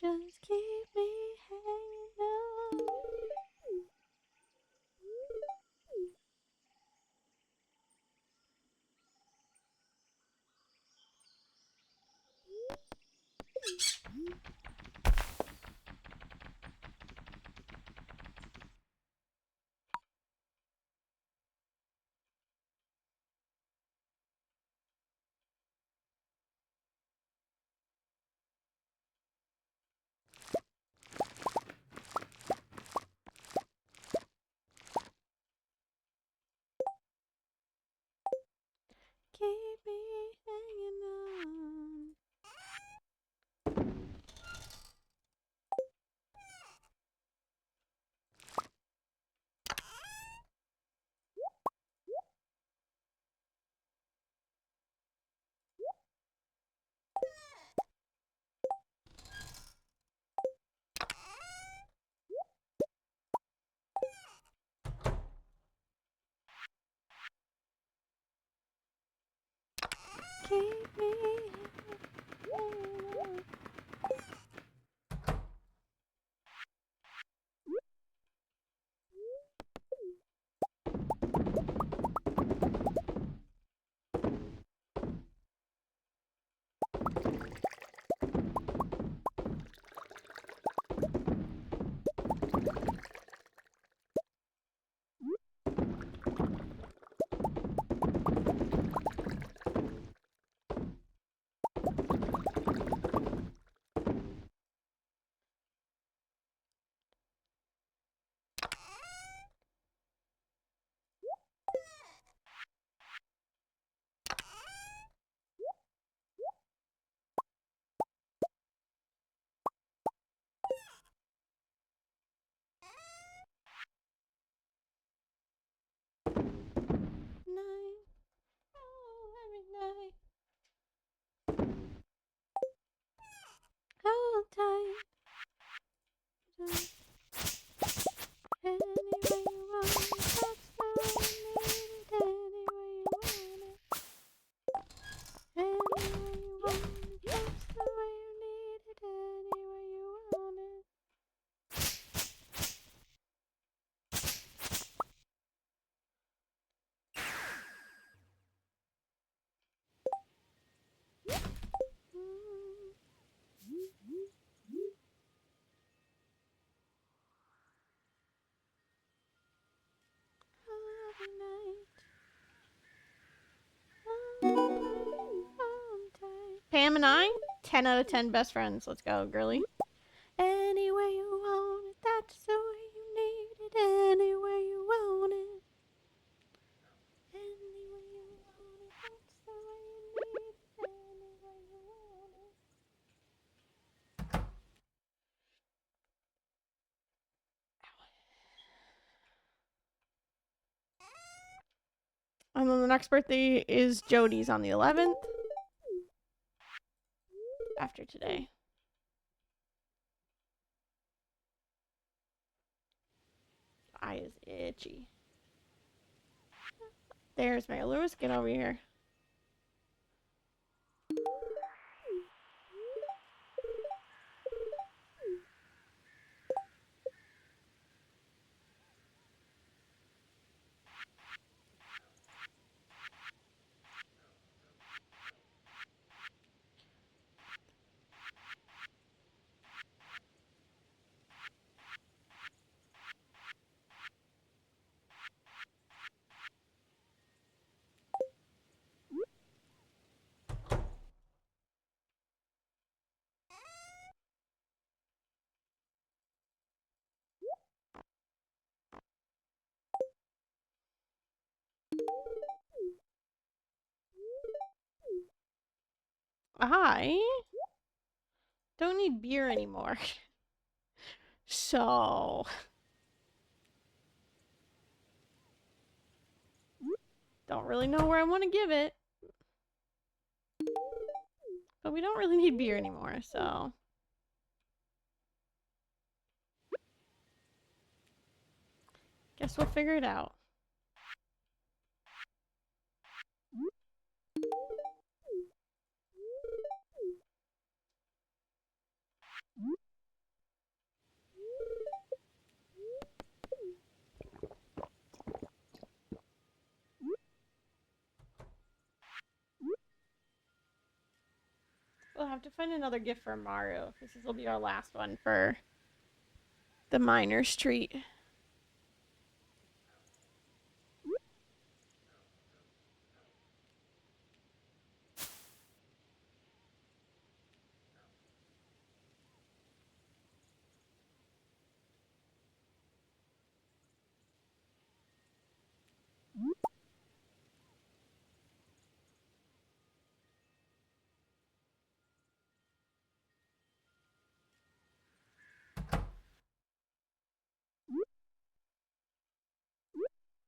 Just keep me hanging on. Keep me hanging on. Keep me hanging on. Night. Oh, every night. Hold tight. Any way you want it, that's the way you need it. Any way you want it. Any way you want it, that's the way you need it. Any way you want it. Every night. Pam and I, 10 out of 10 best friends. Let's go, girly. Any way you want it, that's the way you need it. Any way you want it. Any way you want it, that's the way you need it. Any way you want it. And then the next birthday is Jody's on the 11th. After today. Eye is itchy. There's Mary Lewis. Get over here. I don't need beer anymore. So... don't really know where I want to give it. But we don't really need beer anymore, so... guess we'll figure it out. We'll have to find another gift for Mario, because this will be our last one for the miner's treat.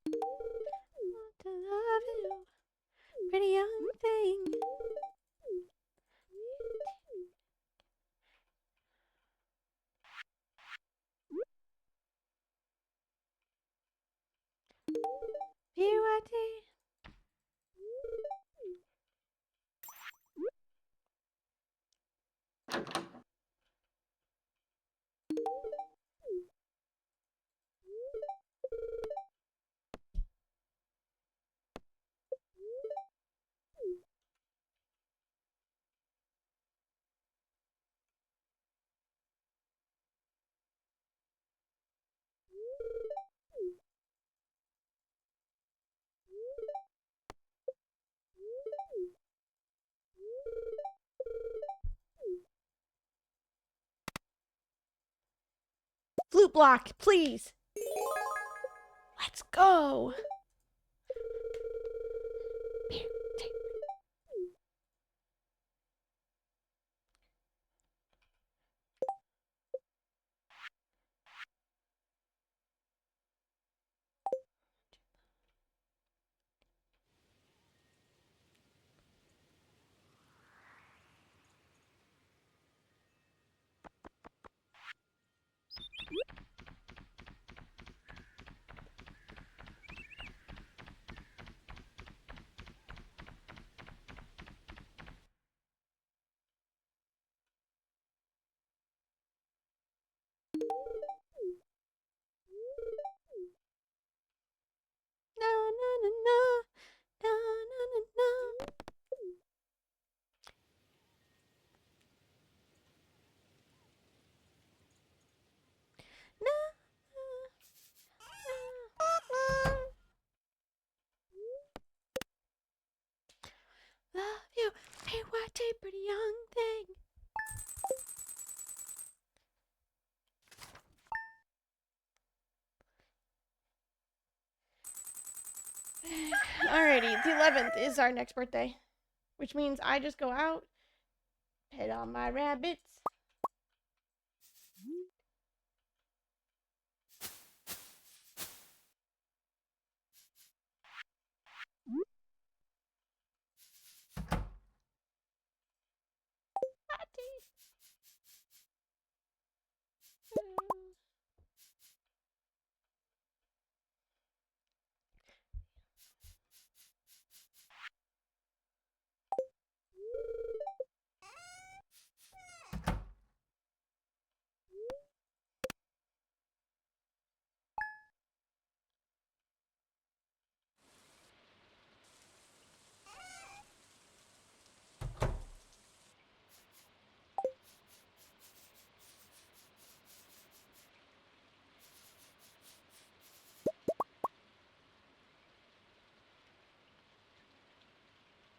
Want to love you, pretty young thing. PYT. Flute block, please. Let's go. No, no, no, no. No, no, no, no. No. Love you, PYT, pretty young thing. Alrighty, the 11th is our next birthday, which means I just go out, pet on my rabbits.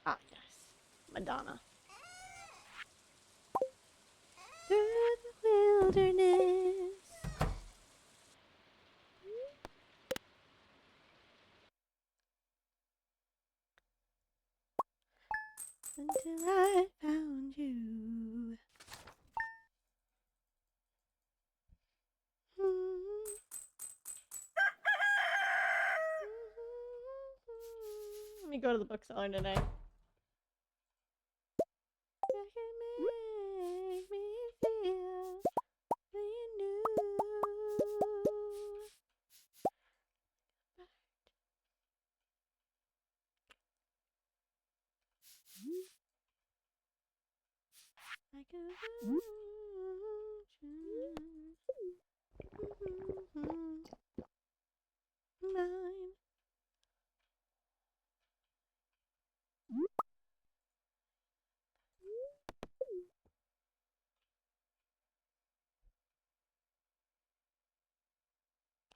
Ah, yes. Madonna. Through the wilderness. until I found you. Let me go to the bookseller today. Make me feel brand new. Like a virgin. Mine.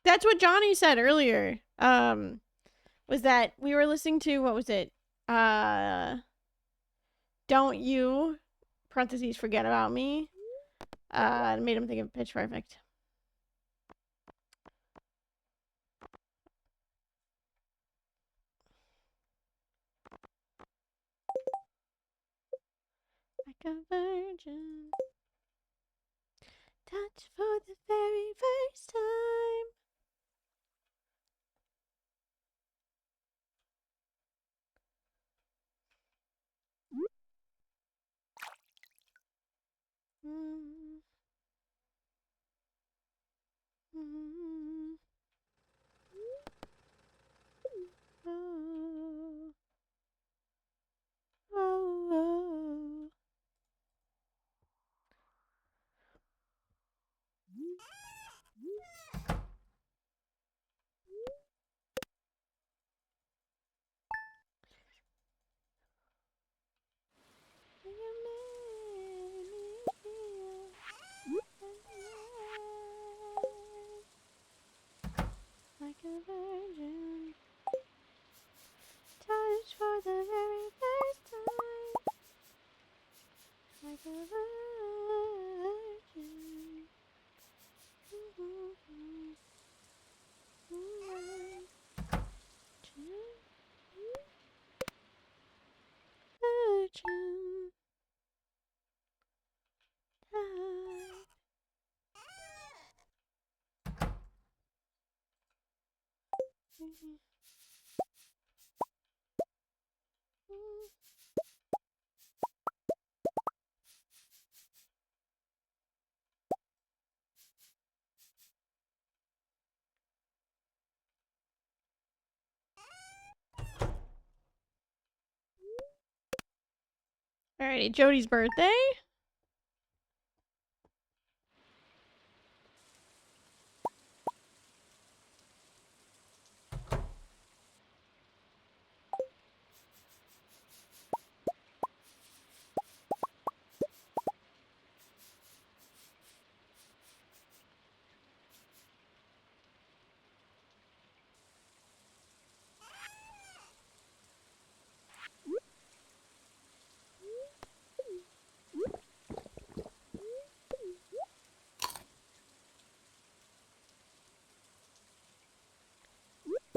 That's what Johnny said earlier. Was that we were listening to, what was it? Don't You, parentheses, Forget About Me. It made him think of Pitch Perfect. Like a virgin. Touch for the very first time. Mm. Mm. Oh. Oh. Oh. You made me feel like a virgin. Touch for the very first time. Like a virgin. Virgin. Alrighty, Jody's birthday.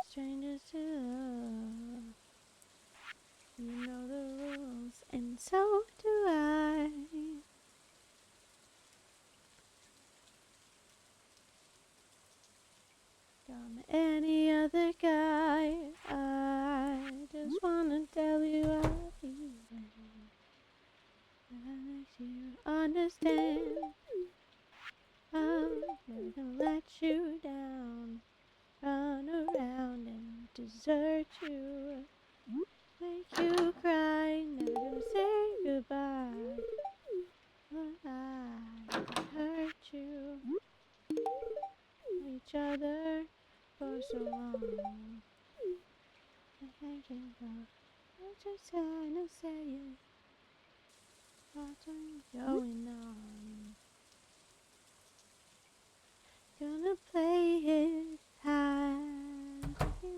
Strangers to love. You know the rules, and so do I. From any other guy, I just wanna tell you I feel it. That makes you understand. I'm never gonna let you down. Run around and desert you. Make you cry, never gonna say goodbye. But I hurt you. Each other for so long. I can't give up. I'm just trying to say it. What's going on? Gonna play it high. You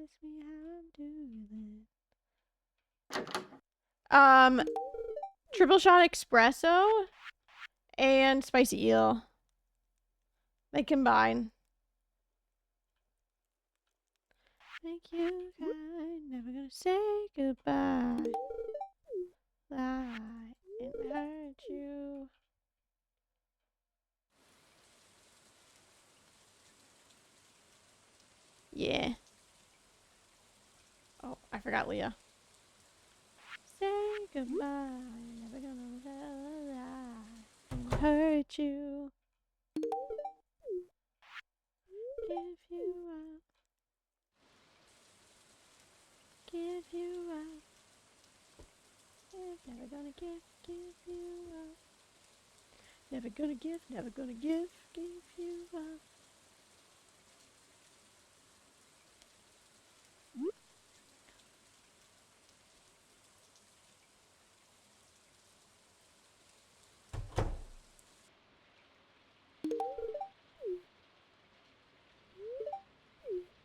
ask me how I'm doing. Triple shot espresso and spicy eel. They combine. Make you cry, never gonna say goodbye. goodbye and hurt you. Yeah. Oh, I forgot Leah. Say goodbye, never gonna tell a lie and hurt you. Give you up. Give you up. Never gonna give you up. Never gonna give you up.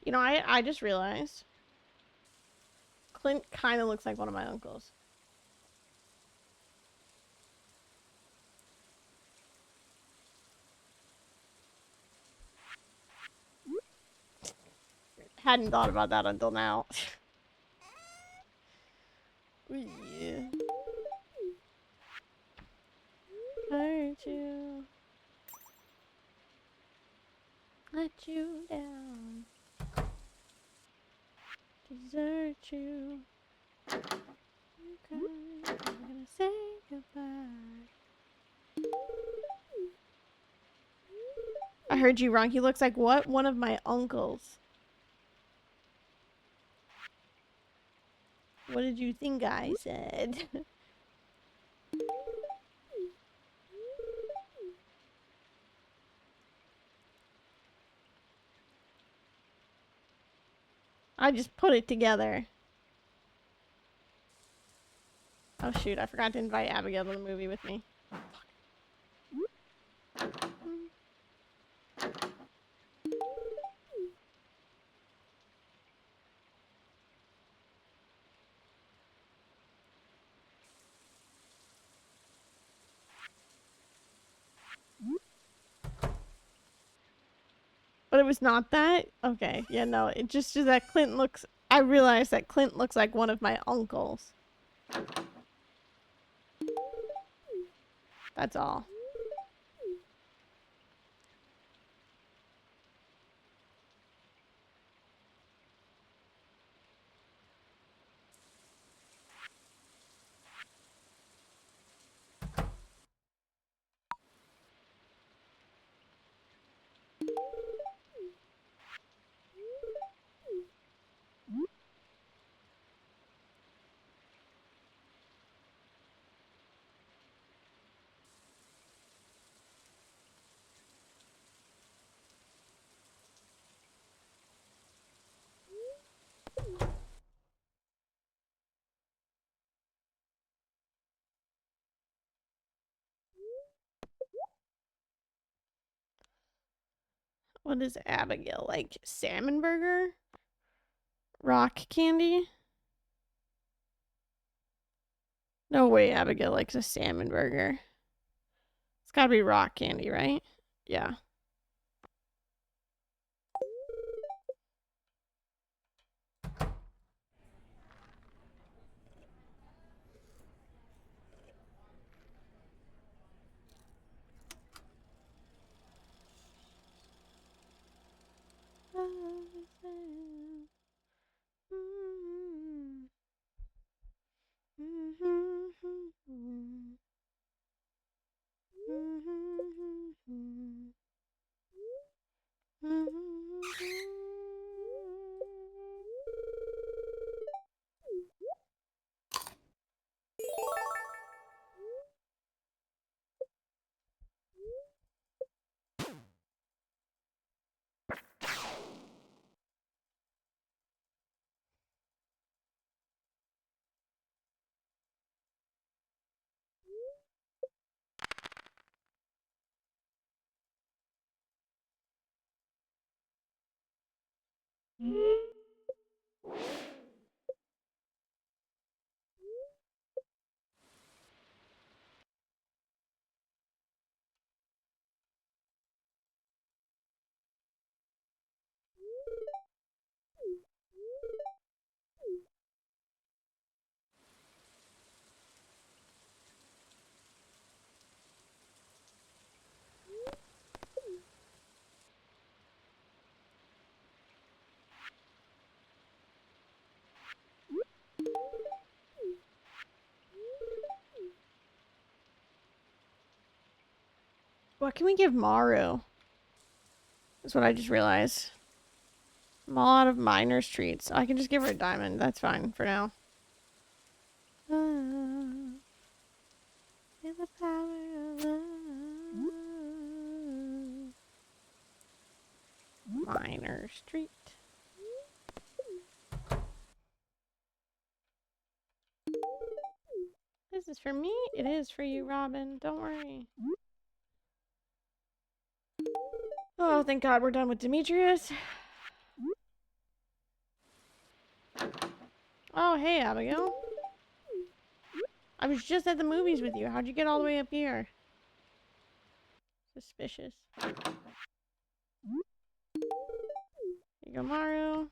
You know, I just realized Clint kind of looks like one of my uncles. Hadn't thought about that until now. Yeah. Hurt you. Let you down. Desert you. You cry. I'm gonna say goodbye. I heard you wrong. He looks like what? One of my uncles. What did you think I said? I just put it together. Oh shoot, I forgot to invite Abigail to the movie with me. But it was not that? Okay, yeah, no, it just that Clint looks... I realized that Clint looks like one of my uncles. That's all. What is Abigail? Like salmon burger? Rock candy? No way Abigail likes a salmon burger. It's gotta be rock candy, right? Yeah. What can we give Maru? That's what I just realized. I'm all out of miner's treats. I can just give her a diamond. That's fine for now. In the power of love. Miner's treat. This is for me. It is for you, Robin. Don't worry. Oh, thank God we're done with Demetrius. Oh, hey, Abigail. I was just at the movies with you. How'd you get all the way up here? Suspicious. Here you go, Maru.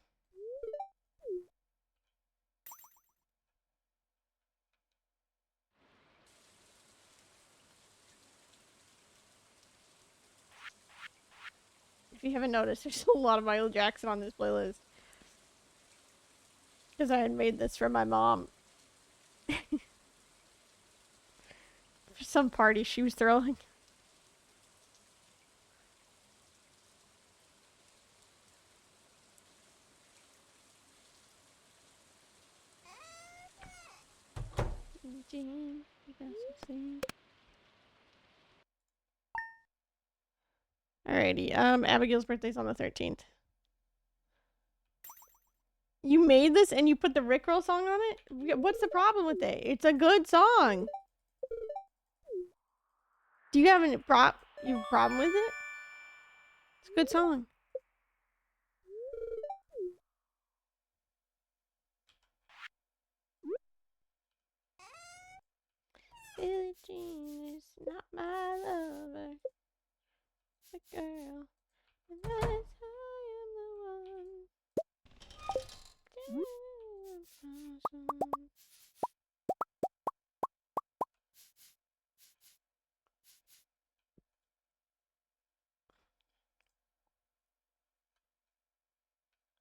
If you haven't noticed, there's a lot of Michael Jackson on this playlist. Because I had made this for my mom. For some party she was throwing. Alrighty, Abigail's birthday's on the 13th. You made this and you put the Rickroll song on it? What's the problem with it? It's a good song. Do you have a problem with it? It's a good song. Billie Jean is not my lover. The girl. And that is how I am the one.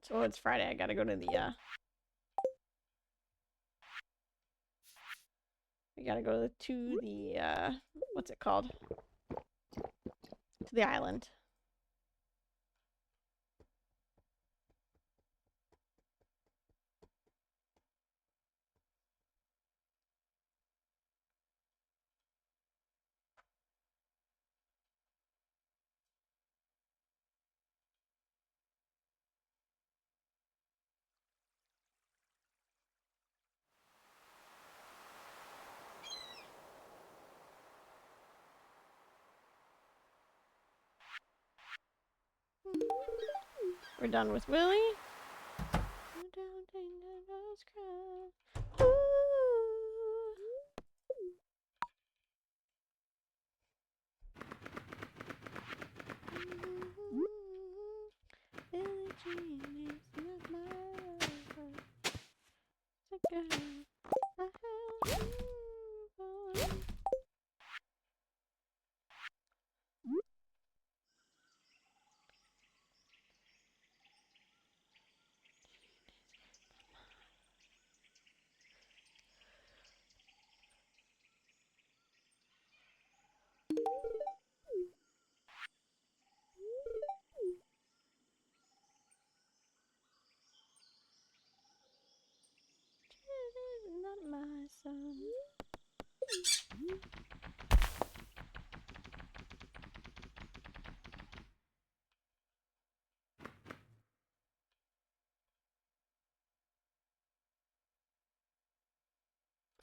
So it's Friday. I gotta go to the we gotta go to the what's it called? To the island. We're done with Willie. Billie Jean is not my lover. The girl I held for. Not my son.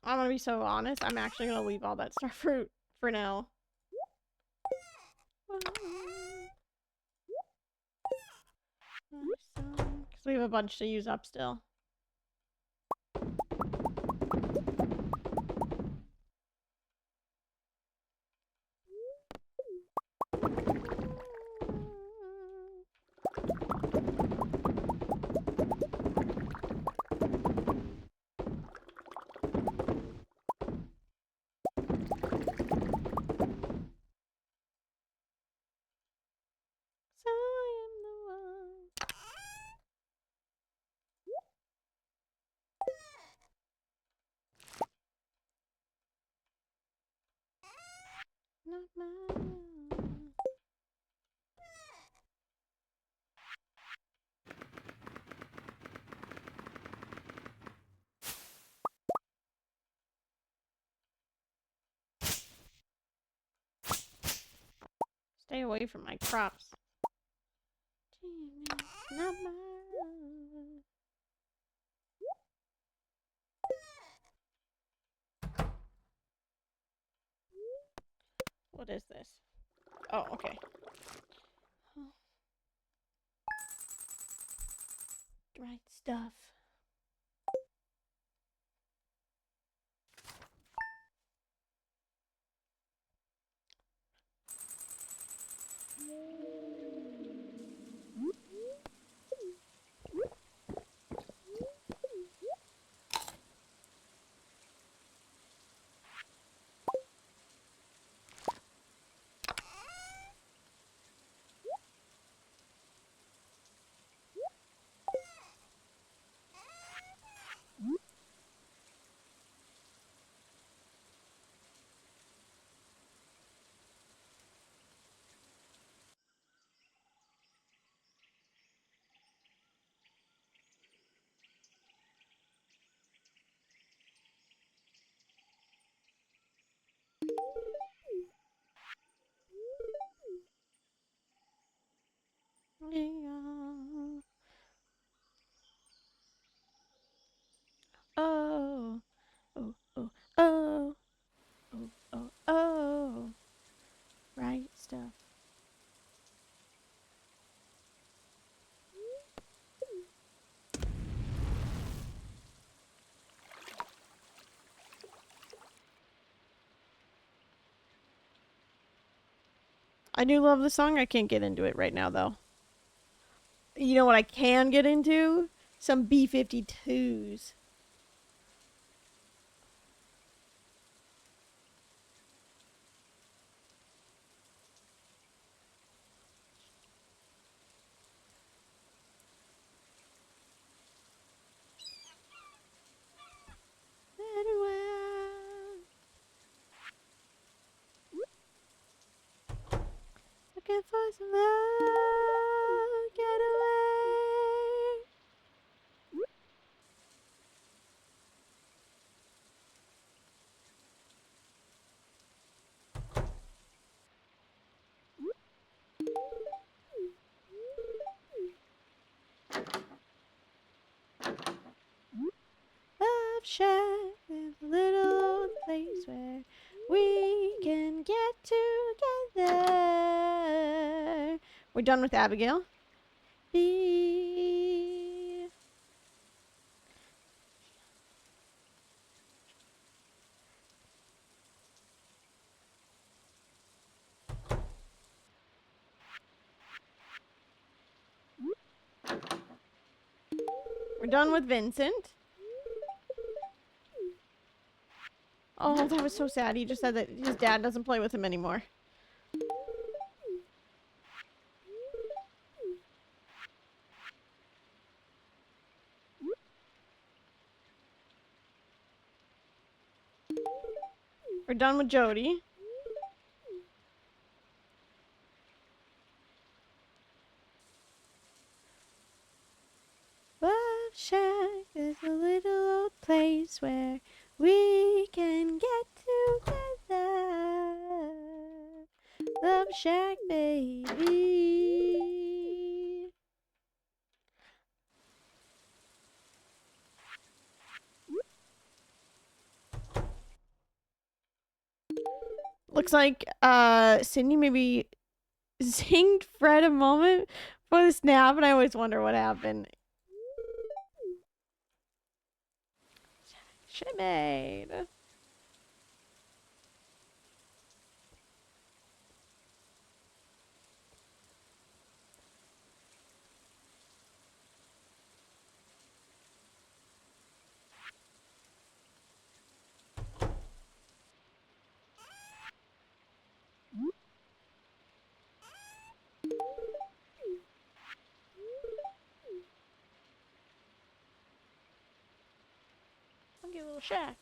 I'm gonna be so honest. I'm actually gonna leave all that star fruit for now. Because we have a bunch to use up still. So I am the one. Stay away from my crops. Not mine. What is this? Oh, okay. Right stuff. Yeah. Oh. Oh, oh, oh. Oh, oh, oh. Right stuff. I do love the song. I can't get into it right now, though. You know what I can get into? Some B-52s. Looking for some love, get away. Love Shack is a little old place where we can get together. We're done with Abigail. Be. We're done with Vincent. Oh, that was so sad. He just said that his dad doesn't play with him anymore. We're done with Jody. Love Shack is a little old place where we can get together. Love Shack, baby. Looks like Sydney maybe zinged Fred a moment for the snap, and I always wonder what happened. Shimade. I'll get a little shack.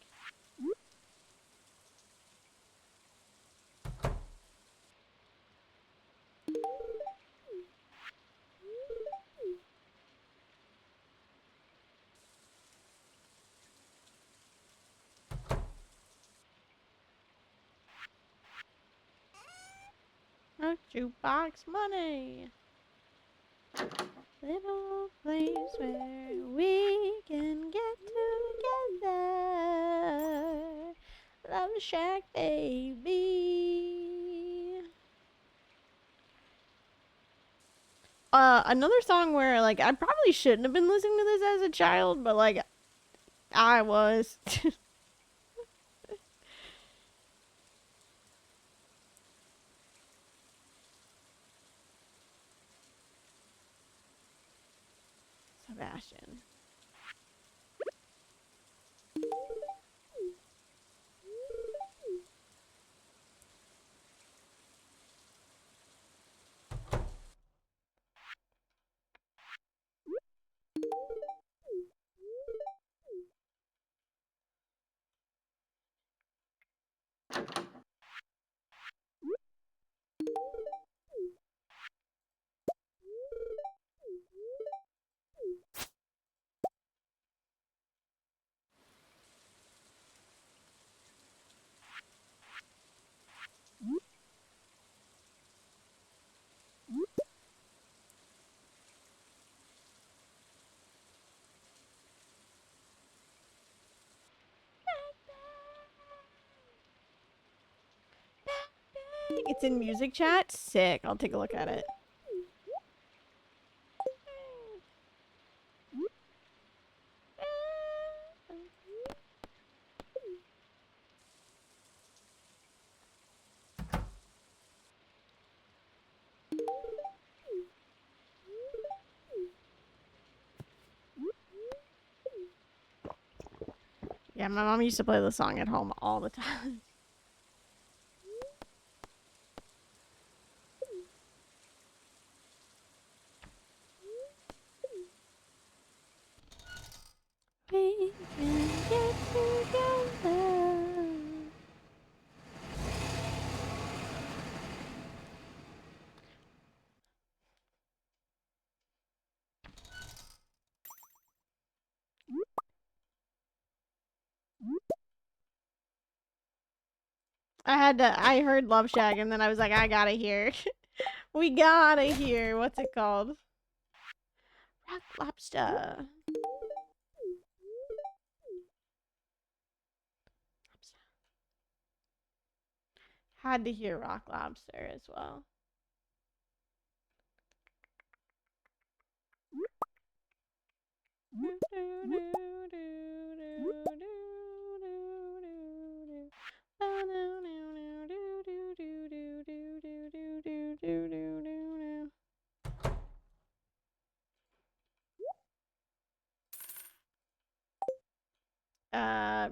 a jukebox money. Little place where we can get together. Love Shack, baby. Another song where, like, I probably shouldn't have been listening to this as a child, but, like, I was. Sebastian. It's in music chat? Sick. I'll take a look at it. Yeah, my mom used to play the song at home all the time. We can get together. I heard Love Shack and then I was like, I gotta hear. We gotta hear. What's it called? Rock Lobster. Had to hear Rock Lobster as well.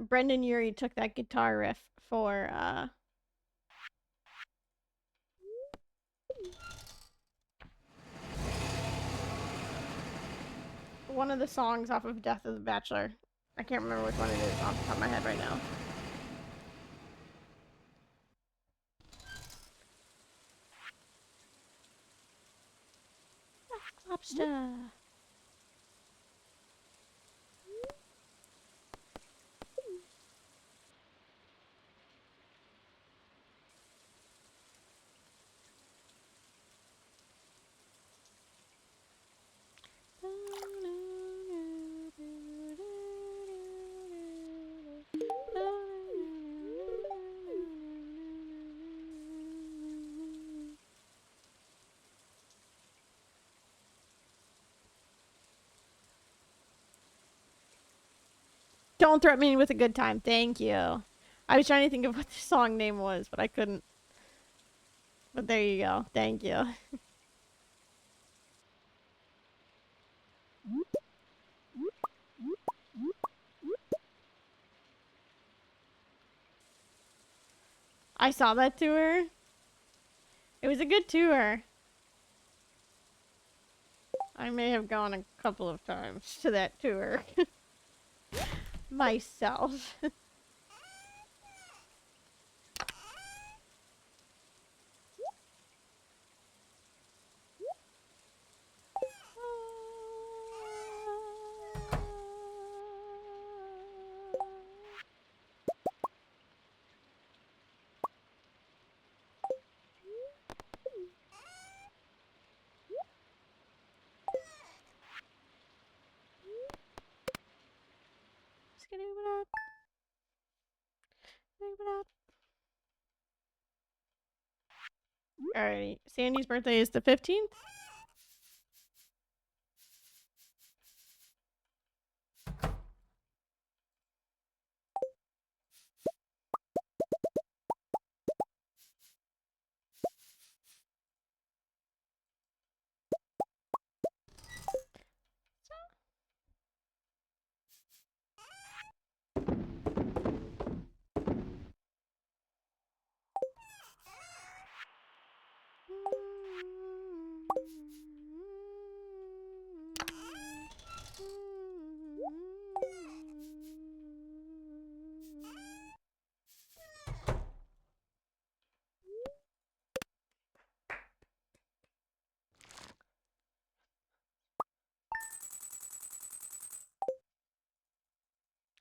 Brendan Urie took that guitar riff for one of the songs off of Death of the Bachelor. I can't remember which one it is off the top of my head right now. Lobster. Don't threaten me with a good time. Thank you. I was trying to think of what the song name was, but I couldn't. But there you go. Thank you. I saw that tour. It was a good tour. I may have gone a couple of times to that tour. Myself. Alright, Sandy's birthday is the 15th.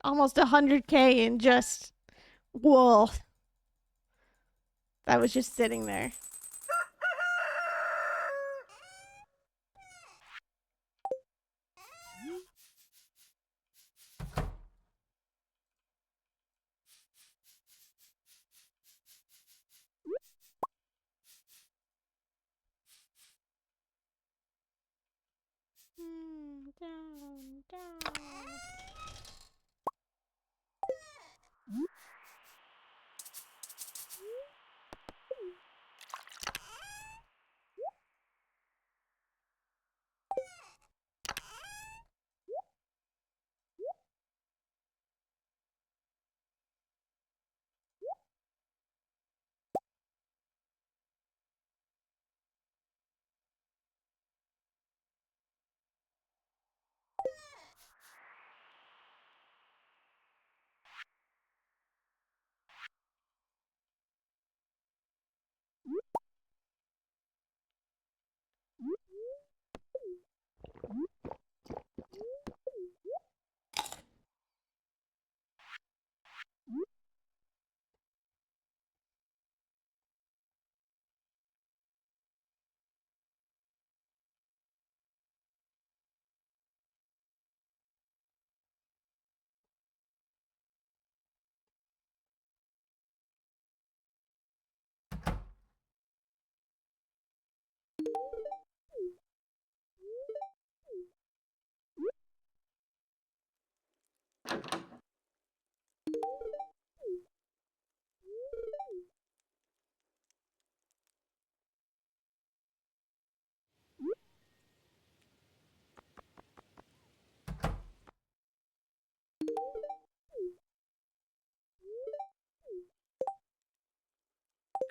Almost 100K in just... Whoa. That was just sitting there. Down, down.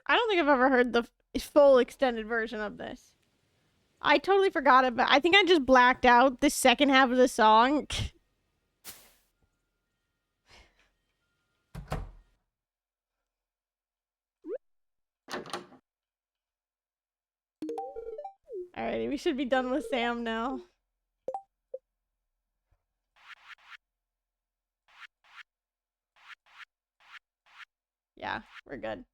I don't think I've ever heard the full extended version of this. I totally forgot about. I think I just blacked out the second half of the song. Alrighty, we should be done with Sam now. Yeah, we're good.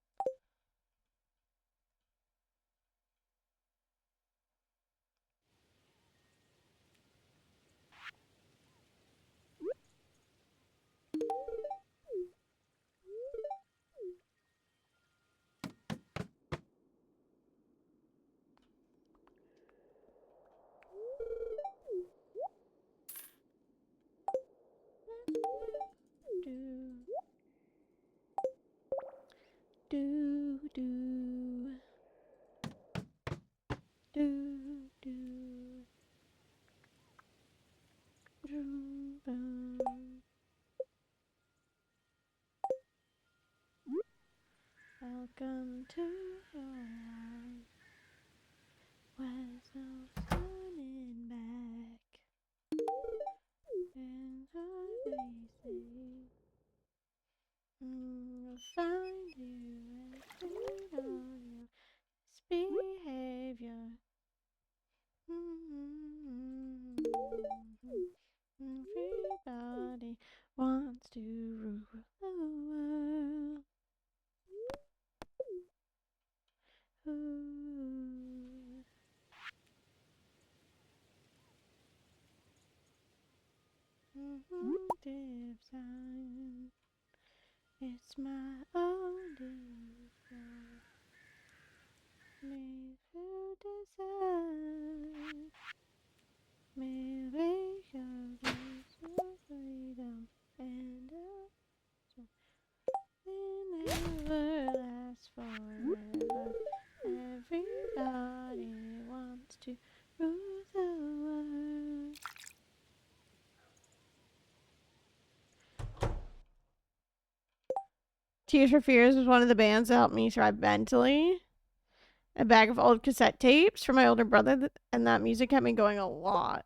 Do do do do do. Welcome to your life. Where's no turning back? And they say, we'll find you and feed on your behavior. Everybody wants to rule the world. Ooh. Deep time. It's my own. never last forever. Everybody wants to rule the world. Tears for Fears was one of the bands that helped me thrive mentally. A bag of old cassette tapes for my older brother, and that music kept me going a lot.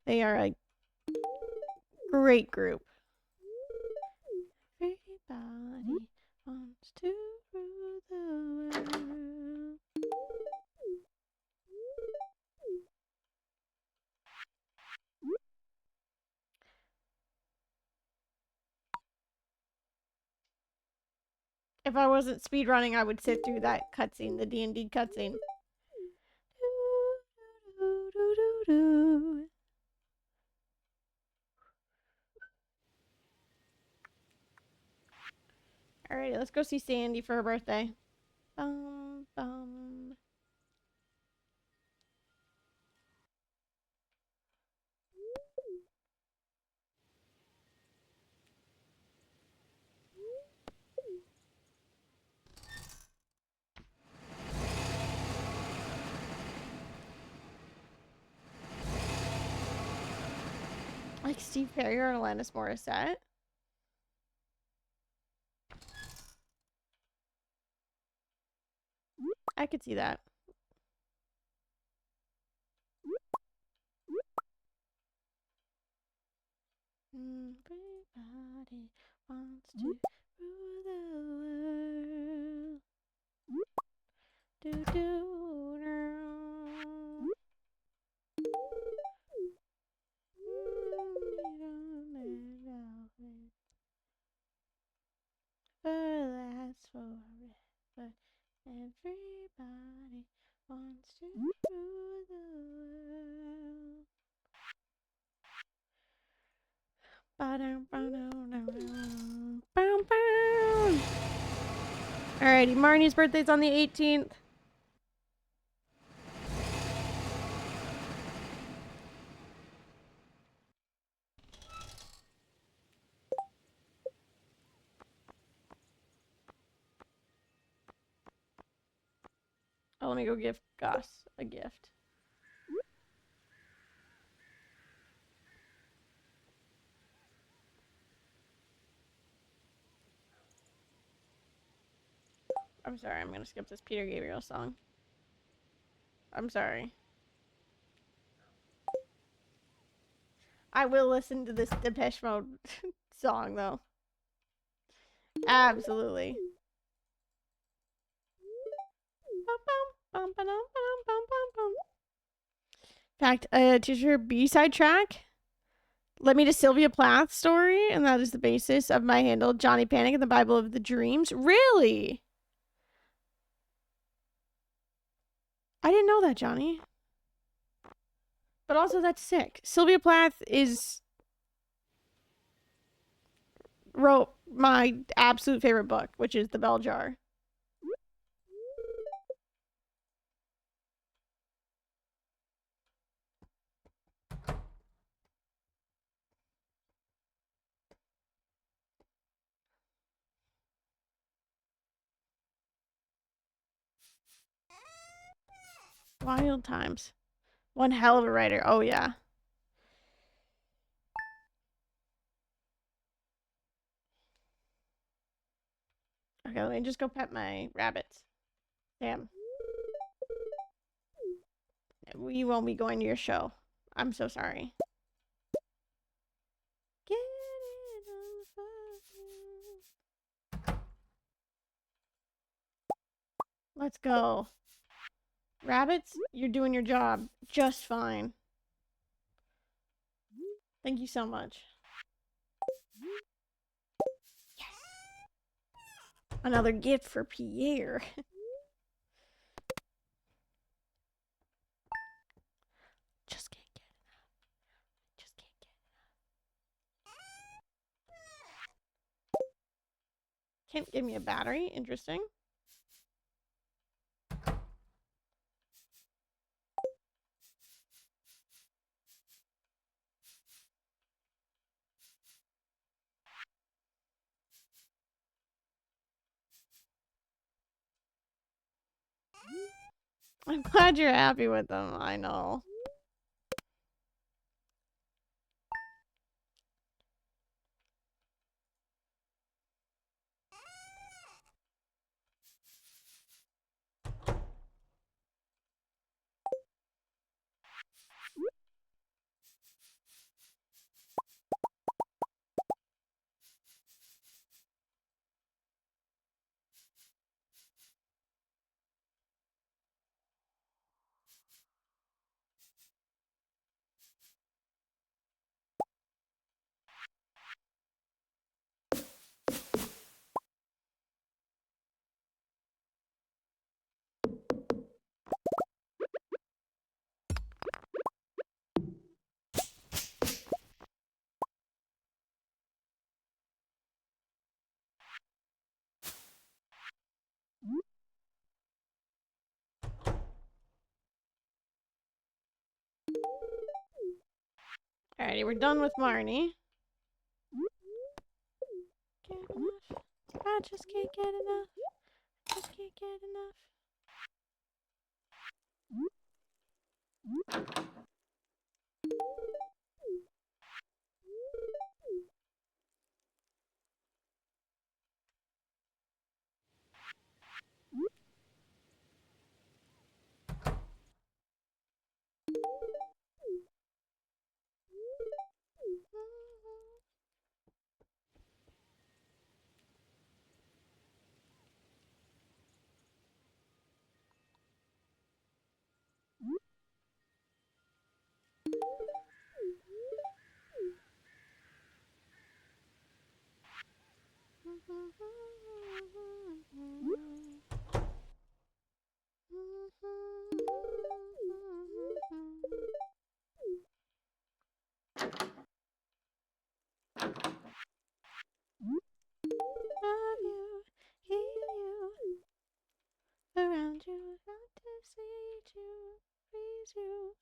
They are a great group. Everybody wants to rule the world. If I wasn't speedrunning, I would sit through that cutscene, the D&D cutscene. Alrighty, let's go see Sandy for her birthday. Bum, bum. Like Steve Perry or Alanis Morissette. I could see that. Everybody wants to rule the world. Do do do. Last forever. Everybody wants to rule the world. Alrighty, Marnie's birthday's on the 18th. Oh, let me go give Gus a gift. I'm sorry, I'm gonna skip this Peter Gabriel song. I'm sorry. I will listen to this Depeche Mode song, though. Absolutely. In fact, teacher B-side track led me to Sylvia Plath's story, and that is the basis of my handle, Johnny Panic and the Bible of the Dreams. Really? I didn't know that, Johnny. But also, that's sick. Sylvia Plath wrote my absolute favorite book, which is The Bell Jar. Wild times. One hell of a writer. Oh, yeah. Okay, let me just go pet my rabbits. Damn. We won't be going to your show. I'm so sorry. Get it on. Let's go. Rabbits, you're doing your job just fine. Thank you so much. Yes. Another gift for Pierre. Just can't get enough. Just can't get enough. Can't give me a battery. Interesting. I'm glad you're happy with them. I know. Alrighty, we're done with Marnie. Get enough. I just can't get enough. Just can't get enough. Love you, heal you, around you, want to see you, please you.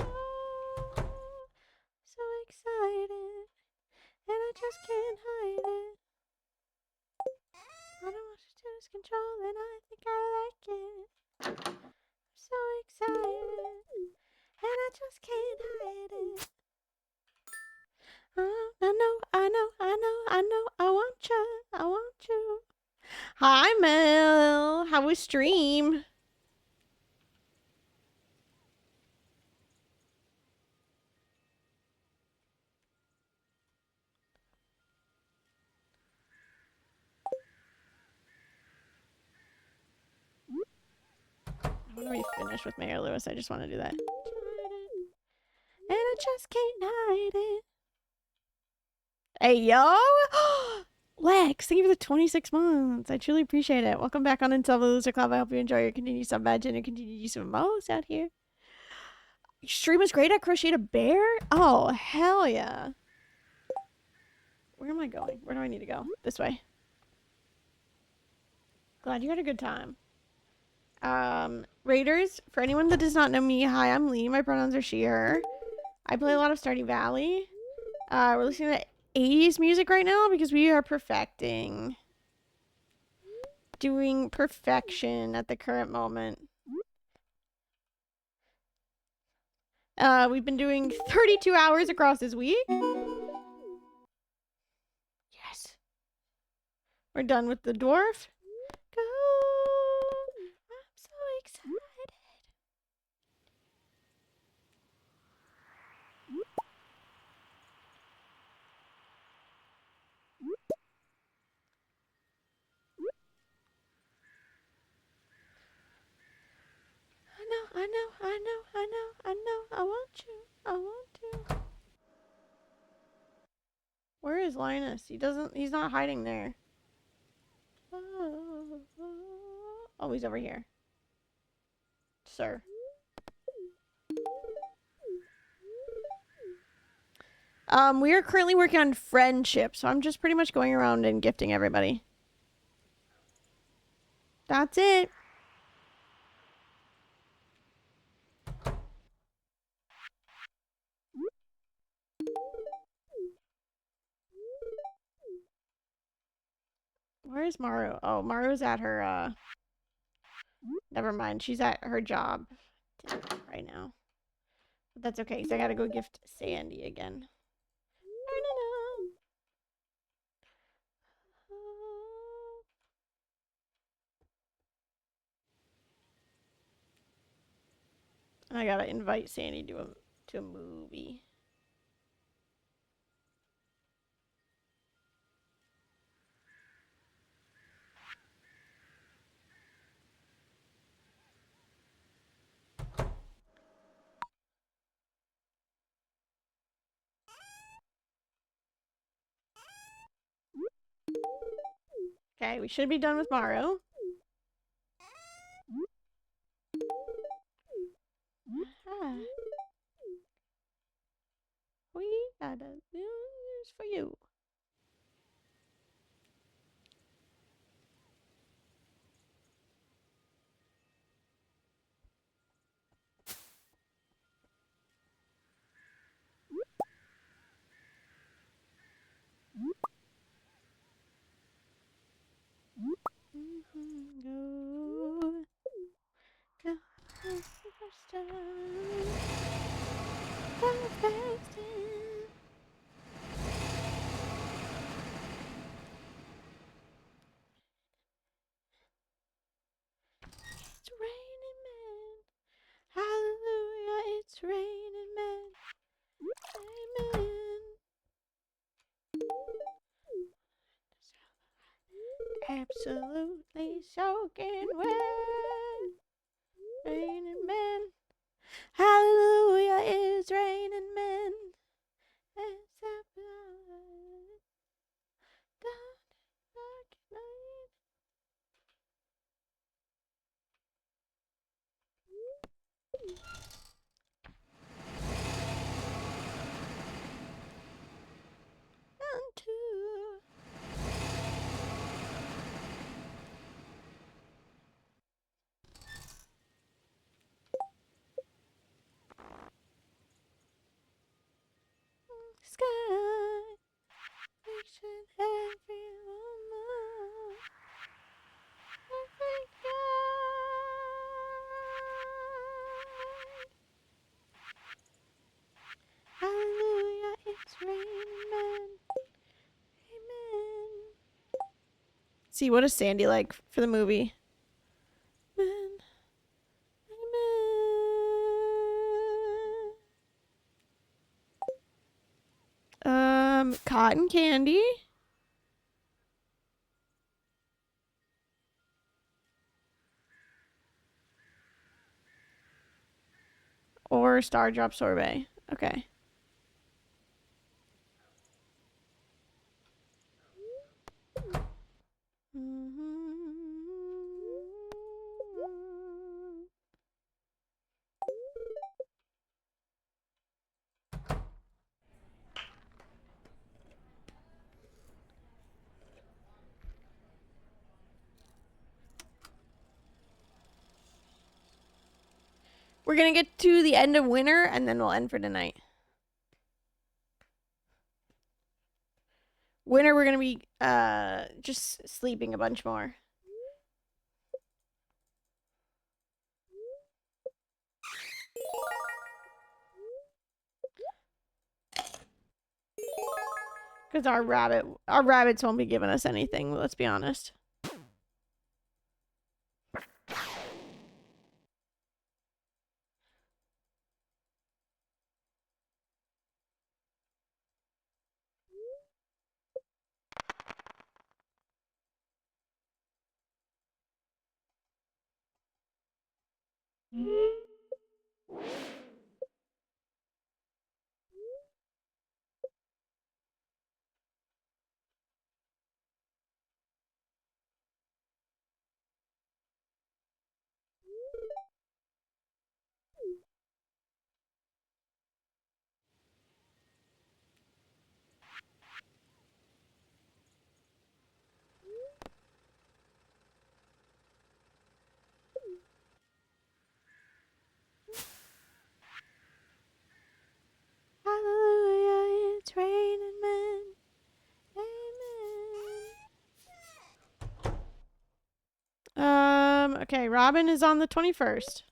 Oh, so excited, and I just can't hide it. I don't want you to lose control, and I think I like it. I'm so excited, and I just can't hide it. I know, I want you, I want you. Hi, Mel. How was stream? When we finish with Mayor Lewis, I just want to do that. And I just can't hide it. Hey, yo! Lex, thank you for the 26 months. I truly appreciate it. Welcome back on Until the Loser Club. I hope you enjoy your continued sub badge and your continued use of emotes out here. Your stream was great. I crocheted a bear? Oh, hell yeah. Where am I going? Where do I need to go? This way. Glad you had a good time. Raiders, for anyone that does not know me, hi, I'm Lee. My pronouns are she, her. I play a lot of Stardew Valley. We're listening to 80s music right now because we are perfecting. Doing perfection at the current moment. We've been doing 32 hours across this week. Yes. We're done with the dwarf. Go. I'm so excited. I know. I want you. I want you. Where is Linus? He's not hiding there. Oh, he's over here. Sir. We are currently working on friendship, so I'm just pretty much going around and gifting everybody. That's it. Where's Maru? Oh, Maru's at her, never mind. She's at her job right now. But that's okay, because I gotta go gift Sandy again. I gotta invite Sandy to a movie. Okay, we should be done with Maru. Ah. We got a news for you. It's raining men. Hallelujah, it's raining men. Amen. Absolutely soaking wet. Raining men. Hallelujah, it's raining men. It's a blood. Sky, picture every woman, every guy. Hallelujah, it's raining men. Amen. See, what does Sandy like for the movie? Men. Amen. Cotton candy. Or Star Drop Sorbet. Okay. We're gonna get to the end of winter and then we'll end for tonight. Winter, we're gonna be just sleeping a bunch more. Because our rabbits won't be giving us anything, let's be honest. Okay, Robin is on the 21st.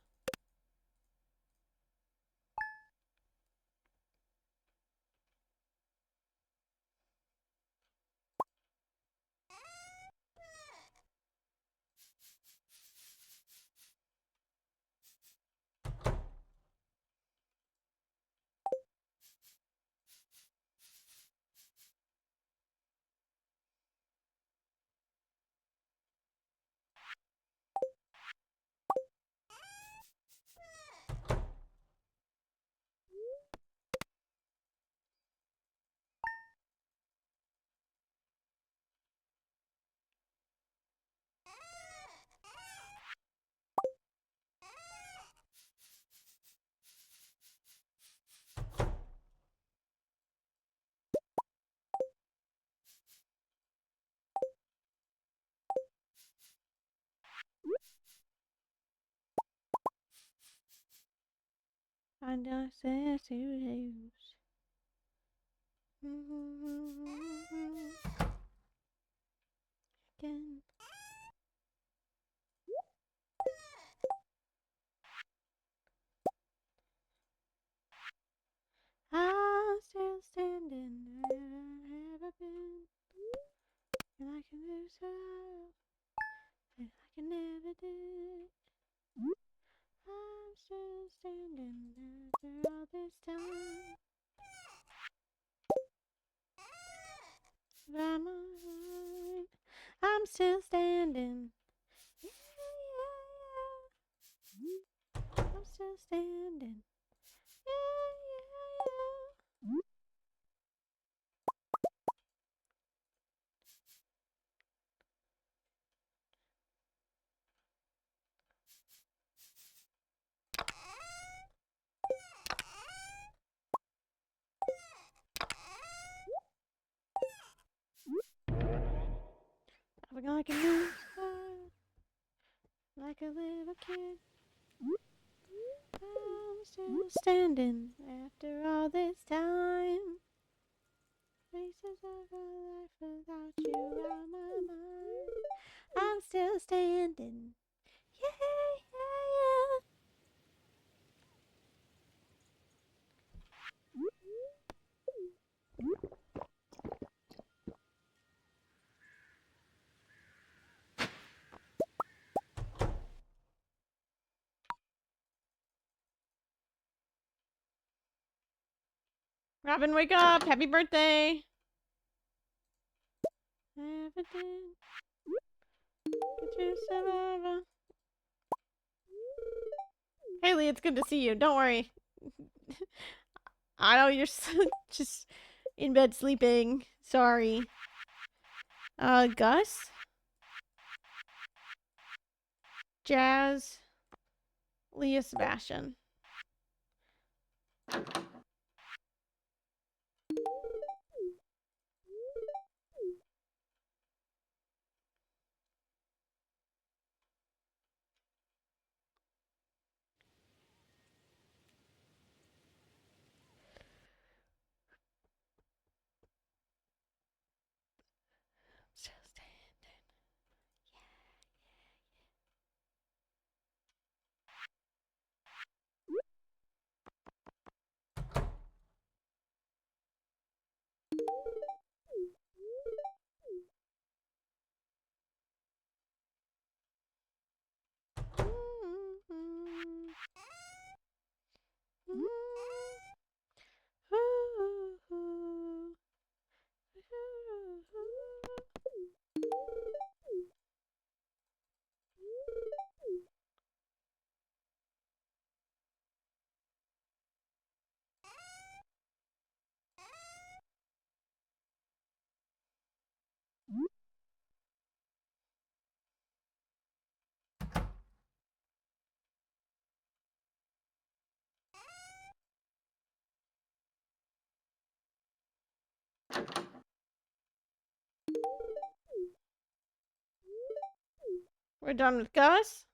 I don't say to lose. Again. I'm still standing where I ever been, and I can lose her, and I can never do. I'm still standing after all this time. By my line, I'm still standing. Yeah, yeah, yeah. I'm still standing. Yeah, yeah, yeah. I'm like a new star, like a little kid. I'm still standing after all this time. Faces of a life without you on my mind. I'm still standing. Yeah, yeah, yeah. Robin, wake up! Happy birthday! Never did. Get you survivor. Haley, it's good to see you. Don't worry. I know you're just in bed sleeping. Sorry. Gus? Jazz? Leah Sebastian. Still standing. We're done with Gus.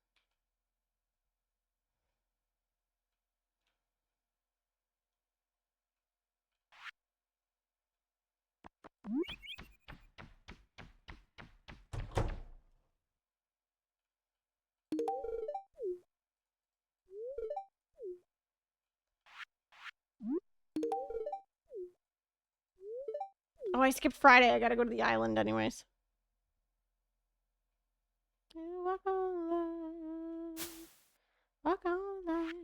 Oh, I skipped Friday. I gotta go to the island anyways. Walk on life. Walk on life.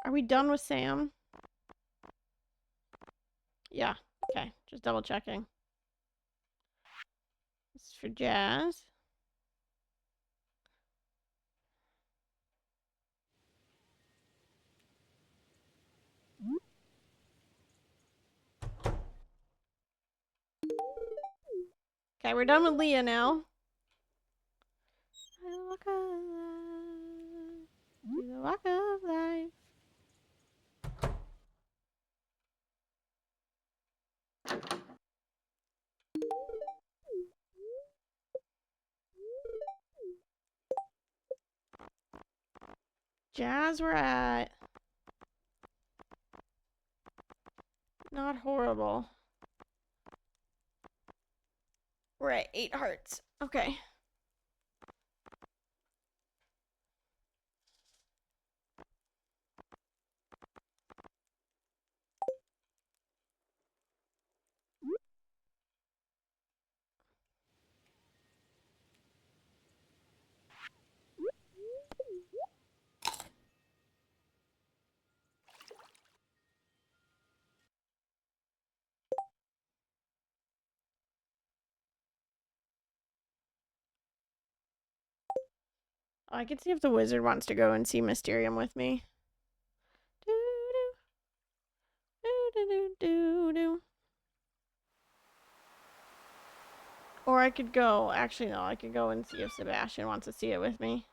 Are we done with Sam? Yeah. Okay. Just double checking. This is for Jazz. Okay, we're done with Leah now. I walk of life. Do the walk of life. Jazz, we're at. Not horrible. We're at 8 hearts. Okay. I can see if the wizard wants to go and see Mysterium with me. Or I could go. Actually, no. I could go and see if Sebastian wants to see it with me.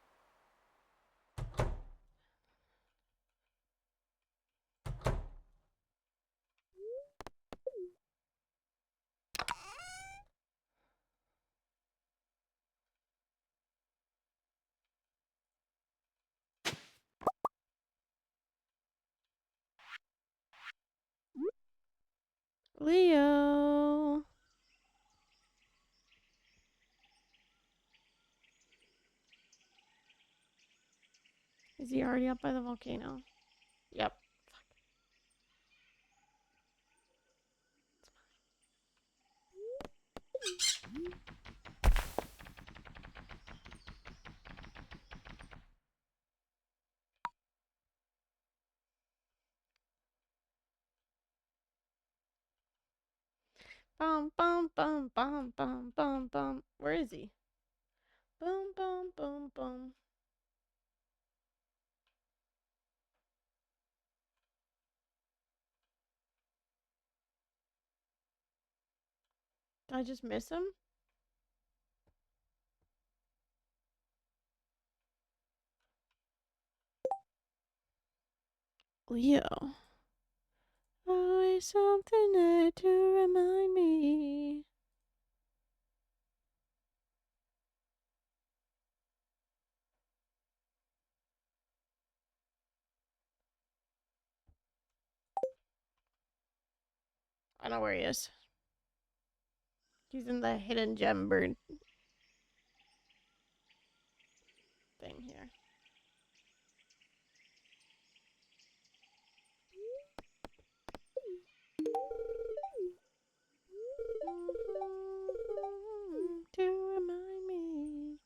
Leo. Is he already up by the volcano? Yep. Bum bum bum bum bum bum bum. Where is he? Boom boom boom boom. Did I just miss him? Leo. Always something there to remind me. I know where he is. He's in the hidden gem bird thing here. To remind me.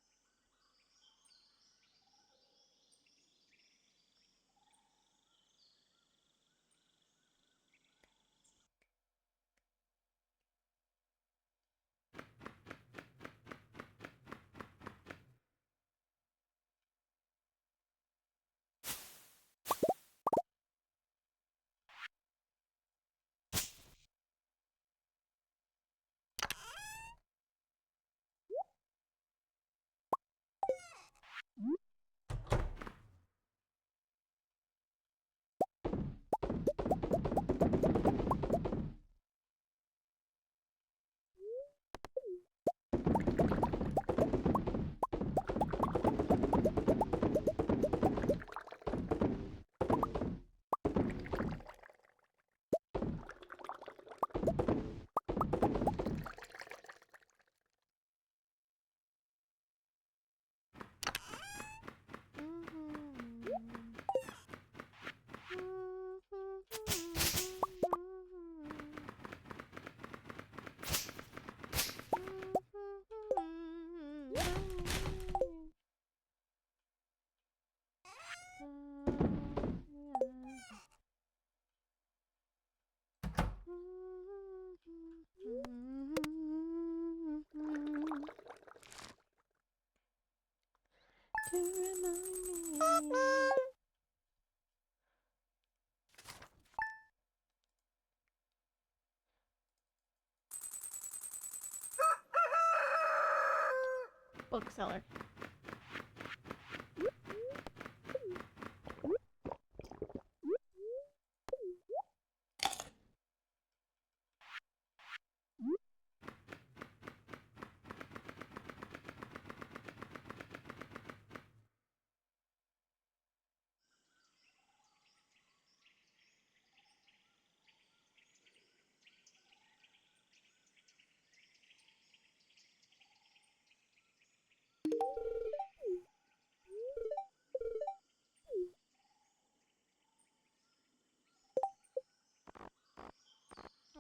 Bookseller.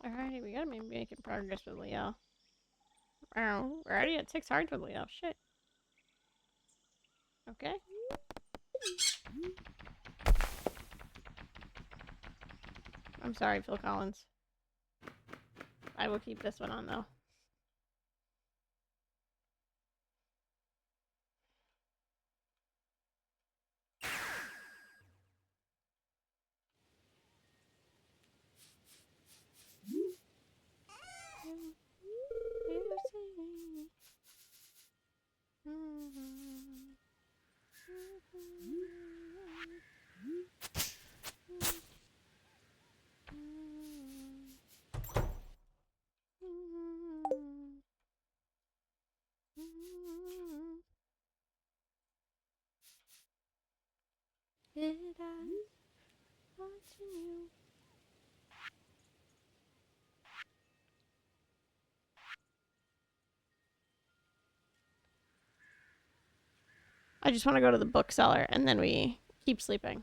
Alrighty, we gotta be making progress with Leo. Oh, we're already at 6 hearts with Leo. Shit. Okay. I'm sorry, Phil Collins. I will keep this one on, though. Did I watching you? I just want to go to the bookseller and then we keep sleeping.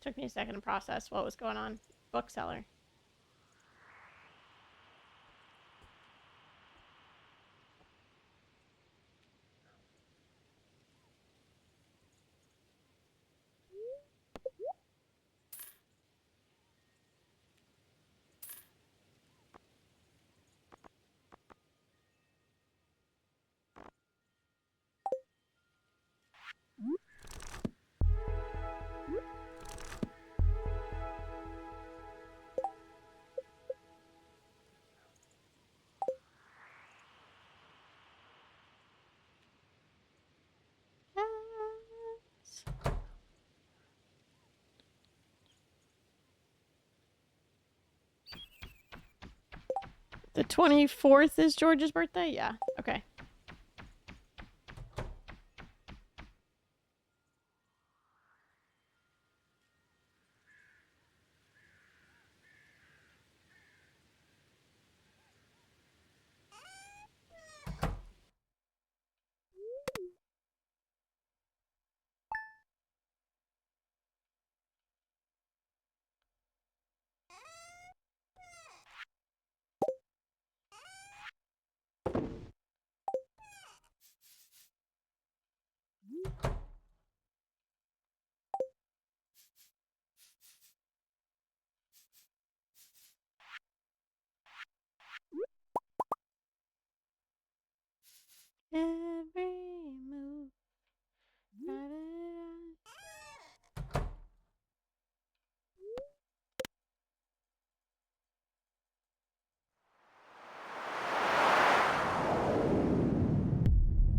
Took me a second to process what was going on. Bookseller. Yes. The 24th is George's birthday? Yeah. Okay. Every move.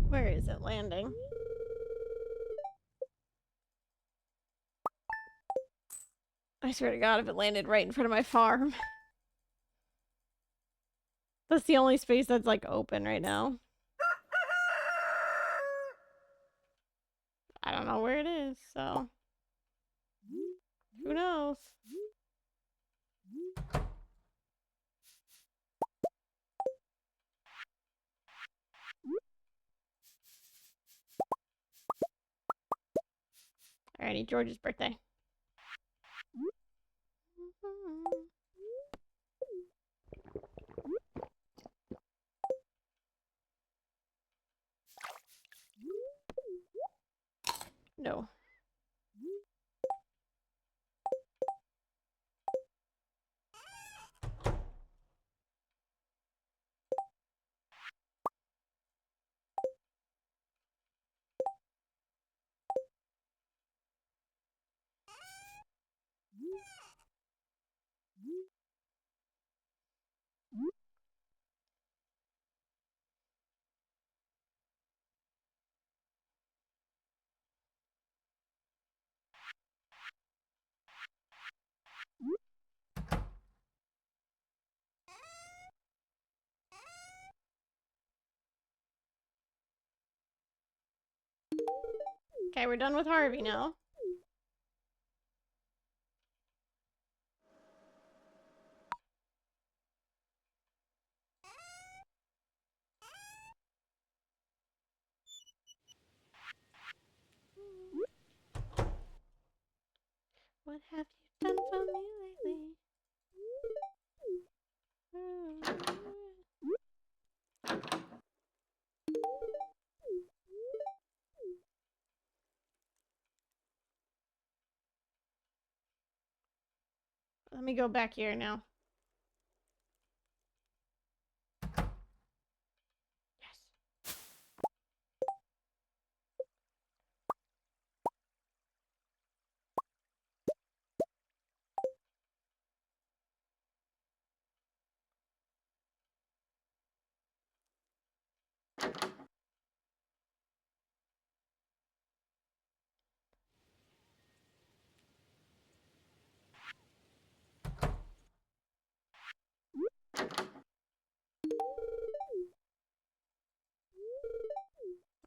Where is it landing? I swear to God, if it landed right in front of my farm. That's the only space that's like open right now. I don't know where it is, so who knows? Alrighty, George's birthday. No. Okay, we're done with Harvey now. What have you done for me lately? Let me go back here now. Yes.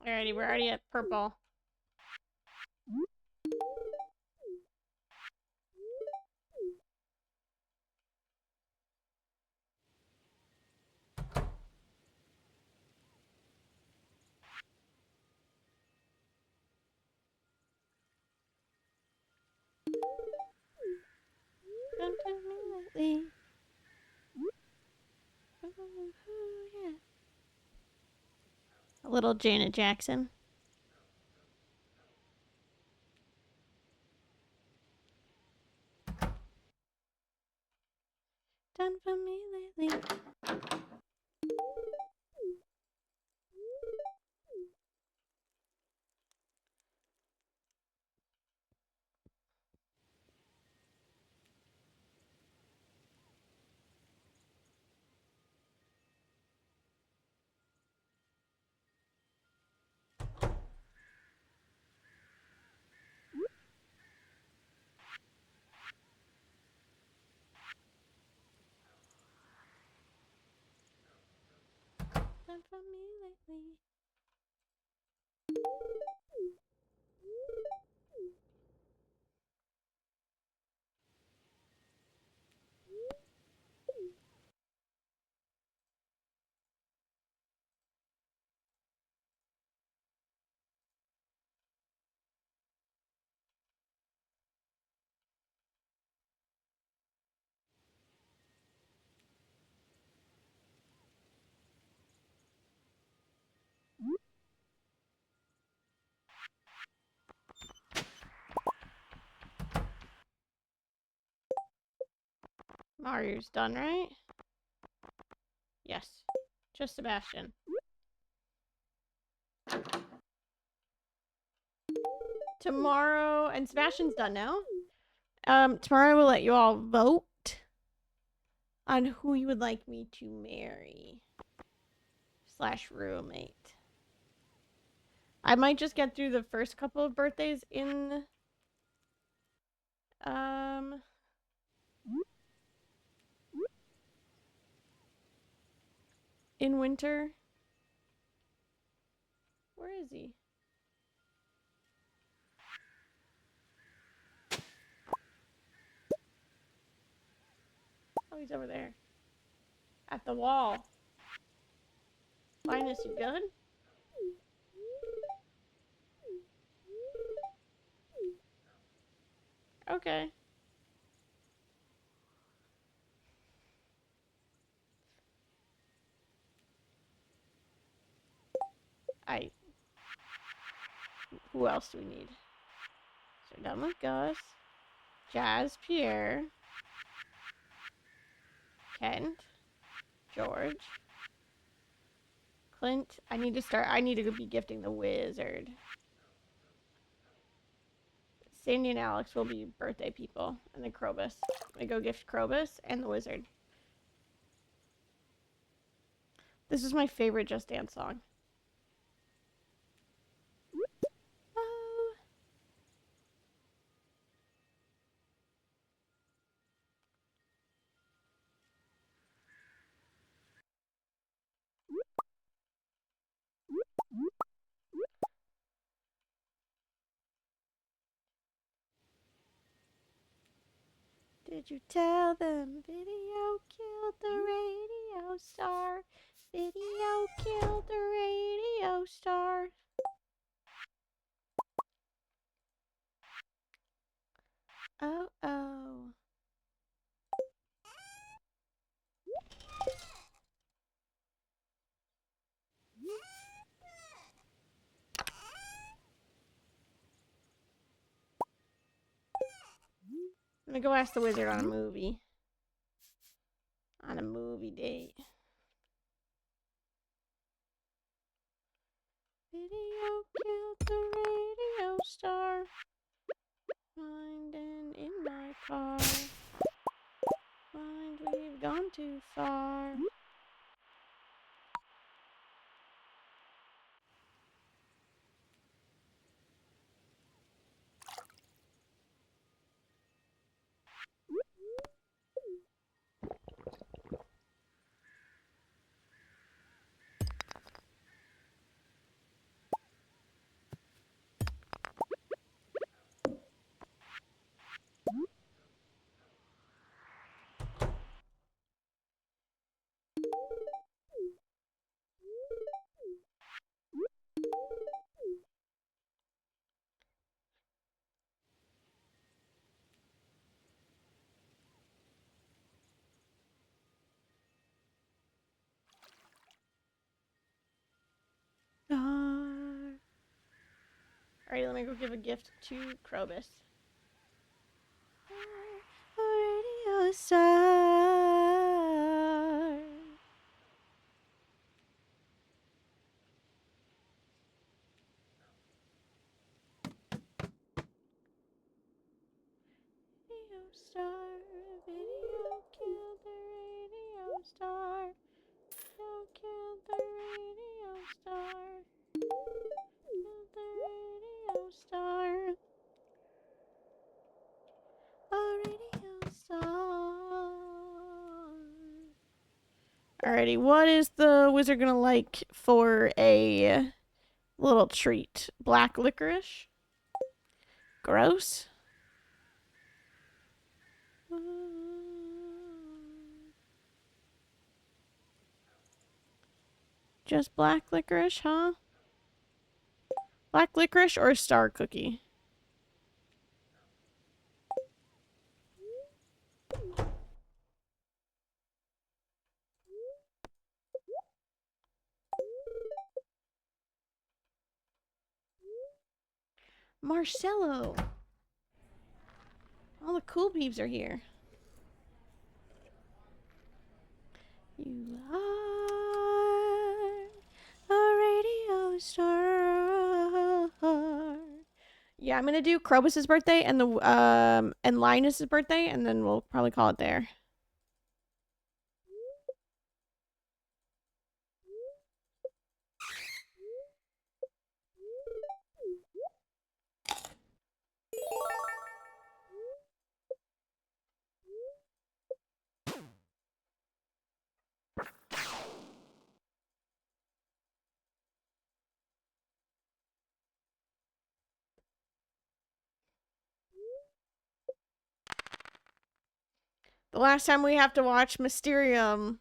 Alrighty, we're already at purple. Done for me lately. Yeah. A little Janet Jackson. Done for me lately. Done for me lately. Mario's done, right? Yes. Just Sebastian. Tomorrow, and Sebastian's done now. Tomorrow I will let you all vote on who you would like me to marry / roommate. I might just get through the first couple of birthdays in in winter. Where is he? Oh, he's over there. At the wall. Linus, you good? Okay. Who else do we need? So we're done with Gus. Jazz, Pierre. Kent. George. Clint. I need to be gifting the wizard. Sandy and Alex will be birthday people. And then Krobus. I go gift Krobus and the wizard. This is my favorite Just Dance song. Oh. Did you tell them video killed the radio star? Video killed the radio star. Oh, oh. I'm gonna go ask the wizard on a movie. On a movie date. Video killed the radio star. Finding in my car. Find we've gone too far. Alright, let me go give a gift to Krobus. Radio star. Radio star. Video killed the radio star. Video killed the radio star. Killed the radio star. A radio star. Alrighty, what is the wizard gonna like for a little treat? Black licorice? Gross. Just black licorice, huh? Black licorice or a star cookie? Marcello. All the cool peeps are here. You are a radio star. Yeah, I'm gonna do Krobus's birthday and and Linus's birthday, and then we'll probably call it there. The last time we have to watch Mysterium.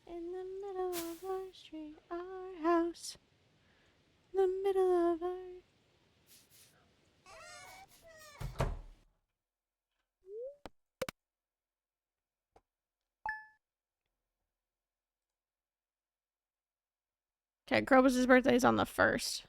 In the middle of our street, our house. In the middle of our... Okay, Krobus's birthday is on the 1st.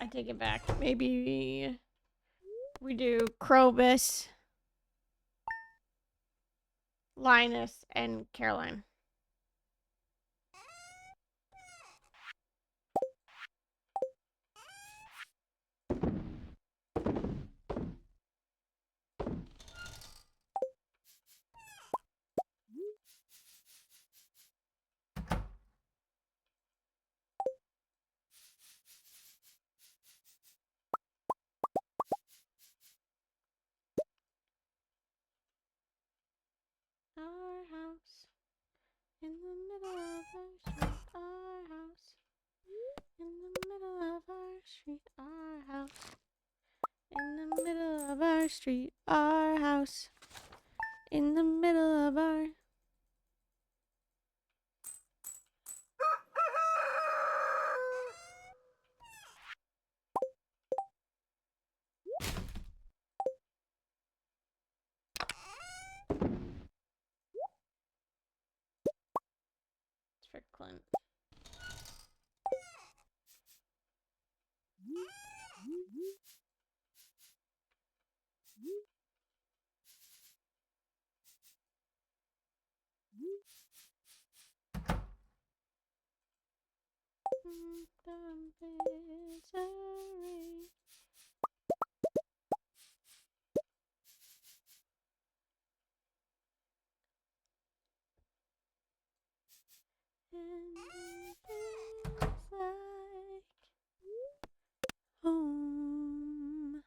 I take it back. Maybe we do Krobus, Linus, and Caroline. Our house in the middle of our street. Our house in the middle of our street. Our house in the middle of our street. Our house in the middle of our. It's for Clint. And it feels like home.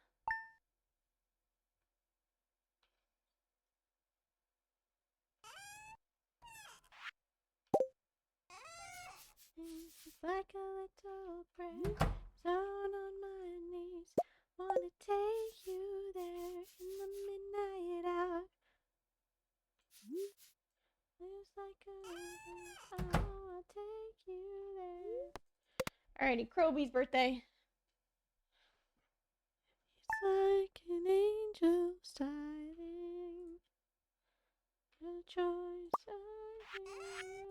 It's like a little prayer, down on my knees. Wanna take you there in the midnight hour. It's like a little, oh, I'll take you there. Alrighty, Kroby's birthday. It's like an angel styling. The choice I hear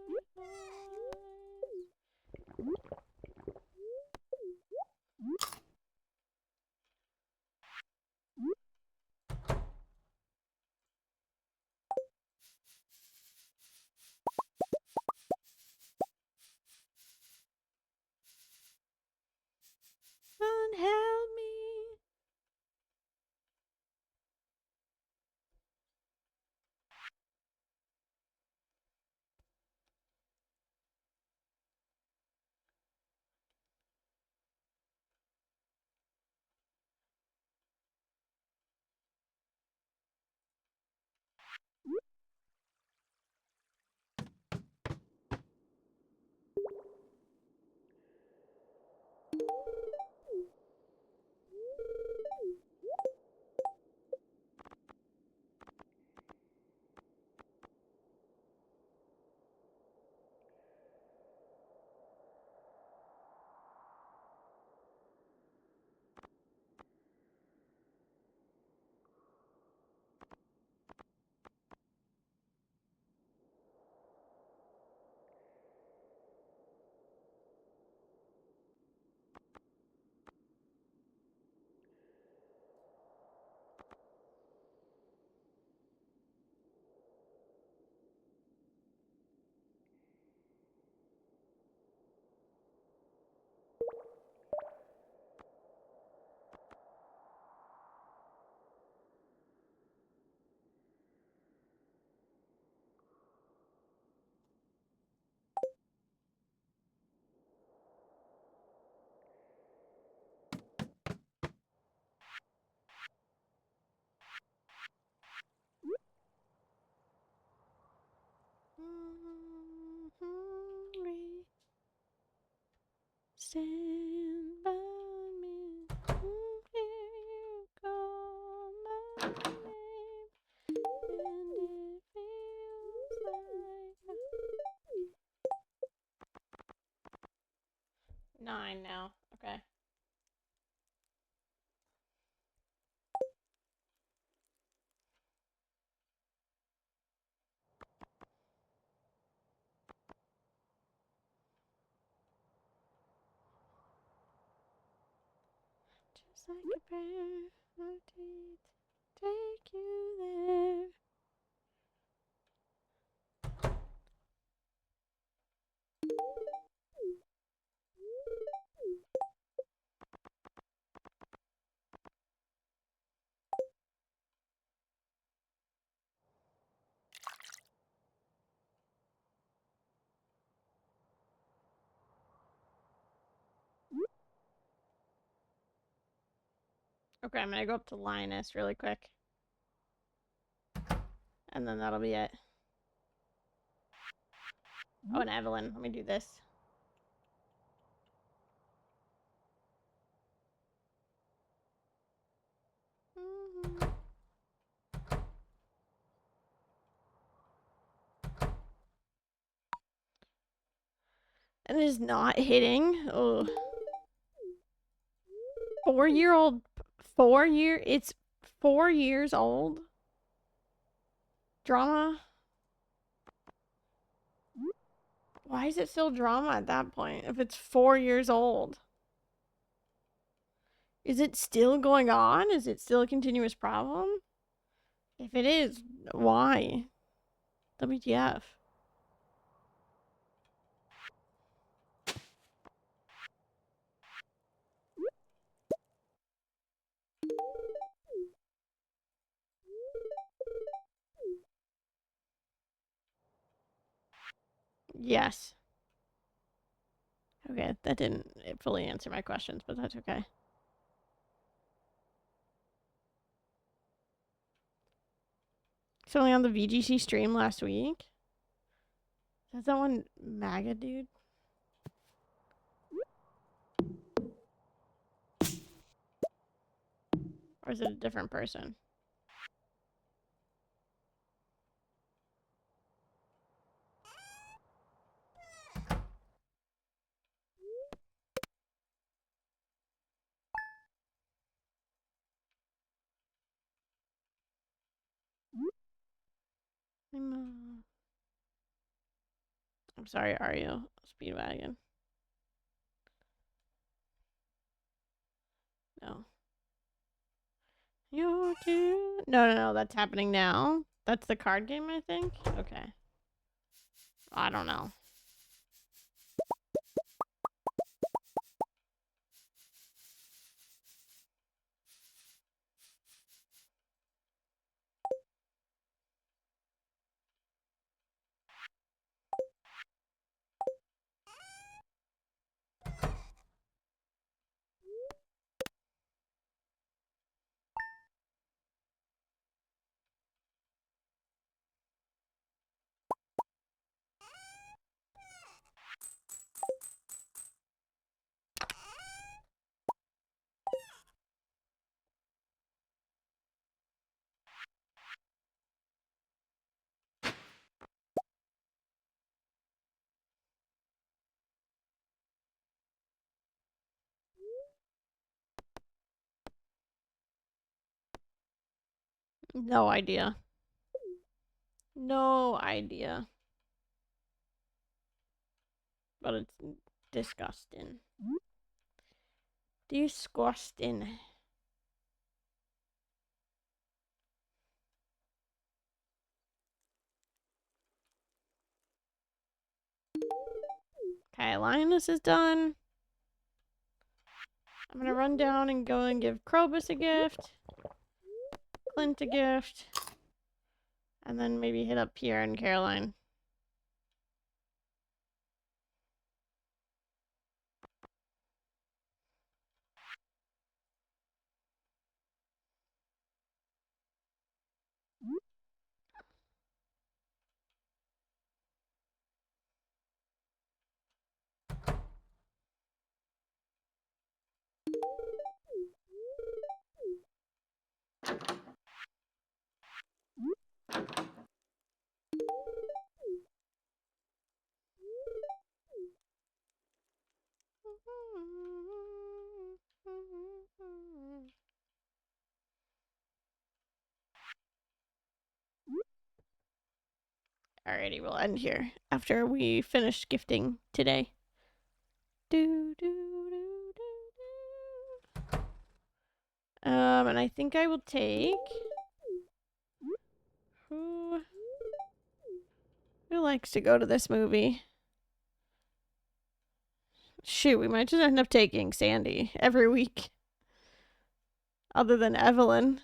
Just like a prayer, heartbeat, take you there. Okay, I'm gonna go up to Linus really quick. And then that'll be it. Oh, and Evelyn. Let me do this. And it is not hitting. Oh. 4-year-old. It's 4 years old. Drama. Why is it still drama at that point if it's 4 years old? Is it still going on? Is it still a continuous problem? If it is, why? WTF? Yes. Okay, that didn't fully answer my questions, but that's okay. It's only on the VGC stream last week. Is that one MAGA dude? Or is it a different person? I'm sorry, Ario. Speedwagon. No. You're too... No, that's happening now. That's the card game, I think? Okay. I don't know. No idea. No idea. But it's disgusting. Disgusting. Okay, Linus is done. I'm gonna run down and go and give Krobus a gift. Clint a gift. And then maybe hit up Pierre and Caroline. Alrighty, we'll end here after we finish gifting today. Do, do, do, do, do. And I think I will take... Who likes to go to this movie? Shoot, we might just end up taking Sandy every week. Other than Evelyn.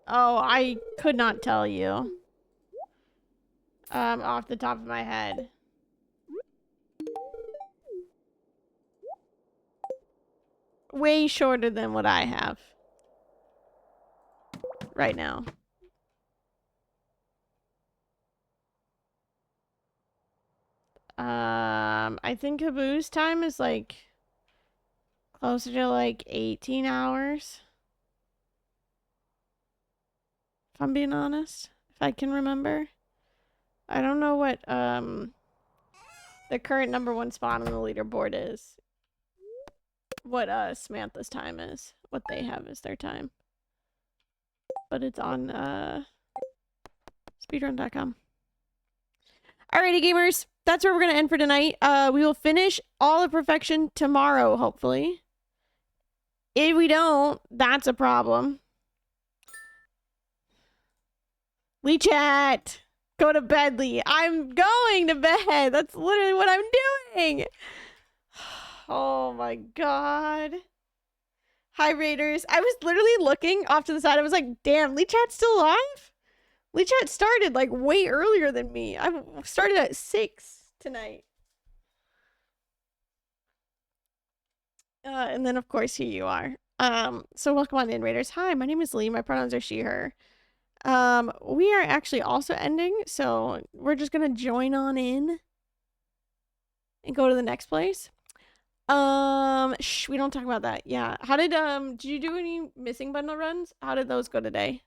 Oh, I could not tell you. Off the top of my head. Way shorter than what I have. Right now. I think Haboo's time is like closer to like 18 hours. If I'm being honest. If I can remember. I don't know what the current #1 spot on the leaderboard is. What Samantha's time is. What they have as their time. But it's on speedrun.com. Alrighty, gamers. That's where we're going to end for tonight. We will finish all of Perfection tomorrow, hopefully. If we don't, that's a problem. Lee chat. Go to bed, Lee. I'm going to bed. That's literally what I'm doing. Oh my god. Hi, Raiders. I was literally looking off to the side. I was like, damn, Lee chat's still alive? Lee chat started like way earlier than me. I started at 6 tonight. And then, of course, here you are. So welcome on in, Raiders. Hi, my name is Lee. My pronouns are she, her. We are actually also ending, so we're just gonna join on in and go to the next place. We don't talk about that. Yeah. How did you do any missing bundle runs? How did those go today?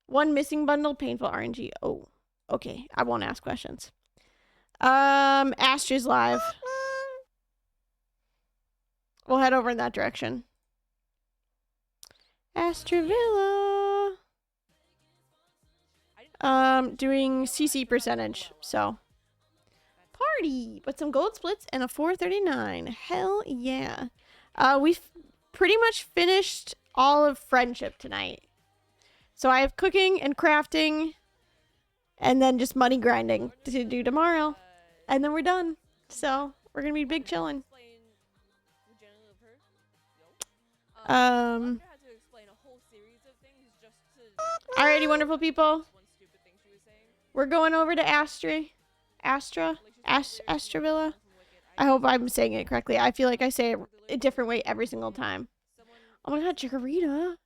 One missing bundle, painful RNG. Oh, okay. I won't ask questions. Astra's live. We'll head over in that direction. Astra Villa. Doing CC percentage, so. Party! But some gold splits and a 439. Hell yeah. We've pretty much finished all of Friendship tonight. So I have cooking and crafting and then just money grinding to do tomorrow. And then we're done. So we're gonna be big chilling. Alrighty, wonderful people. We're going over to Astra Villa. I hope I'm saying it correctly. I feel like I say it a different way every single time. Oh my god, Chikorita.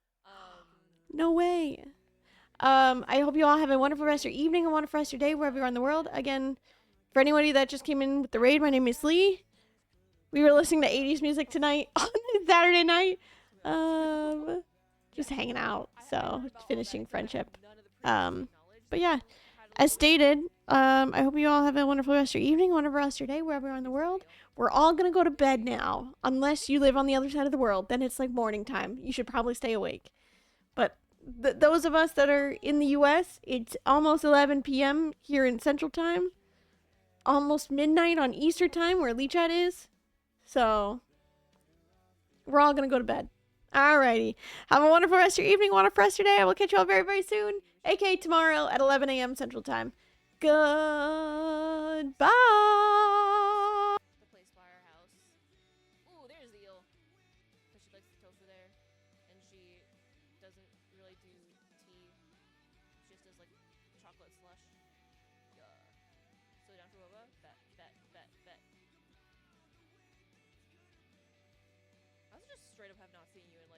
No way. I hope you all have a wonderful rest of your evening, a wonderful rest of your day, wherever you are in the world. Again, for anybody that just came in with the raid, my name is Lee. We were listening to 80s music tonight on Saturday night. Just hanging out, so finishing Friendship. But yeah, as stated, I hope you all have a wonderful rest of your evening, a wonderful rest of your day, wherever you are in the world. We're all gonna go to bed now, unless you live on the other side of the world. Then it's like morning time. You should probably stay awake. But those of us that are in the U.S., it's almost 11 p.m. here in Central Time. Almost midnight on Easter Time, where Lee Chat is. So, we're all gonna go to bed. Alrighty. Have a wonderful rest of your evening, wonderful rest of your day. I will catch you all very, very soon. A.k.a. tomorrow at 11 a.m. Central Time. Goodbye. The place by our house. Ooh, there's the eel. Because she likes the tofu there. And she doesn't really do tea. She just does like chocolate slush. Yeah. So down for boba? Bet. I also just straight up have not seen you in like